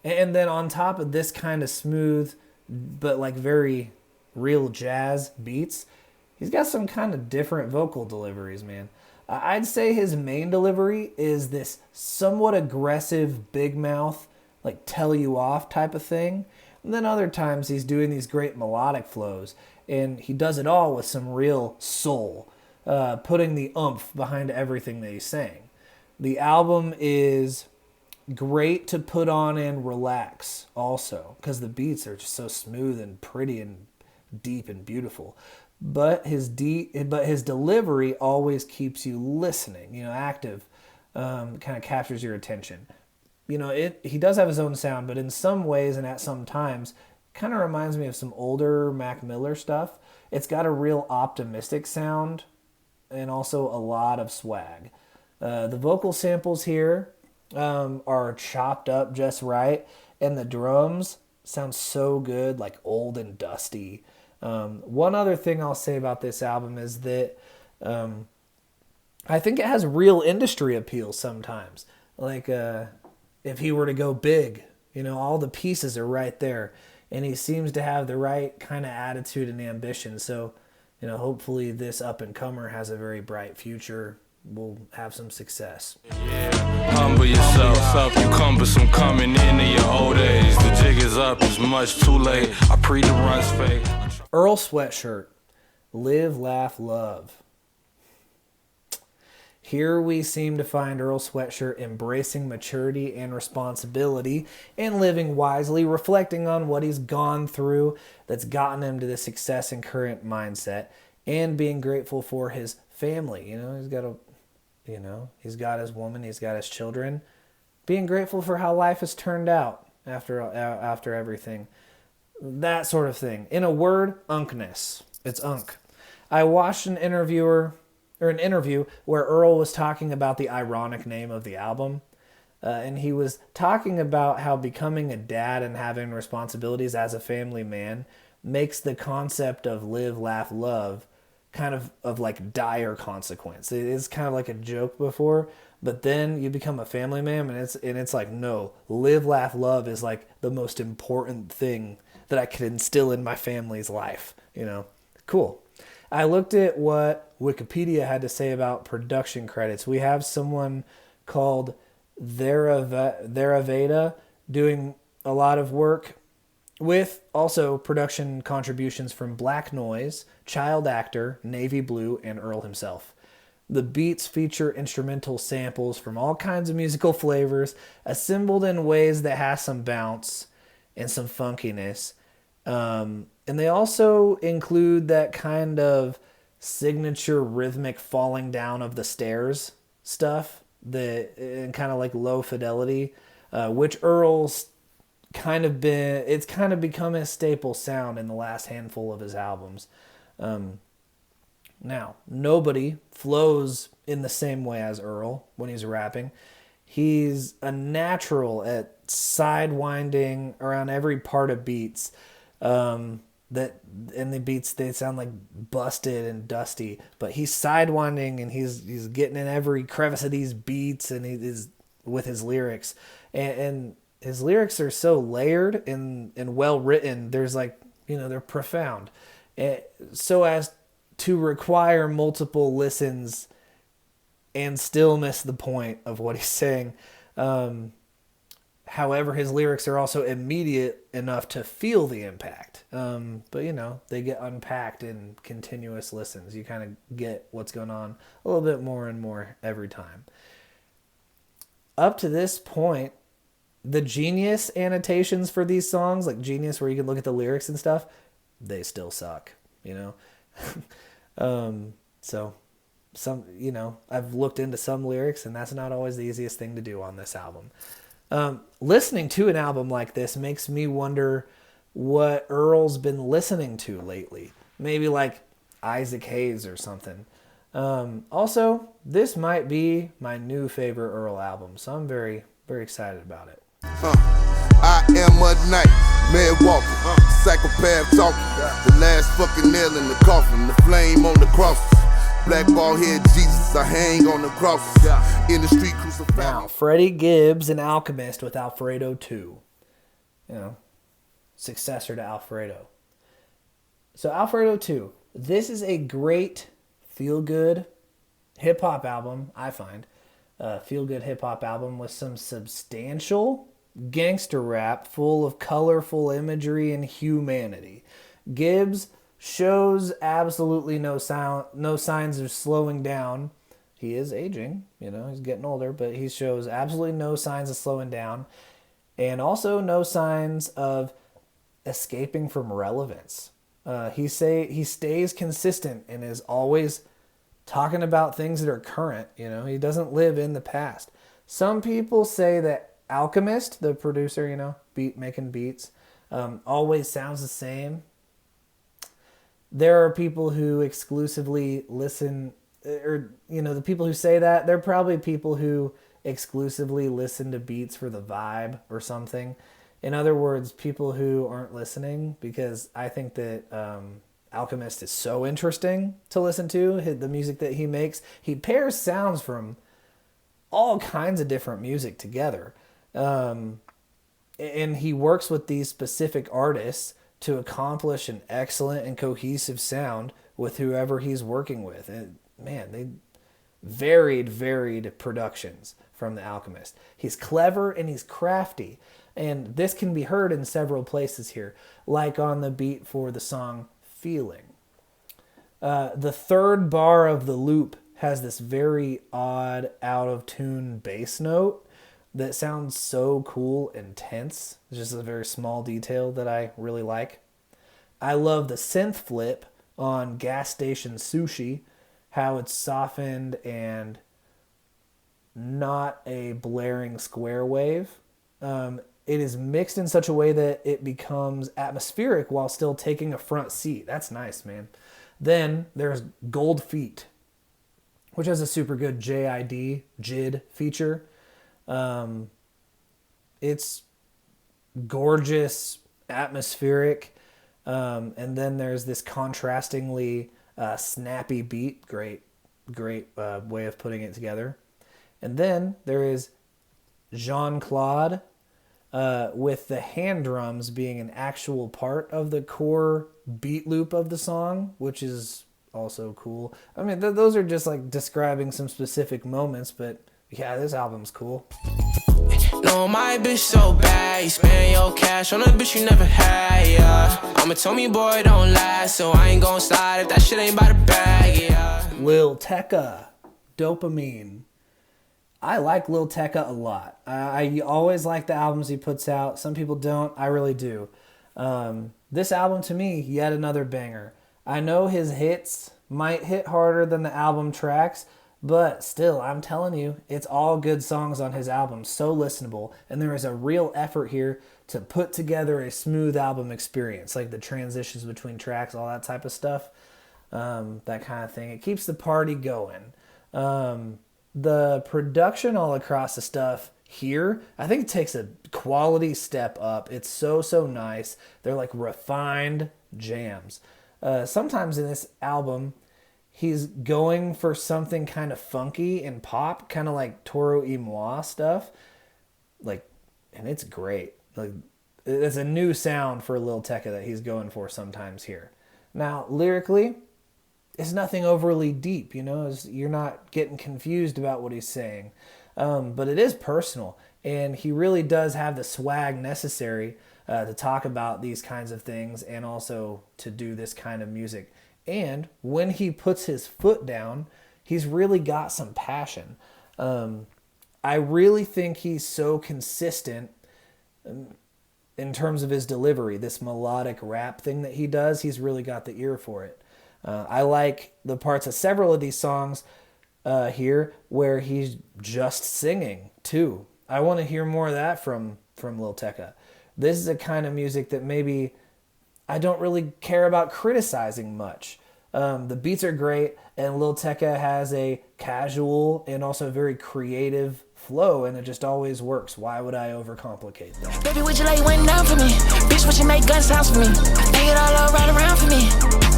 then on top of this kind of smooth, but like very real jazz beats, he's got some kind of different vocal deliveries, man. I'd say his main delivery is this somewhat aggressive big mouth, like tell you off type of thing. And then other times he's doing these great melodic flows, and he does it all with some real soul, putting the oomph behind everything that he's saying. The album is great to put on and relax also, because the beats are just so smooth and pretty and deep and beautiful. But his delivery always keeps you listening, active, kind of captures your attention. He does have his own sound, but in some ways and at some times, kind of reminds me of some older Mac Miller stuff. It's got a real optimistic sound and also a lot of swag. The vocal samples here are chopped up just right, and the drums sound so good, like old and dusty. One other thing I'll say about this album is that I think it has real industry appeal sometimes. Like if he were to go big, You know, all the pieces are right there. And he seems to have the right kind of attitude and ambition. So, you know, hopefully this up-and-comer has a very bright future. We'll have some success. Yeah, humble yourself, you cumbersome coming into your old age. The jig is up, it's much too late. I pre the runs fake. Earl Sweatshirt, Live, Laugh, Love. Here we seem to find Earl Sweatshirt embracing maturity and responsibility and living wisely, reflecting on what he's gone through that's gotten him to the success and current mindset, and being grateful for his family. He's got his woman, he's got his children. Being grateful for how life has turned out after everything. That sort of thing. In a word, unkness. It's unk. I watched an interview where Earl was talking about the ironic name of the album. And he was talking about how becoming a dad and having responsibilities as a family man makes the concept of live, laugh, love kind of like dire consequence. It is kind of like a joke before, but then you become a family man and it's like, no, live, laugh, love is like the most important thing that I could instill in my family's life. You know, cool. I looked at what Wikipedia had to say about production credits. We have someone called Theraveda doing a lot of work with also production contributions from Black Noise, Child Actor, Navy Blue, and Earl himself. The beats feature instrumental samples from all kinds of musical flavors, assembled in ways that have some bounce and some funkiness. And they also include that kind of signature rhythmic falling down of the stairs stuff, and kind of like low fidelity, which Earl's it's kind of become a staple sound in the last handful of his albums. Now, nobody flows in the same way as Earl when he's rapping. He's a natural at sidewinding around every part of beats. That in the beats they sound like busted and dusty, but he's sidewinding and he's getting in every crevice of these beats, and he is with his lyrics, and his lyrics are so layered and well written. There's like, they're profound, so as to require multiple listens and still miss the point of what he's saying. However, his lyrics are also immediate enough to feel the impact. But, they get unpacked in continuous listens. You kind of get what's going on a little bit more and more every time. Up to this point, the Genius annotations for these songs, like Genius where you can look at the lyrics and stuff, they still suck, So I've looked into some lyrics, and that's not always the easiest thing to do on this album. Listening to an album like this makes me wonder what Earl's been listening to lately. Maybe like Isaac Hayes or something. Also, this might be my new favorite Earl album, so I'm very, very excited about it. I am a nightmare walking, psychopath talking, the last fucking nail in the coffin, the flame on the cross. Black ball head Jesus, I hang on the cross. In the street crucified. Now, Freddie Gibbs and Alchemist with Alfredo 2. Successor to Alfredo. So Alfredo 2. This is a great feel-good hip-hop album, I find. Feel-good hip-hop album with some substantial gangster rap full of colorful imagery and humanity. Gibbs shows absolutely no signs of slowing down. He is aging, he's getting older, but he shows absolutely no signs of slowing down, and also no signs of escaping from relevance. He stays consistent and is always talking about things that are current. He doesn't live in the past. Some people say that Alchemist, the producer, making beats, always sounds the same. There are people who exclusively listen, or, the people who say that, they're probably people who exclusively listen to beats for the vibe or something. In other words, people who aren't listening, because I think that Alchemist is so interesting to listen to, the music that he makes. He pairs sounds from all kinds of different music together. And he works with these specific artists to accomplish an excellent and cohesive sound with whoever he's working with. And man, they varied productions from The Alchemist. He's clever and he's crafty. And this can be heard in several places here, like on the beat for the song Feeling. The third bar of the loop has this very odd, out-of-tune bass note that sounds so cool and tense. It's just a very small detail that I really like. I love the synth flip on Gas Station Sushi, how it's softened and not a blaring square wave. It is mixed in such a way that it becomes atmospheric while still taking a front seat. That's nice, man. Then there's Gold Feet, which has a super good JID feature. It's gorgeous, atmospheric, and then there's this contrastingly snappy beat. Great way of putting it together. And then there is Jean-Claude, with the hand drums being an actual part of the core beat loop of the song, which is also cool. I mean, those are just like describing some specific moments, but yeah, this album's cool. No, my bitch so bad, you spend your cash on a bitch you never had, yeah. I'ma tell me, boy, don't lie, so I ain't gon' slide if that shit ain't by the bag, yeah. Lil Tecca, Dopamine. I like Lil Tecca a lot. I always like the albums he puts out. Some people don't. I really do. This album, to me, yet another banger. I know his hits might hit harder than the album tracks, but still, I'm telling you, it's all good songs on his album. So listenable. And there is a real effort here to put together a smooth album experience, like the transitions between tracks, all that type of stuff. That kind of thing. It keeps the party going. The production all across the stuff here, I think it takes a quality step up. It's so nice. They're like refined jams. Sometimes in this album, he's going for something kind of funky and pop, kind of like Toro y Moi stuff. Like, and it's great. Like, it's a new sound for Lil Tecca that he's going for sometimes here. Now, lyrically, it's nothing overly deep, you know. You're not getting confused about what he's saying. But it is personal, and he really does have the swag necessary to talk about these kinds of things and also to do this kind of music. And when he puts his foot down, he's really got some passion. I really think he's so consistent in terms of his delivery. This melodic rap thing that he does, he's really got the ear for it. I like the parts of several of these songs here where he's just singing too. I want to hear more of that from Lil Tecca. This is a kind of music that maybe I don't really care about criticizing much. The beats are great, and Lil Tecca has a casual and also very creative flow, and it just always works. Why would I overcomplicate that? Baby, would you lay one down for me? Bitch, would you make gun sounds for me? Take it all right around for me.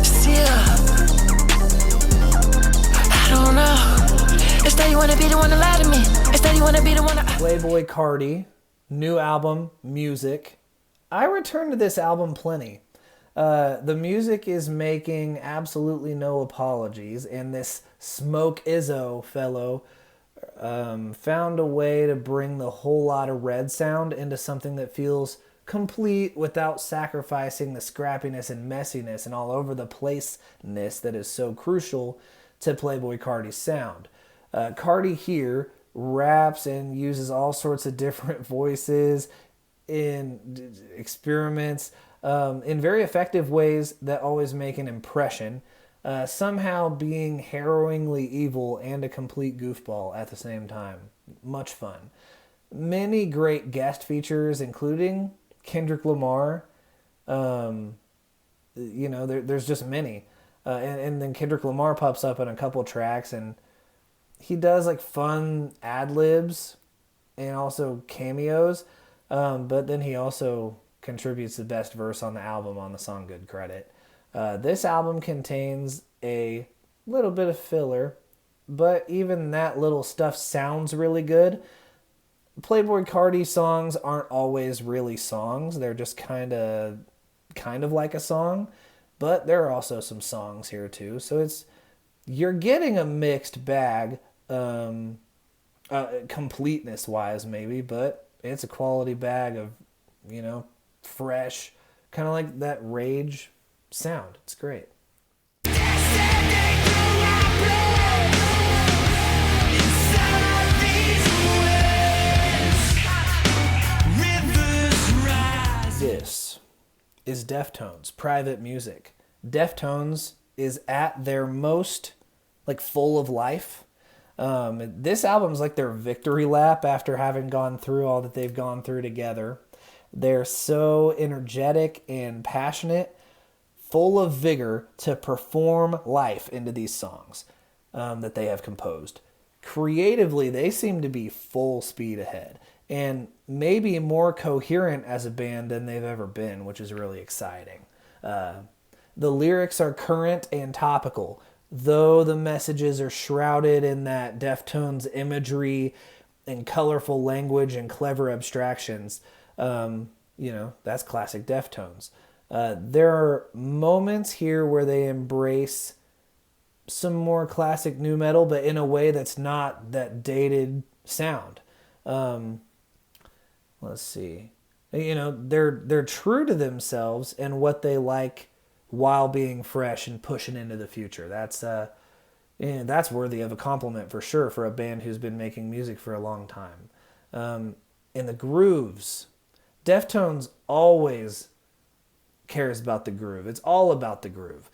Still, I don't know. Instead, you wanna be the one to lie to me. Instead, you wanna be the one to... Playboi Carti, new album, Music. I return to this album plenty. The music is making absolutely no apologies, and this Smoke Izzo fellow found a way to bring the whole lot of red sound into something that feels complete without sacrificing the scrappiness and messiness and all over the placeness that is so crucial to Playboi Carti's sound. Carti here raps and uses all sorts of different voices in experiments in very effective ways that always make an impression, somehow being harrowingly evil and a complete goofball at the same time. Much fun. Many great guest features, including Kendrick Lamar. There's just many. And then Kendrick Lamar pops up in a couple tracks, and he does like fun ad-libs and also cameos. But then he also contributes the best verse on the album on the song Good Credit. This album contains a little bit of filler, but even that little stuff sounds really good. Playboi Carti songs aren't always really songs. They're just kind of like a song, but there are also some songs here too. So you're getting a mixed bag, completeness wise maybe, but it's a quality bag of, fresh, kind of like that Rage sound. It's great. This is Deftones, Private Music. Deftones is at their most full of life. This album's like their victory lap after having gone through all that they've gone through together. They're so energetic and passionate, full of vigor to perform life into these songs that they have composed. Creatively, they seem to be full speed ahead and maybe more coherent as a band than they've ever been, which is really exciting. The lyrics are current and topical, though the messages are shrouded in that Deftones imagery and colorful language and clever abstractions. That's classic Deftones. There are moments here where they embrace some more classic nu metal, but in a way that's not that dated sound. Let's see. They're true to themselves and what they like while being fresh and pushing into the future. That's worthy of a compliment for sure for a band who's been making music for a long time. In the grooves, Deftones always cares about the groove. It's all about the groove.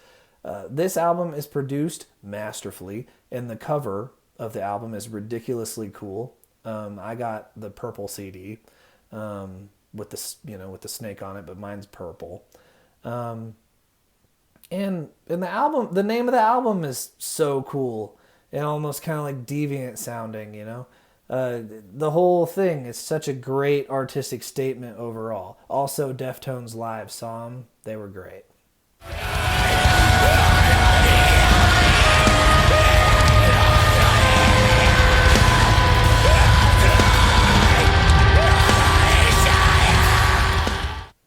This album is produced masterfully, and the cover of the album is ridiculously cool. I got the purple CD with the snake on it, but mine's purple. And the name of the album is so cool and almost kind of like deviant sounding, The whole thing is such a great artistic statement overall. Also, Deftones live saw them. They were great.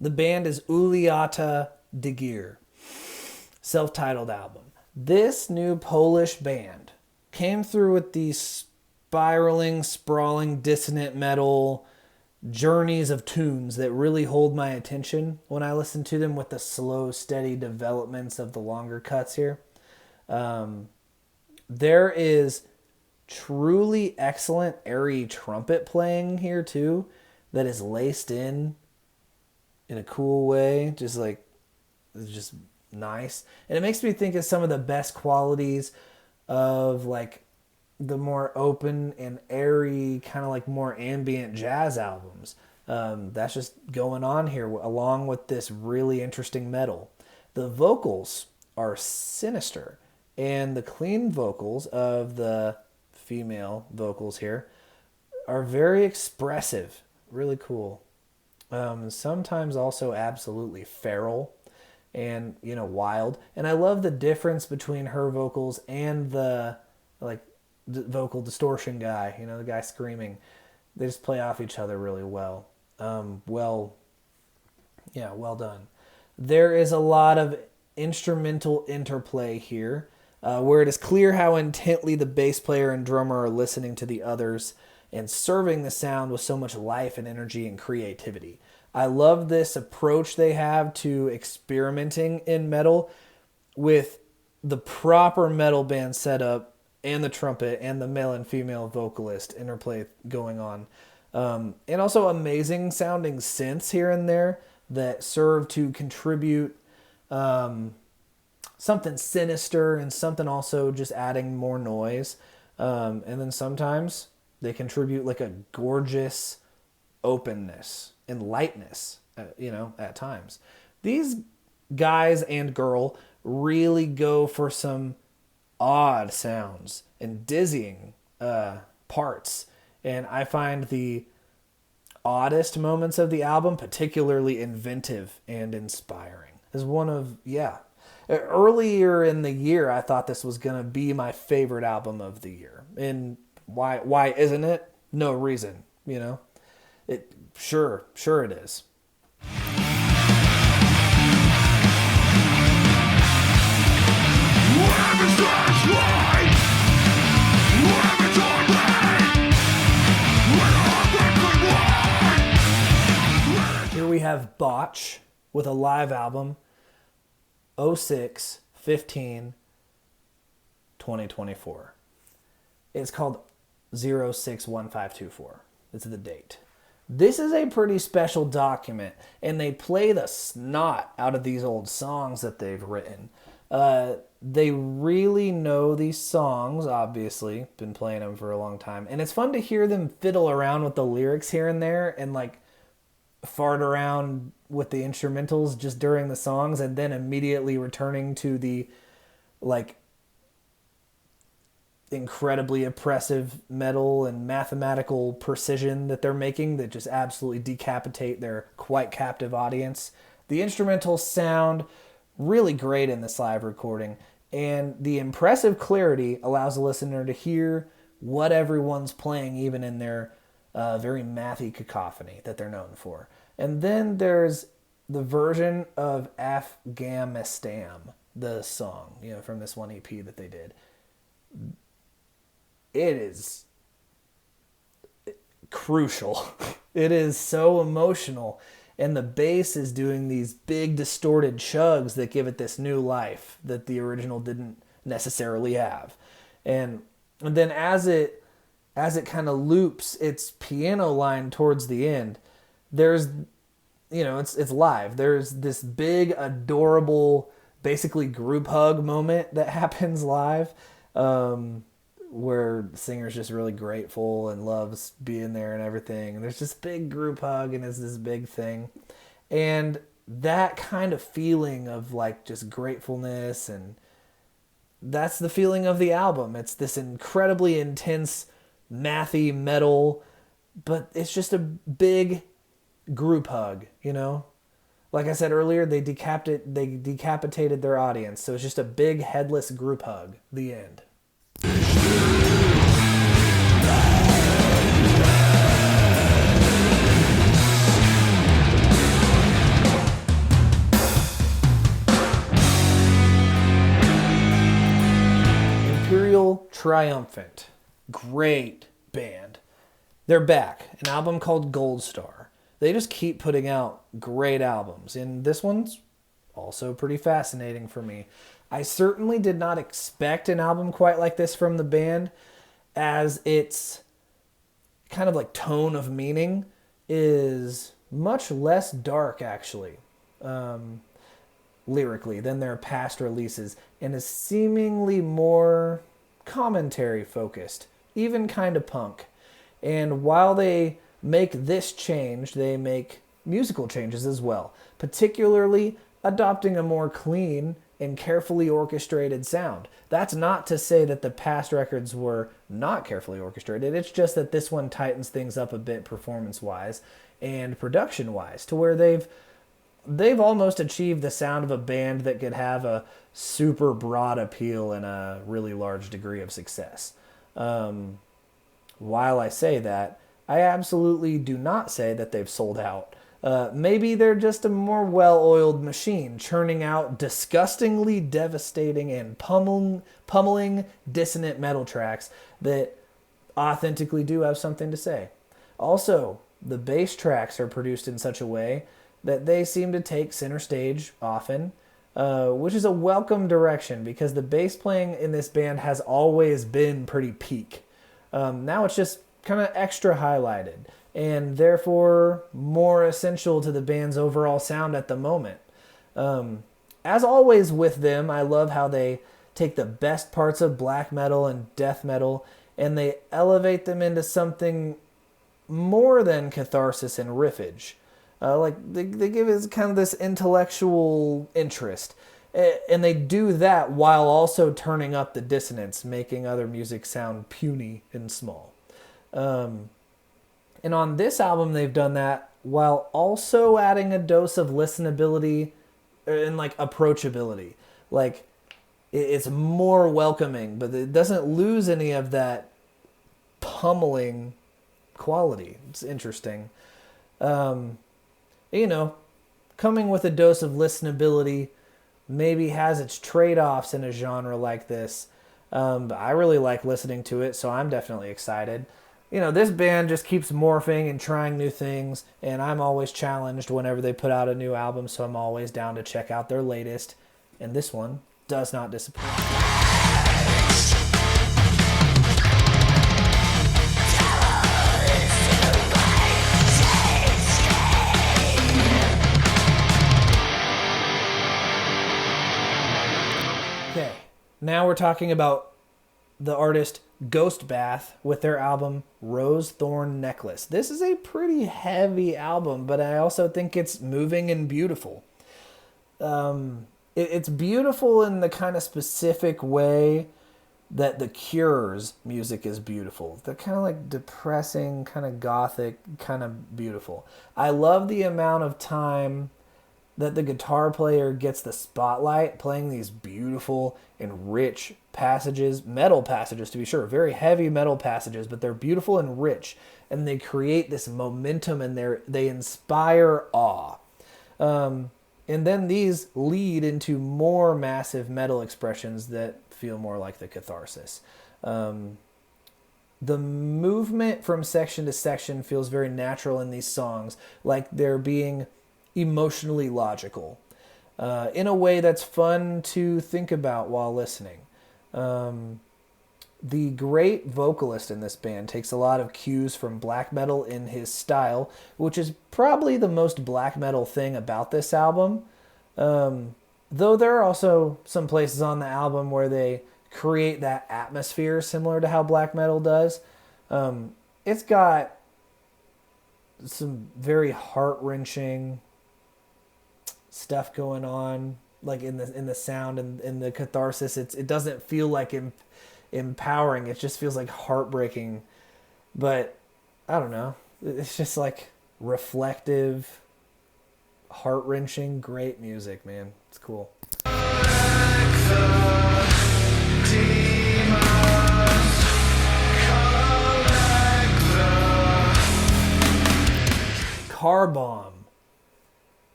The band is Uliata Degir, self-titled album. This new Polish band came through with these spiraling, sprawling, dissonant metal journeys of tunes that really hold my attention when I listen to them with the slow, steady developments of the longer cuts here. There is truly excellent airy trumpet playing here too that is laced in a cool way, just nice. And it makes me think of some of the best qualities of the more open and airy, kind of more ambient jazz albums. That's just going on here along with this really interesting metal. The vocals are sinister, and the clean vocals of the female vocals here are very expressive, really cool. Sometimes also absolutely feral and, wild. And I love the difference between her vocals and the vocal distortion guy, the guy screaming. They just play off each other really well. Well done. There is a lot of instrumental interplay here, where it is clear how intently the bass player and drummer are listening to the others and serving the sound with so much life and energy and creativity. I love this approach they have to experimenting in metal with the proper metal band setup and the trumpet and the male and female vocalist interplay going on. And also amazing sounding synths here and there that serve to contribute something sinister and something also just adding more noise. And then sometimes they contribute a gorgeous openness and lightness, at times. These guys and girl really go for some odd sounds and dizzying parts. And I find the oddest moments of the album particularly inventive and inspiring. As one of, earlier in the year, I thought this was going to be my favorite album of the year. And why isn't it? No reason. you know? Sure it is. Here we have Botch with a live album, 06/15/2024. It's called 061524. It's the date. This is a pretty special document, and they play the snot out of these old songs that they've written. They really know these songs, obviously. Been playing them for a long time. And it's fun to hear them fiddle around with the lyrics here and there and like fart around with the instrumentals just during the songs and then immediately returning to the like incredibly oppressive metal and mathematical precision that they're making that just absolutely decapitate their quite captive audience. The instrumentals sound really great in this live recording, and the impressive clarity allows the listener to hear what everyone's playing even in their very mathy cacophony that they're known for. And then there's the version of Afghanistan, the song, from this one EP that they did. It is crucial. It is so emotional. And the bass is doing these big distorted chugs that give it this new life that the original didn't necessarily have. And then as it kind of loops its piano line towards the end, there's, it's live. There's this big, adorable, basically group hug moment that happens live, where the singer's just really grateful and loves being there and everything. And there's this big group hug and it's this big thing. And that kind of feeling of like just gratefulness, and that's the feeling of the album. It's this incredibly intense, mathy metal, but it's just a big group hug, Like I said earlier, they decapitated their audience. So it's just a big headless group hug. The end. Imperial Triumphant. Great band. They're back. An album called Gold Star. They just keep putting out great albums. And this one's also pretty fascinating for me. I certainly did not expect an album quite like this from the band, as its kind of like tone of meaning is much less dark, actually, lyrically than their past releases, and is seemingly more commentary focused, even kind of punk. And while they make this change, they make musical changes as well, particularly adopting a more clean and carefully orchestrated sound. That's not to say that the past records were not carefully orchestrated. It's just that this one tightens things up a bit performance-wise and production-wise, to where they've almost achieved the sound of a band that could have a super broad appeal and a really large degree of success. While I say that, I absolutely do not say that they've sold out. Maybe they're just a more well-oiled machine, churning out disgustingly devastating and pummeling dissonant metal tracks that authentically do have something to say. Also, the bass tracks are produced in such a way that they seem to take center stage often, which is a welcome direction because the bass playing in this band has always been pretty peak. Now it's just kind of extra highlighted, and therefore more essential to the band's overall sound at the moment. As always with them, I love how they take the best parts of black metal and death metal and they elevate them into something more than catharsis and riffage. They give it kind of this intellectual interest. And they do that while also turning up the dissonance, making other music sound puny and small. And on this album, they've done that while also adding a dose of listenability and approachability. It's more welcoming, but it doesn't lose any of that pummeling quality. It's interesting. You know, coming with a dose of listenability maybe has its trade-offs in a genre like this. But I really like listening to it, so I'm definitely excited. You know, this band just keeps morphing and trying new things, and I'm always challenged whenever they put out a new album, so I'm always down to check out their latest. And this one does not disappoint. Okay, now we're talking about the artist Ghost Bath with their album Rose Thorn Necklace. This is a pretty heavy album, but I also think it's moving and beautiful. It's beautiful in the kind of specific way that The Cure's music is beautiful. They're kind of like depressing, kind of gothic, kind of beautiful. I love the amount of time that the guitar player gets the spotlight playing these beautiful and rich passages, metal passages to be sure, very heavy metal passages, but they're beautiful and rich, and they create this momentum and they inspire awe. And then these lead into more massive metal expressions that feel more like the catharsis. The movement from section to section feels very natural in these songs, like they're being emotionally logical in a way that's fun to think about while listening. The great vocalist in this band takes a lot of cues from black metal in his style, which is probably the most black metal thing about this album. Though there are also some places on the album where they create that atmosphere similar to how black metal does. It's got some very heart-wrenching stuff going on, like in the sound and in the catharsis. It doesn't feel like empowering. It just feels like heartbreaking. But I don't know. It's just like reflective, heart-wrenching, great music, man. It's cool. Car Bomb.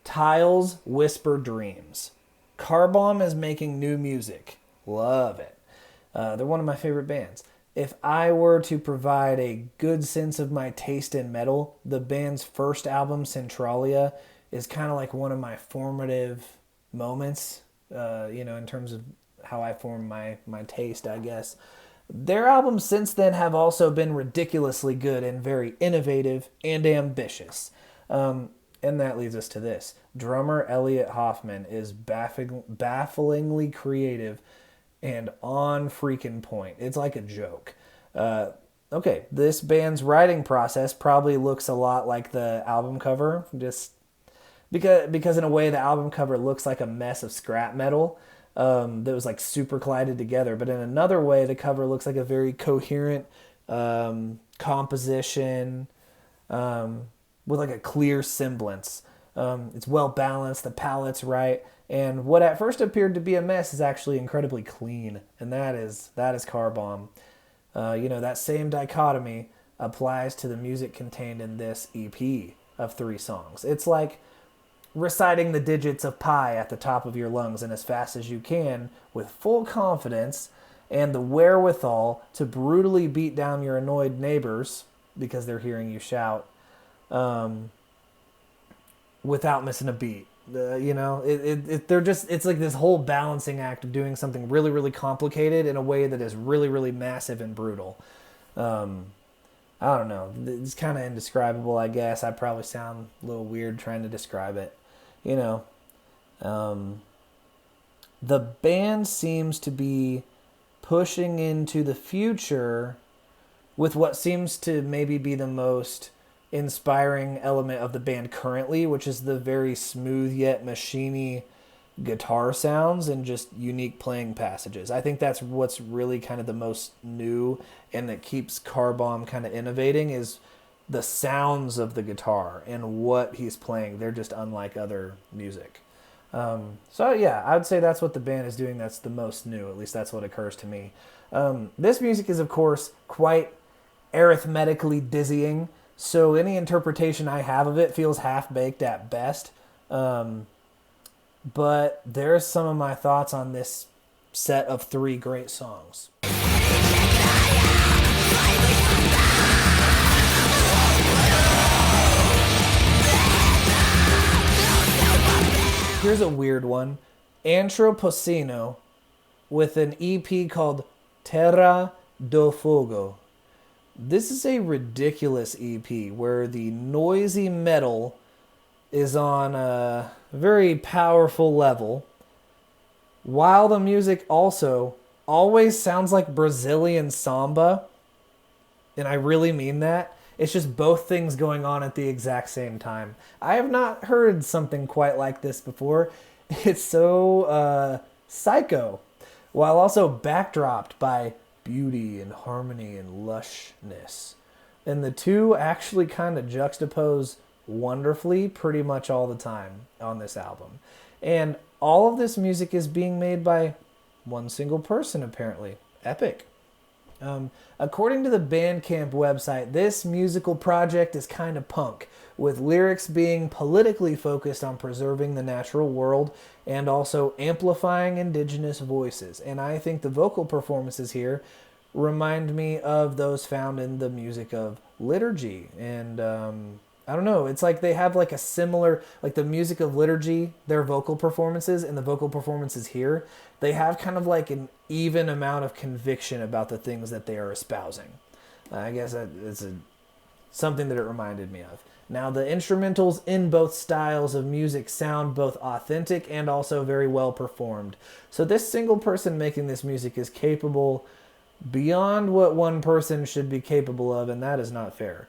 Tiles Whisper Dreams. Car Bomb is making new music. Love it. They're one of my favorite bands. If I were to provide a good sense of my taste in metal, the band's first album, Centralia, is kind of like one of my formative moments, in terms of how I form my taste, I guess. Their albums since then have also been ridiculously good and very innovative and ambitious. And that leads us to this. Drummer Elliot Hoffman is bafflingly creative and on freaking point. It's like a joke. Okay, this band's writing process probably looks a lot like the album cover, just because in a way the album cover looks like a mess of scrap metal that was like super collided together. But in another way, the cover looks like a very coherent composition with like a clear semblance. It's well balanced, the palette's right, and what at first appeared to be a mess is actually incredibly clean, and that is Car Bomb. That same dichotomy applies to the music contained in this EP of 3 songs. It's like reciting the digits of pi at the top of your lungs and as fast as you can with full confidence and the wherewithal to brutally beat down your annoyed neighbors because they're hearing you shout without missing a beat. It's like this whole balancing act of doing something really, really complicated in a way that is really, really massive and brutal. I don't know. It's kind of indescribable, I guess. I probably sound a little weird trying to describe it. The band seems to be pushing into the future with what seems to maybe be the most inspiring element of the band currently, which is the very smooth yet machiney guitar sounds and just unique playing passages. I think that's what's really kind of the most new and that keeps Car Bomb kind of innovating is the sounds of the guitar and what he's playing. They're just unlike other music. So yeah, I would say that's what the band is doing that's the most new. At least that's what occurs to me. This music is, of course, quite arithmetically dizzying. So any interpretation I have of it feels half-baked at best. But there's some of my thoughts on this set of 3 great songs. Here's a weird one. Antropoceno with an EP called Terra do Fogo. This is a ridiculous EP where the noisy metal is on a very powerful level, while the music also always sounds like Brazilian samba. And I really mean that. It's just both things going on at the exact same time. I have not heard something quite like this before. It's so psycho, while also backdropped by beauty and harmony and lushness. And the two actually kind of juxtapose wonderfully pretty much all the time on this album. And all of this music is being made by one single person, apparently. Epic. According to the Bandcamp website, this musical project is kind of punk, with lyrics being politically focused on preserving the natural world and also amplifying indigenous voices. And I think the vocal performances here remind me of those found in the music of Liturgy. And I don't know, it's like they have like a similar, like the music of Liturgy, their vocal performances and the vocal performances here, they have kind of like an even amount of conviction about the things that they are espousing. I guess it's something that it reminded me of. Now, the instrumentals in both styles of music sound both authentic and also very well performed. So this single person making this music is capable beyond what one person should be capable of, and that is not fair.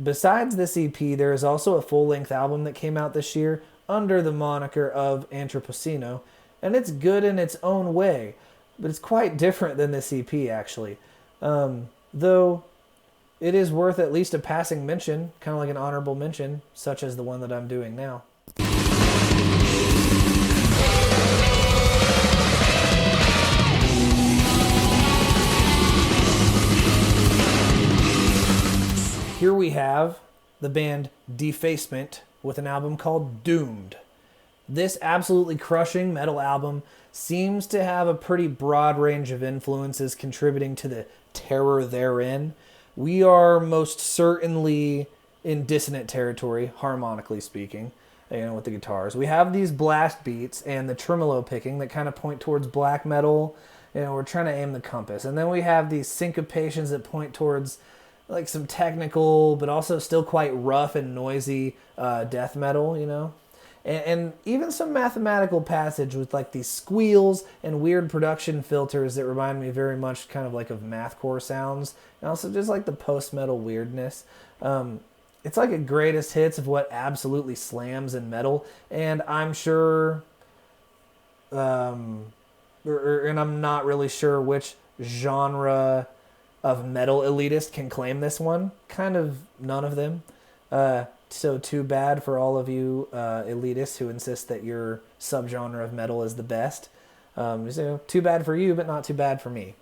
Besides this EP, there is also a full-length album that came out this year under the moniker of Antropoceno, and it's good in its own way, but it's quite different than this EP, actually. Though it is worth at least a passing mention, kind of like an honorable mention, such as the one that I'm doing now. Here we have the band Defacement with an album called Doomed. This absolutely crushing metal album seems to have a pretty broad range of influences contributing to the terror therein. We are most certainly in dissonant territory, harmonically speaking, with the guitars. We have these blast beats and the tremolo picking that kind of point towards black metal. We're trying to aim the compass. And then we have these syncopations that point towards like some technical, but also still quite rough and noisy death metal, And even some mathematical passage with like these squeals and weird production filters that remind me very much kind of like of mathcore sounds. And also just like the post-metal weirdness. It's like a greatest hits of what absolutely slams in metal. And I'm sure, and I'm not really sure which genre of metal elitist can claim this one. Kind of none of them. So too bad for all of you elitists who insist that your subgenre of metal is the best. So too bad for you, but not too bad for me.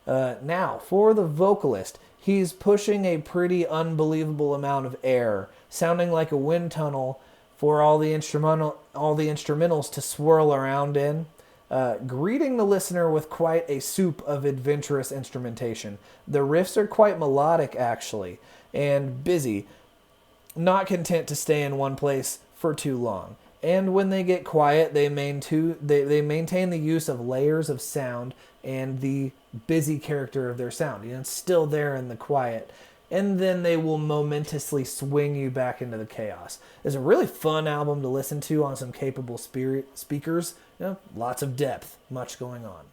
Now, for the vocalist, he's pushing a pretty unbelievable amount of air, sounding like a wind tunnel for all the instrumentals to swirl around in. Greeting the listener with quite a soup of adventurous instrumentation. The riffs are quite melodic, actually, and busy, not content to stay in one place for too long. And when they get quiet, they maintain the use of layers of sound and the busy character of their sound. It's still there in the quiet. And then they will momentously swing you back into the chaos. It's a really fun album to listen to on some capable speakers. Lots of depth, much going on.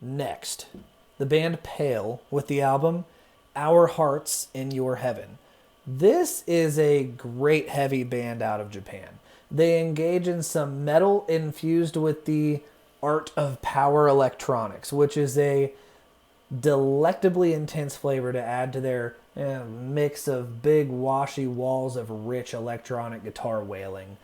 Next, the band Pale with the album Our Hearts in Your Heaven. This is a great heavy band out of Japan. They engage in some metal infused with the art of power electronics, which is a delectably intense flavor to add to their mix of big washy walls of rich electronic guitar wailing,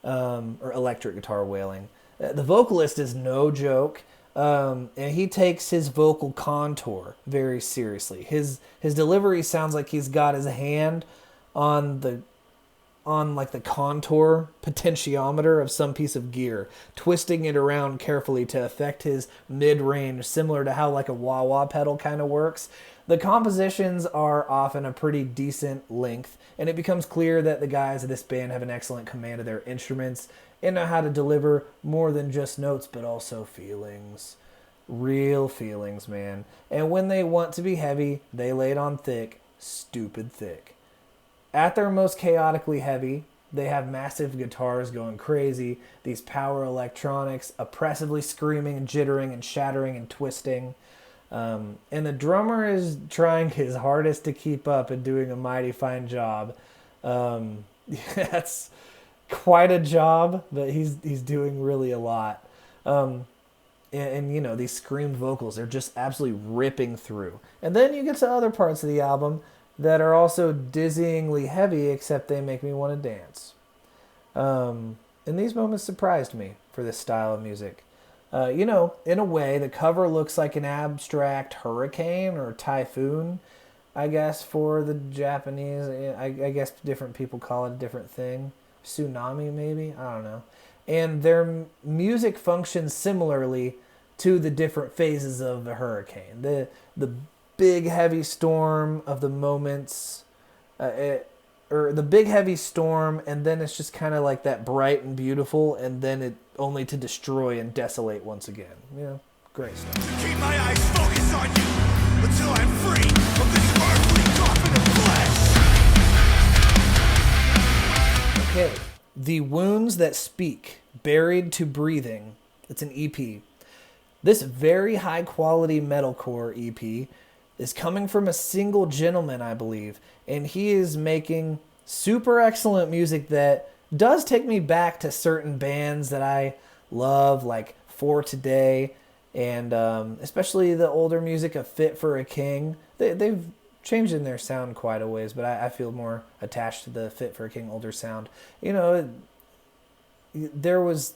or electric guitar wailing. The vocalist is no joke, and he takes his vocal contour very seriously. His delivery sounds like he's got his hand on like the contour potentiometer of some piece of gear, twisting it around carefully to affect his mid-range, similar to how like a wah-wah pedal kind of works. The compositions are often a pretty decent length, and it becomes clear that the guys of this band have an excellent command of their instruments and know how to deliver more than just notes, but also feelings. Real feelings, man. And when they want to be heavy, they lay it on thick, stupid thick. At their most chaotically heavy, they have massive guitars going crazy, these power electronics oppressively screaming and jittering and shattering and twisting. And the drummer is trying his hardest to keep up and doing a mighty fine job. That's quite a job, but he's doing really a lot. And you know, these screamed vocals, they're just absolutely ripping through. And then you get to other parts of the album that are also dizzyingly heavy, except they make me want to dance. And these moments surprised me for this style of music. You know, in a way, the cover looks like an abstract hurricane or typhoon, I guess, for the Japanese. I guess different people call it a different thing. Tsunami, maybe? I don't know. And their music functions similarly to the different phases of a hurricane. The big heavy storm of the moments, or the big heavy storm, and then it's just kind of like that bright and beautiful, and then it only to destroy and desolate once again. You know, great stuff. Keep my eyes focused on you until I'm free of this earthly coffin of flesh. Okay, The Wounds That Speak, Buried to Breathing. It's an EP. This very high quality metalcore EP is coming from a single gentleman, I believe, and he is making super excellent music that does take me back to certain bands that I love, like For Today, and especially the older music of Fit for a King. They've changed in their sound quite a ways, but I feel more attached to the Fit for a King older sound. You know, there was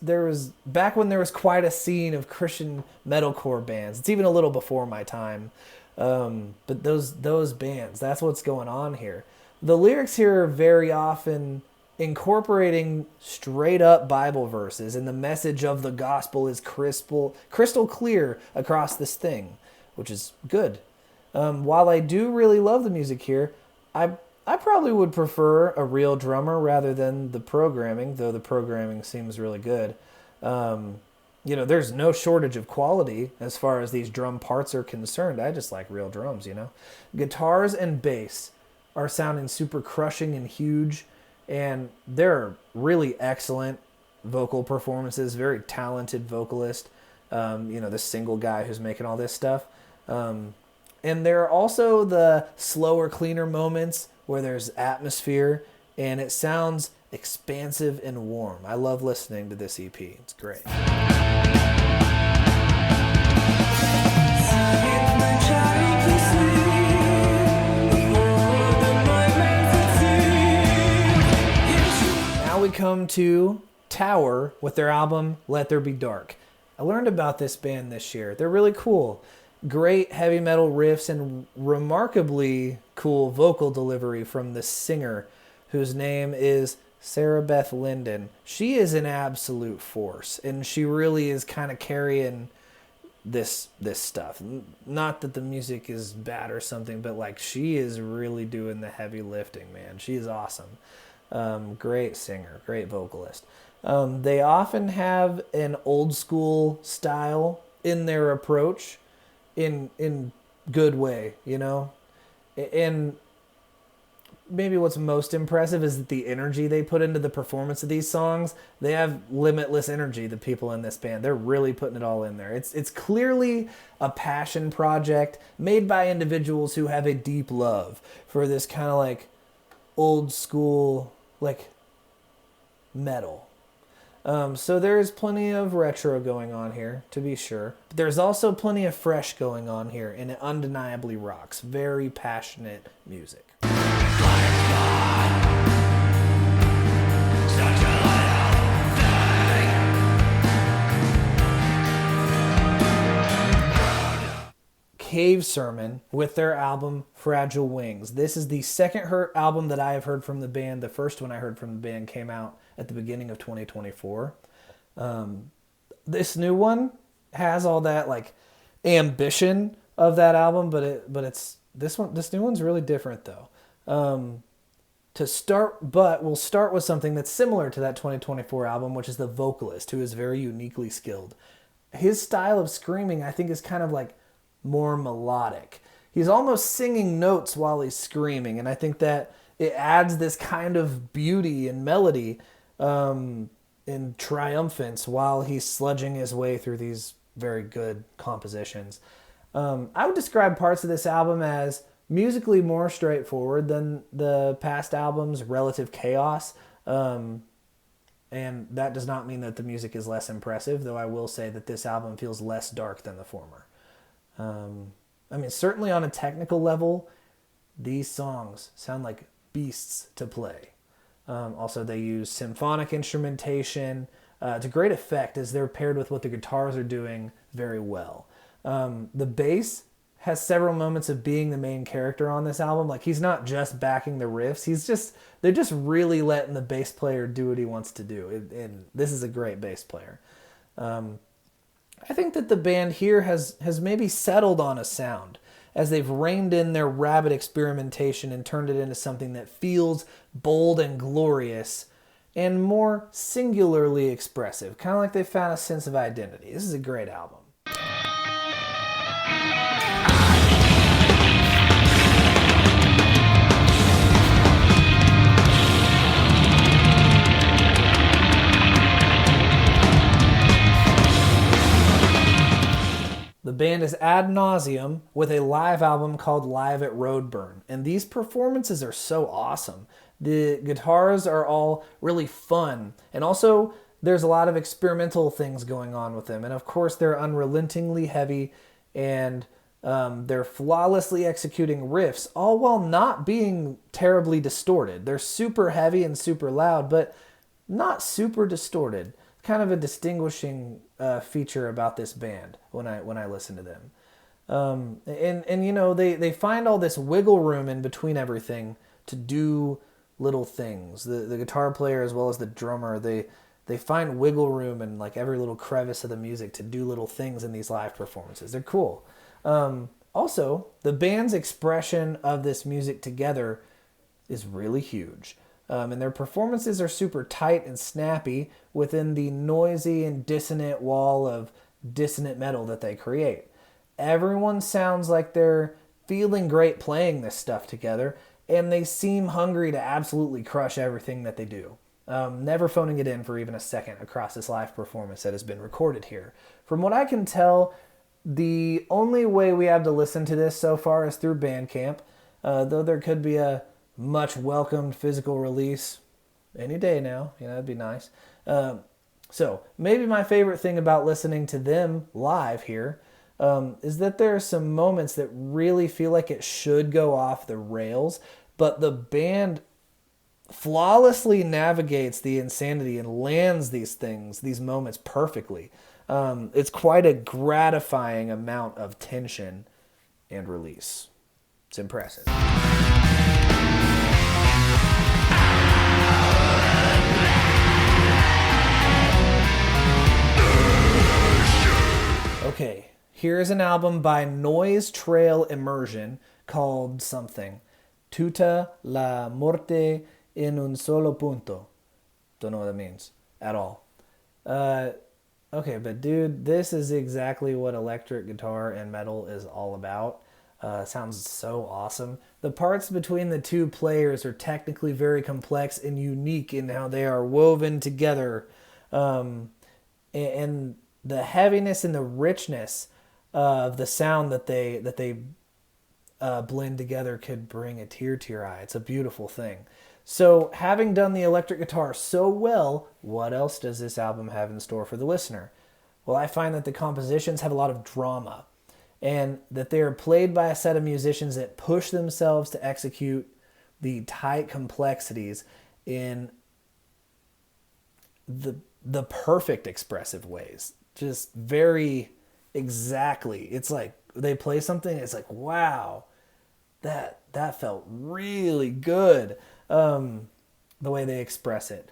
back when there was quite a scene of Christian metalcore bands. It's even a little before my time. But those bands, that's what's going on here. The lyrics here are very often incorporating straight up Bible verses, and the message of the gospel is crystal clear across this thing, which is good. While I do really love the music here, I probably would prefer a real drummer rather than the programming, though the programming seems really good. You know, there's no shortage of quality as far as these drum parts are concerned. I just like real drums, you know. Guitars and bass are sounding super crushing and huge, and they're really excellent vocal performances, very talented vocalist. You know, this single guy who's making all this stuff. And there are also the slower, cleaner moments where there's atmosphere, and it sounds expansive and warm. I love listening to this EP. It's great. Now we come to Tower with their album Let There Be Dark. I learned about this band this year. They're really cool. Great heavy metal riffs and remarkably cool vocal delivery from the singer, whose name is Sarah Beth Linden. She is an absolute force, and she really is kind of carrying this stuff. Not that the music is bad or something, but like she is really doing the heavy lifting, man. She is awesome. Great singer, great vocalist. They often have an old school style in their approach, in good way, you know. And maybe what's most impressive is that the energy they put into the performance of these songs. They have limitless energy, the people in this band. They're really putting it all in there. It's clearly a passion project made by individuals who have a deep love for this kind of like old school like metal. So there is plenty of retro going on here, to be sure. But there's also plenty of fresh going on here, and it undeniably rocks. Very passionate music. Cave Sermon with their album Fragile Wings. This is the second album that I have heard from the band. The first one I heard from the band came out at the beginning of 2024. This new one has all that like ambition of that album, but this new one's really different though. We'll start with something that's similar to that 2024 album, which is the vocalist, who is very uniquely skilled. His style of screaming, I think, is kind of like more melodic. He's almost singing notes while he's screaming, and I think that it adds this kind of beauty and melody and triumphance while he's sludging his way through these very good compositions. I would describe parts of this album as musically more straightforward than the past albums, relative chaos, and that does not mean that the music is less impressive, though I will say that this album feels less dark than the former. Certainly on a technical level, these songs sound like beasts to play. Also, they use symphonic instrumentation to great effect as they're paired with what the guitars are doing very well. The bass has several moments of being the main character on this album. Like, he's not just backing the riffs. They're just really letting the bass player do what he wants to do. And this is a great bass player. I think that the band here has maybe settled on a sound as they've reined in their rabid experimentation and turned it into something that feels bold and glorious and more singularly expressive, kind of like they found a sense of identity. This is a great album. The band is Ad Nauseum with a live album called Live at Roadburn, and these performances are so awesome. The guitars are all really fun, and also there's a lot of experimental things going on with them, and of course they're unrelentingly heavy, and they're flawlessly executing riffs, all while not being terribly distorted. They're super heavy and super loud, but not super distorted. Kind of a distinguishing feature about this band when I listen to them. And you know, they find all this wiggle room in between everything to do little things. The guitar player as well as the drummer, they find wiggle room in like every little crevice of the music to do little things in these live performances. They're cool. Also, the band's expression of this music together is really huge. And their performances are super tight and snappy within the noisy and dissonant wall of dissonant metal that they create. Everyone sounds like they're feeling great playing this stuff together, and they seem hungry to absolutely crush everything that they do. Never phoning it in for even a second across this live performance that has been recorded here. From what I can tell, the only way we have to listen to this so far is through Bandcamp, though there could be a much welcomed physical release any day now. That'd be nice. So maybe my favorite thing about listening to them live here is that there are some moments that really feel like it should go off the rails, but the band flawlessly navigates the insanity and lands these moments perfectly. It's quite a gratifying amount of tension and release. It's impressive. Okay, here's an album by Noise Trail Immersion called something. Tutta la morte in un solo punto. Don't know what that means at all. Okay, but dude, this is exactly what electric guitar and metal is all about. Sounds so awesome. The parts between the two players are technically very complex and unique in how they are woven together. And the heaviness and the richness of the sound that they blend together could bring a tear to your eye. It's a beautiful thing. So, having done the electric guitar so well, what else does this album have in store for the listener? Well, I find that the compositions have a lot of drama, and that they are played by a set of musicians that push themselves to execute the tight complexities in the perfect expressive ways. Just very exactly. It's like they play something, it's like, wow, that felt really good. The way they express it.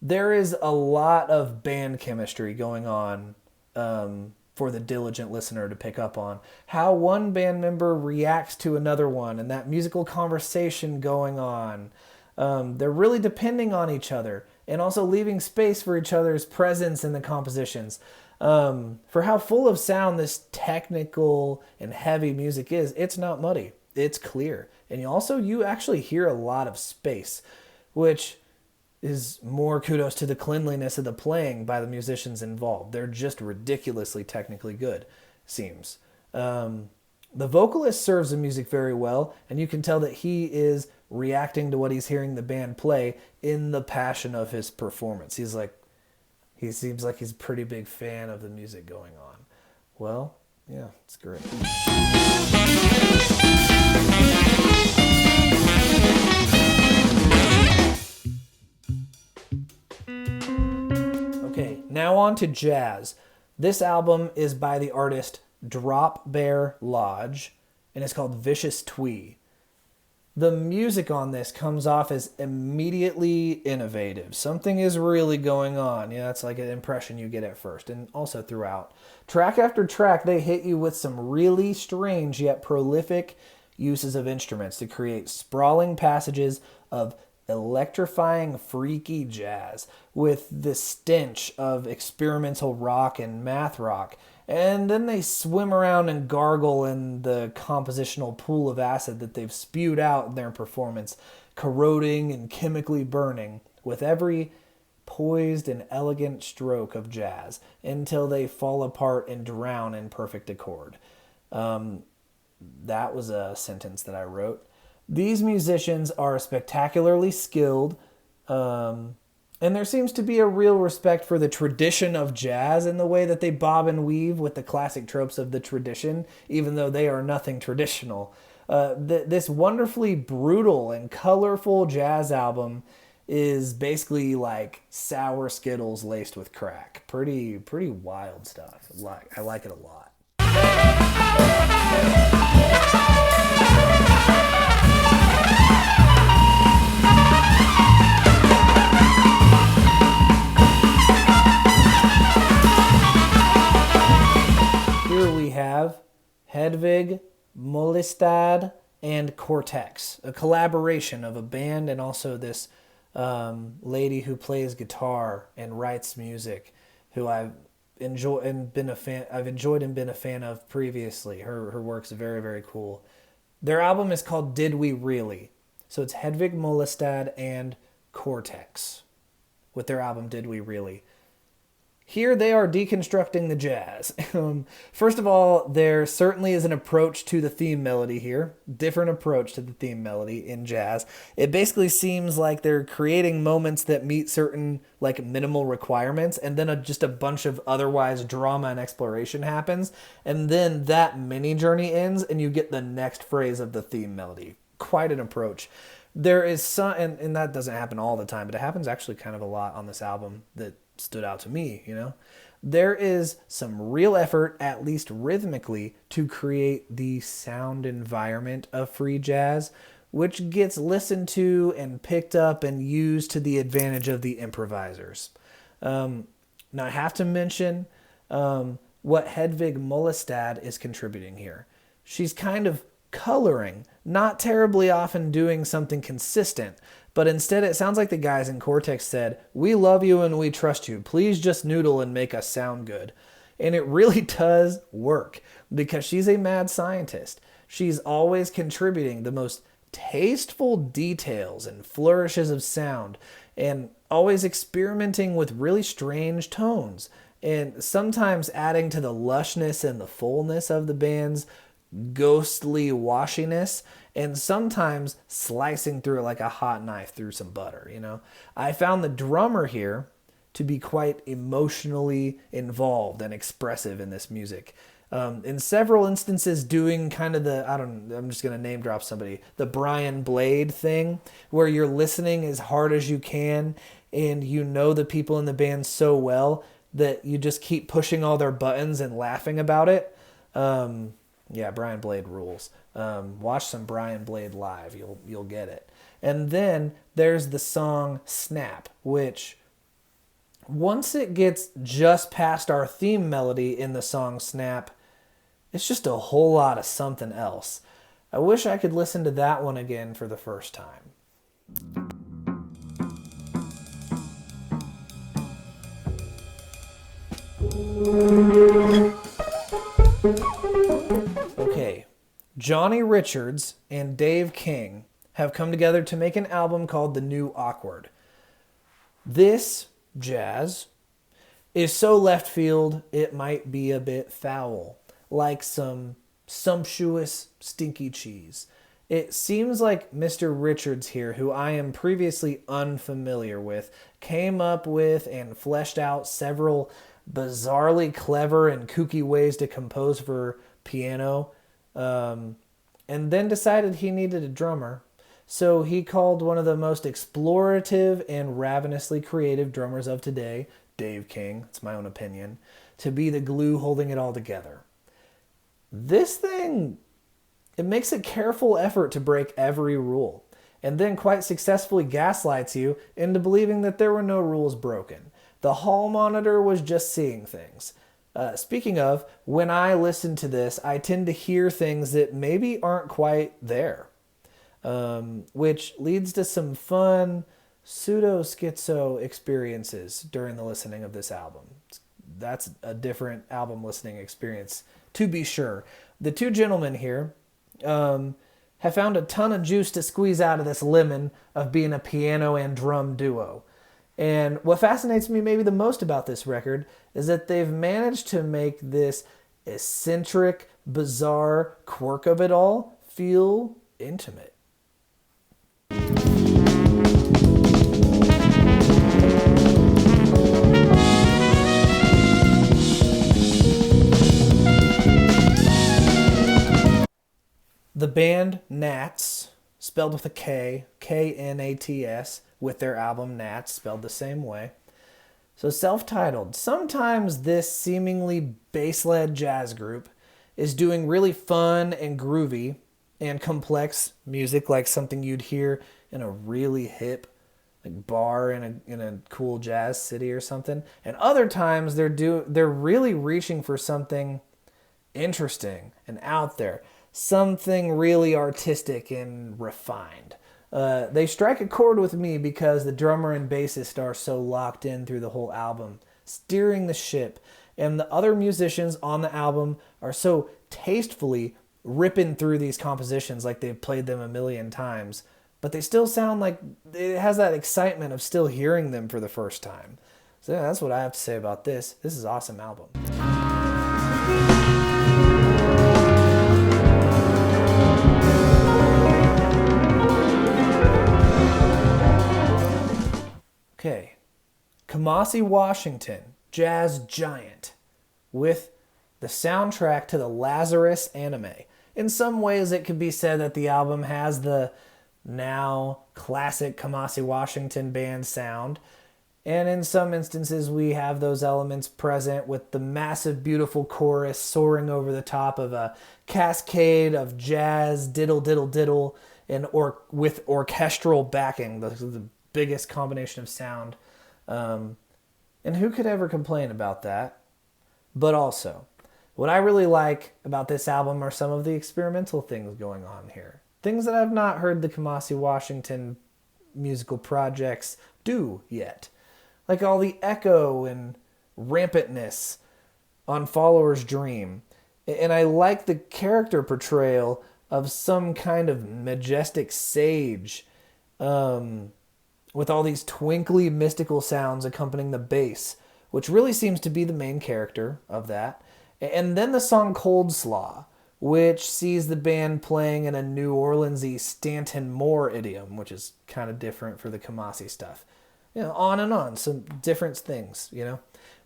There is a lot of band chemistry going on for the diligent listener to pick up on. How one band member reacts to another one and that musical conversation going on. They're really depending on each other and also leaving space for each other's presence in the compositions. For how full of sound this technical and heavy music is, it's not muddy. It's clear. And you actually hear a lot of space, which is more kudos to the cleanliness of the playing by the musicians involved. They're just ridiculously technically good, seems. The vocalist serves the music very well, and you can tell that he is reacting to what he's hearing the band play in the passion of his performance. He seems like he's a pretty big fan of the music going on. Well, yeah, it's great. Okay, now on to jazz. This album is by the artist Drop Bear Lodge, and it's called Vicious Twee. The music on this comes off as immediately innovative. Something is really going on. Yeah, that's like an impression you get at first, and also throughout. Track after track, they hit you with some really strange yet prolific uses of instruments to create sprawling passages of electrifying, freaky jazz with the stench of experimental rock and math rock. And then they swim around and gargle in the compositional pool of acid that they've spewed out in their performance, corroding and chemically burning with every poised and elegant stroke of jazz until they fall apart and drown in perfect accord. That was a sentence that I wrote. These musicians are spectacularly skilled, and there seems to be a real respect for the tradition of jazz in the way that they bob and weave with the classic tropes of the tradition, even though they are nothing traditional. This wonderfully brutal and colorful jazz album is basically like sour Skittles laced with crack. Pretty wild stuff. I like it a lot. Here we have Hedvig Molistad and Cortex, a collaboration of a band and also this lady who plays guitar and writes music, who I've enjoyed and been a fan of previously. Her work's very, very cool. Their album is called Did We Really? So it's Hedvig Molistad and Cortex with their album Did We Really? Here they are deconstructing the jazz. First of all, there certainly is an approach to the theme melody here. Different approach to the theme melody in jazz. It basically seems like they're creating moments that meet certain like minimal requirements, and then just a bunch of otherwise drama and exploration happens, and then that mini journey ends and you get the next phrase of the theme melody. Quite an approach. There is some, and that doesn't happen all the time, but it happens actually kind of a lot on this album that stood out to me, you know. There is some real effort, at least rhythmically, to create the sound environment of free jazz, which gets listened to and picked up and used to the advantage of the improvisers. Now I have to mention what Hedvig Molistad is contributing here. She's kind of coloring, not terribly often doing something consistent, but instead it sounds like the guys in Cortex said, "We love you and we trust you. Please just noodle and make us sound good." And it really does work because she's a mad scientist. She's always contributing the most tasteful details and flourishes of sound and always experimenting with really strange tones and sometimes adding to the lushness and the fullness of the band's ghostly washiness, and sometimes slicing through it like a hot knife through some butter, you know? I found the drummer here to be quite emotionally involved and expressive in this music. In several instances doing kind of I'm just going to name drop somebody, the Brian Blade thing, where you're listening as hard as you can and you know the people in the band so well that you just keep pushing all their buttons and laughing about it. Yeah, Brian Blade rules. Watch some Brian Blade live. You'll get it. And then there's the song Snap, which once it gets just past our theme melody in the song Snap, it's just a whole lot of something else. I wish I could listen to that one again for the first time. Okay, Johnny Richards and Dave King have come together to make an album called The New Awkward. This jazz is so left field it might be a bit foul, like some sumptuous stinky cheese. It seems like Mr. Richards here, who I am previously unfamiliar with, came up with and fleshed out several bizarrely clever and kooky ways to compose for piano, and then decided he needed a drummer. So he called one of the most explorative and ravenously creative drummers of today, Dave King, it's my own opinion, to be the glue holding it all together. This thing, it makes a careful effort to break every rule, and then quite successfully gaslights you into believing that there were no rules broken. The hall monitor was just seeing things. Speaking of, when I listen to this, I tend to hear things that maybe aren't quite there, which leads to some fun pseudo-schizo experiences during the listening of this album. That's a different album listening experience, to be sure. The two gentlemen here have found a ton of juice to squeeze out of this lemon of being a piano and drum duo. And what fascinates me maybe the most about this record is that they've managed to make this eccentric, bizarre quirk of it all feel intimate. The band Nats, spelled with a K, K-N-A-T-S, with their album Nats, spelled the same way. So self-titled. Sometimes this seemingly bass-led jazz group is doing really fun and groovy and complex music, like something you'd hear in a really hip bar in a cool jazz city or something. And other times they're really reaching for something interesting and out there, something really artistic and refined. They strike a chord with me because the drummer and bassist are so locked in through the whole album, steering the ship, and the other musicians on the album are so tastefully ripping through these compositions like they've played them a million times, but they still sound like it has that excitement of still hearing them for the first time. So yeah, that's what I have to say about this. This is an awesome album. Okay, Kamasi Washington, jazz giant, with the soundtrack to the Lazarus anime. In some ways, it could be said that the album has the now classic Kamasi Washington band sound, and in some instances, we have those elements present with the massive, beautiful chorus soaring over the top of a cascade of jazz diddle diddle diddle, and with orchestral backing, the biggest combination of sound. And who could ever complain about that? But also, what I really like about this album are some of the experimental things going on here. Things that I've not heard the Kamasi Washington musical projects do yet. Like all the echo and rampantness on Follower's Dream. And I like the character portrayal of some kind of majestic sage, with all these twinkly mystical sounds accompanying the bass, which really seems to be the main character of that. And then the song Cold Slaw, which sees the band playing in a New Orleans-y Stanton Moore idiom, which is kind of different for the Kamasi stuff. On and on, some different things,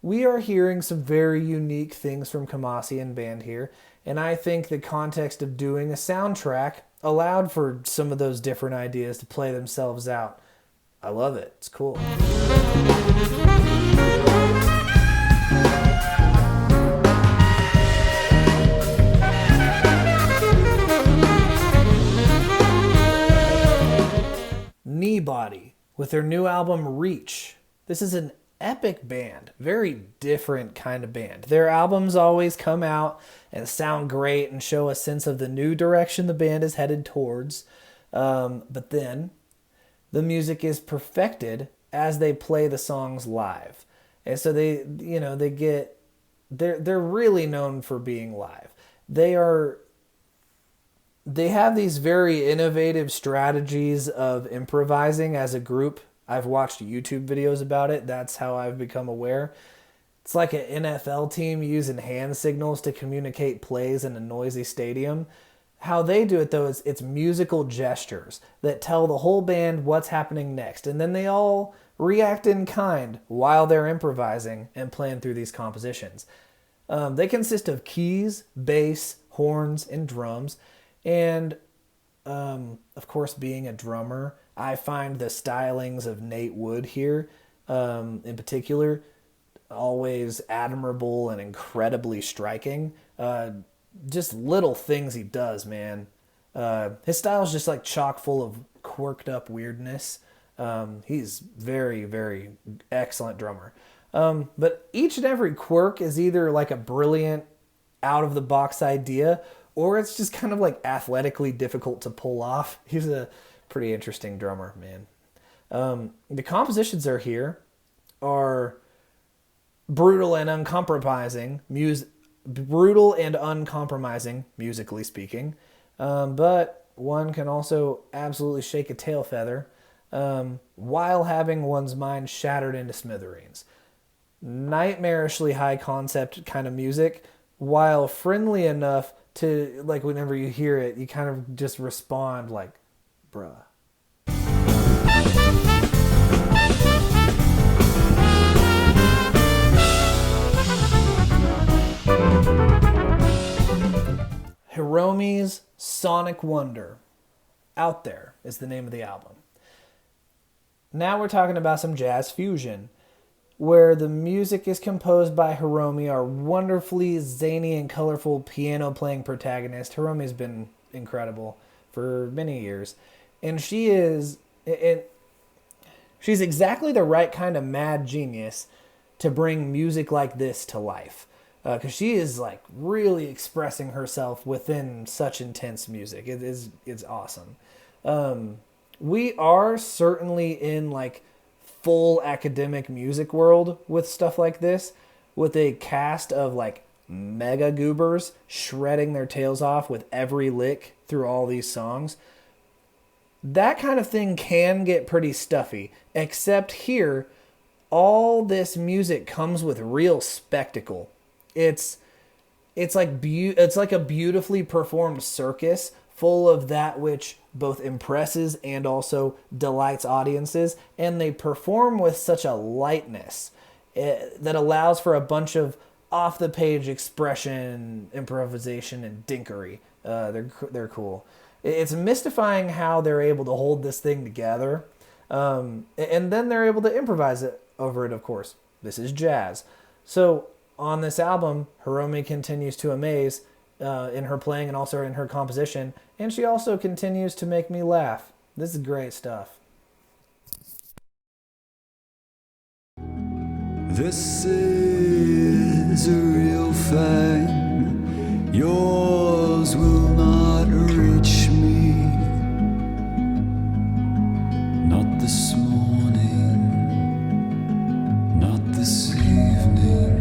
We are hearing some very unique things from Kamasi and band here, and I think the context of doing a soundtrack allowed for some of those different ideas to play themselves out. I love it. It's cool. Kneebody with their new album Reach. This is an epic band, very different kind of band. Their albums always come out and sound great and show a sense of the new direction the band is headed towards. But then the music is perfected as they play the songs live. And so they're really known for being live. They have these very innovative strategies of improvising as a group. I've watched YouTube videos about it. That's how I've become aware. It's like an NFL team using hand signals to communicate plays in a noisy stadium. How they do it, though, is it's musical gestures that tell the whole band what's happening next. And then they all react in kind while they're improvising and playing through these compositions. They consist of keys, bass, horns, and drums. And, of course, being a drummer, I find the stylings of Nate Wood here, in particular, always admirable and incredibly striking. Just little things he does, man. His style is just like chock full of quirked up weirdness. He's very, very excellent drummer. But each and every quirk is either like a brilliant out of the box idea, or it's just kind of like athletically difficult to pull off. He's a pretty interesting drummer, man. The compositions are brutal and uncompromising, musically speaking. But one can also absolutely shake a tail feather while having one's mind shattered into smithereens. Nightmarishly high concept kind of music, while friendly enough to, like, whenever you hear it, you kind of just respond like, bruh. Hiromi's Sonic Wonder. Out There is the name of the album. Now we're talking about some jazz fusion, where the music is composed by Hiromi, our wonderfully zany and colorful piano-playing protagonist. Hiromi's been incredible for many years. And she's exactly the right kind of mad genius to bring music like this to life. Because she is like really expressing herself within such intense music. It's awesome. We are certainly in like full academic music world with stuff like this, with a cast of like mega goobers shredding their tails off with every lick through all these songs. That kind of thing can get pretty stuffy, except here, all this music comes with real spectacle. It's like a beautifully performed circus full of that which both impresses and also delights audiences, and they perform with such a lightness that allows for a bunch of off-the-page expression, improvisation, and dinkery. They're cool. It's mystifying how they're able to hold this thing together, and then they're able to improvise it over it, of course. This is jazz. So on this album, Hiromi continues to amaze in her playing and also in her composition, and she also continues to make me laugh. This is great stuff. This is a real thing. Yours will not reach me. Not this morning, not this evening.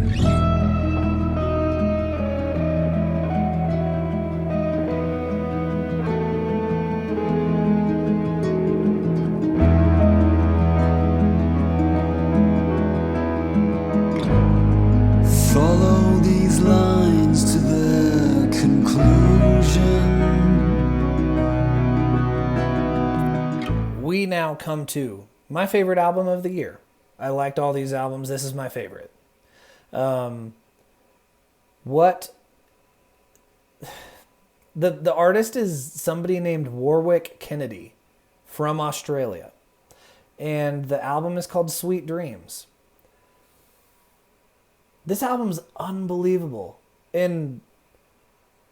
Follow these lines to their conclusion. now come to my favorite album of the year. I liked all these albums. This is my favorite. What the artist is somebody named Warwick Kennedy from Australia. And the album is called Sweet Dreams. This album's unbelievable. And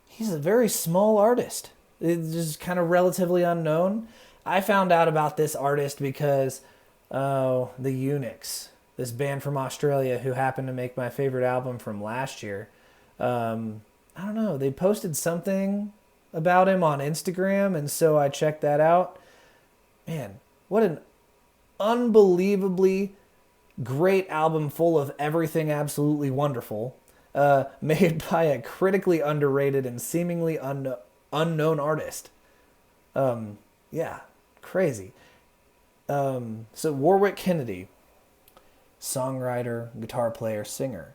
he's a very small artist. It's just kind of relatively unknown. I found out about this artist because the Eunuchs, this band from Australia who happened to make my favorite album from last year. I don't know, they posted something about him on Instagram, and so I checked that out. Man, what an unbelievably great album full of everything absolutely wonderful, made by a critically underrated and seemingly unknown artist. Yeah, crazy. So Warwick Kennedy, songwriter, guitar player, singer.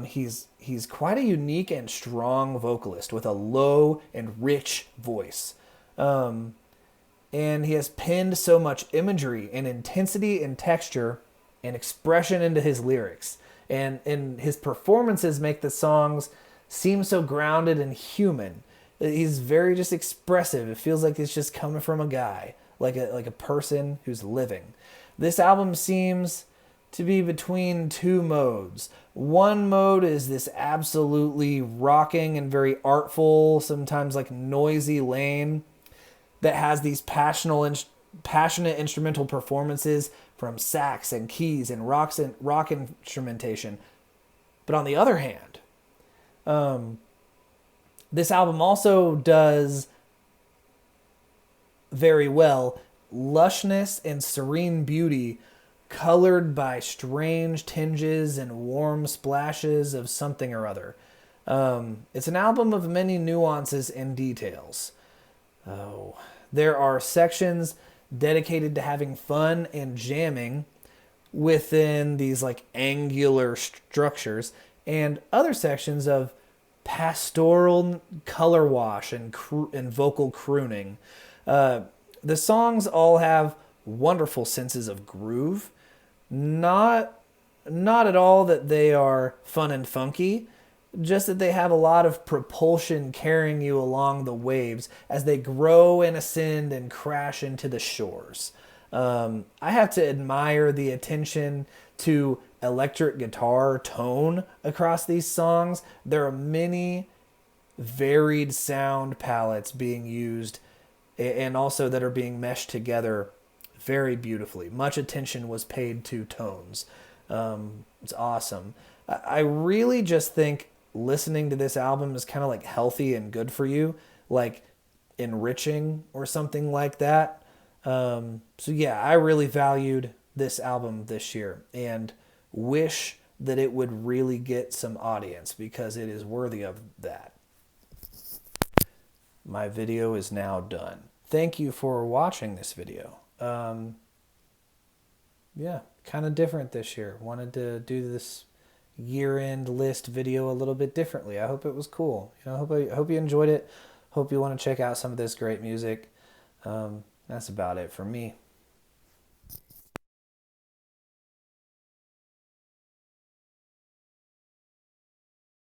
He's quite a unique and strong vocalist with a low and rich voice. And he has pinned so much imagery and intensity and texture and expression into his lyrics. And his performances make the songs seem so grounded and human. He's very just expressive. It feels like it's just coming from a guy, like a person who's living. This album seems to be between two modes. One mode is this absolutely rocking and very artful, sometimes like noisy lane that has these passionate instrumental performances from sax and keys and rock instrumentation. But on the other hand, this album also does very well lushness and serene beauty colored by strange tinges and warm splashes of something or other. It's an album of many nuances and details. There are sections dedicated to having fun and jamming within these like angular structures, and other sections of pastoral color wash and vocal crooning. The songs all have wonderful senses of groove. Not at all that they are fun and funky, just that they have a lot of propulsion carrying you along the waves as they grow and ascend and crash into the shores. I have to admire the attention to electric guitar tone across these songs. There are many varied sound palettes being used and also that are being meshed together very beautifully. Much attention was paid to tones. It's awesome. I really just think listening to this album is kind of like healthy and good for you, like enriching or something like that. So yeah, I really valued this album this year and wish that it would really get some audience because it is worthy of that. My video is now done. Thank you for watching this video. Yeah, kind of different this year. Wanted to do this year-end list video a little bit differently. I hope it was cool. I hope you enjoyed it. Hope you want to check out some of this great music. That's about it for me.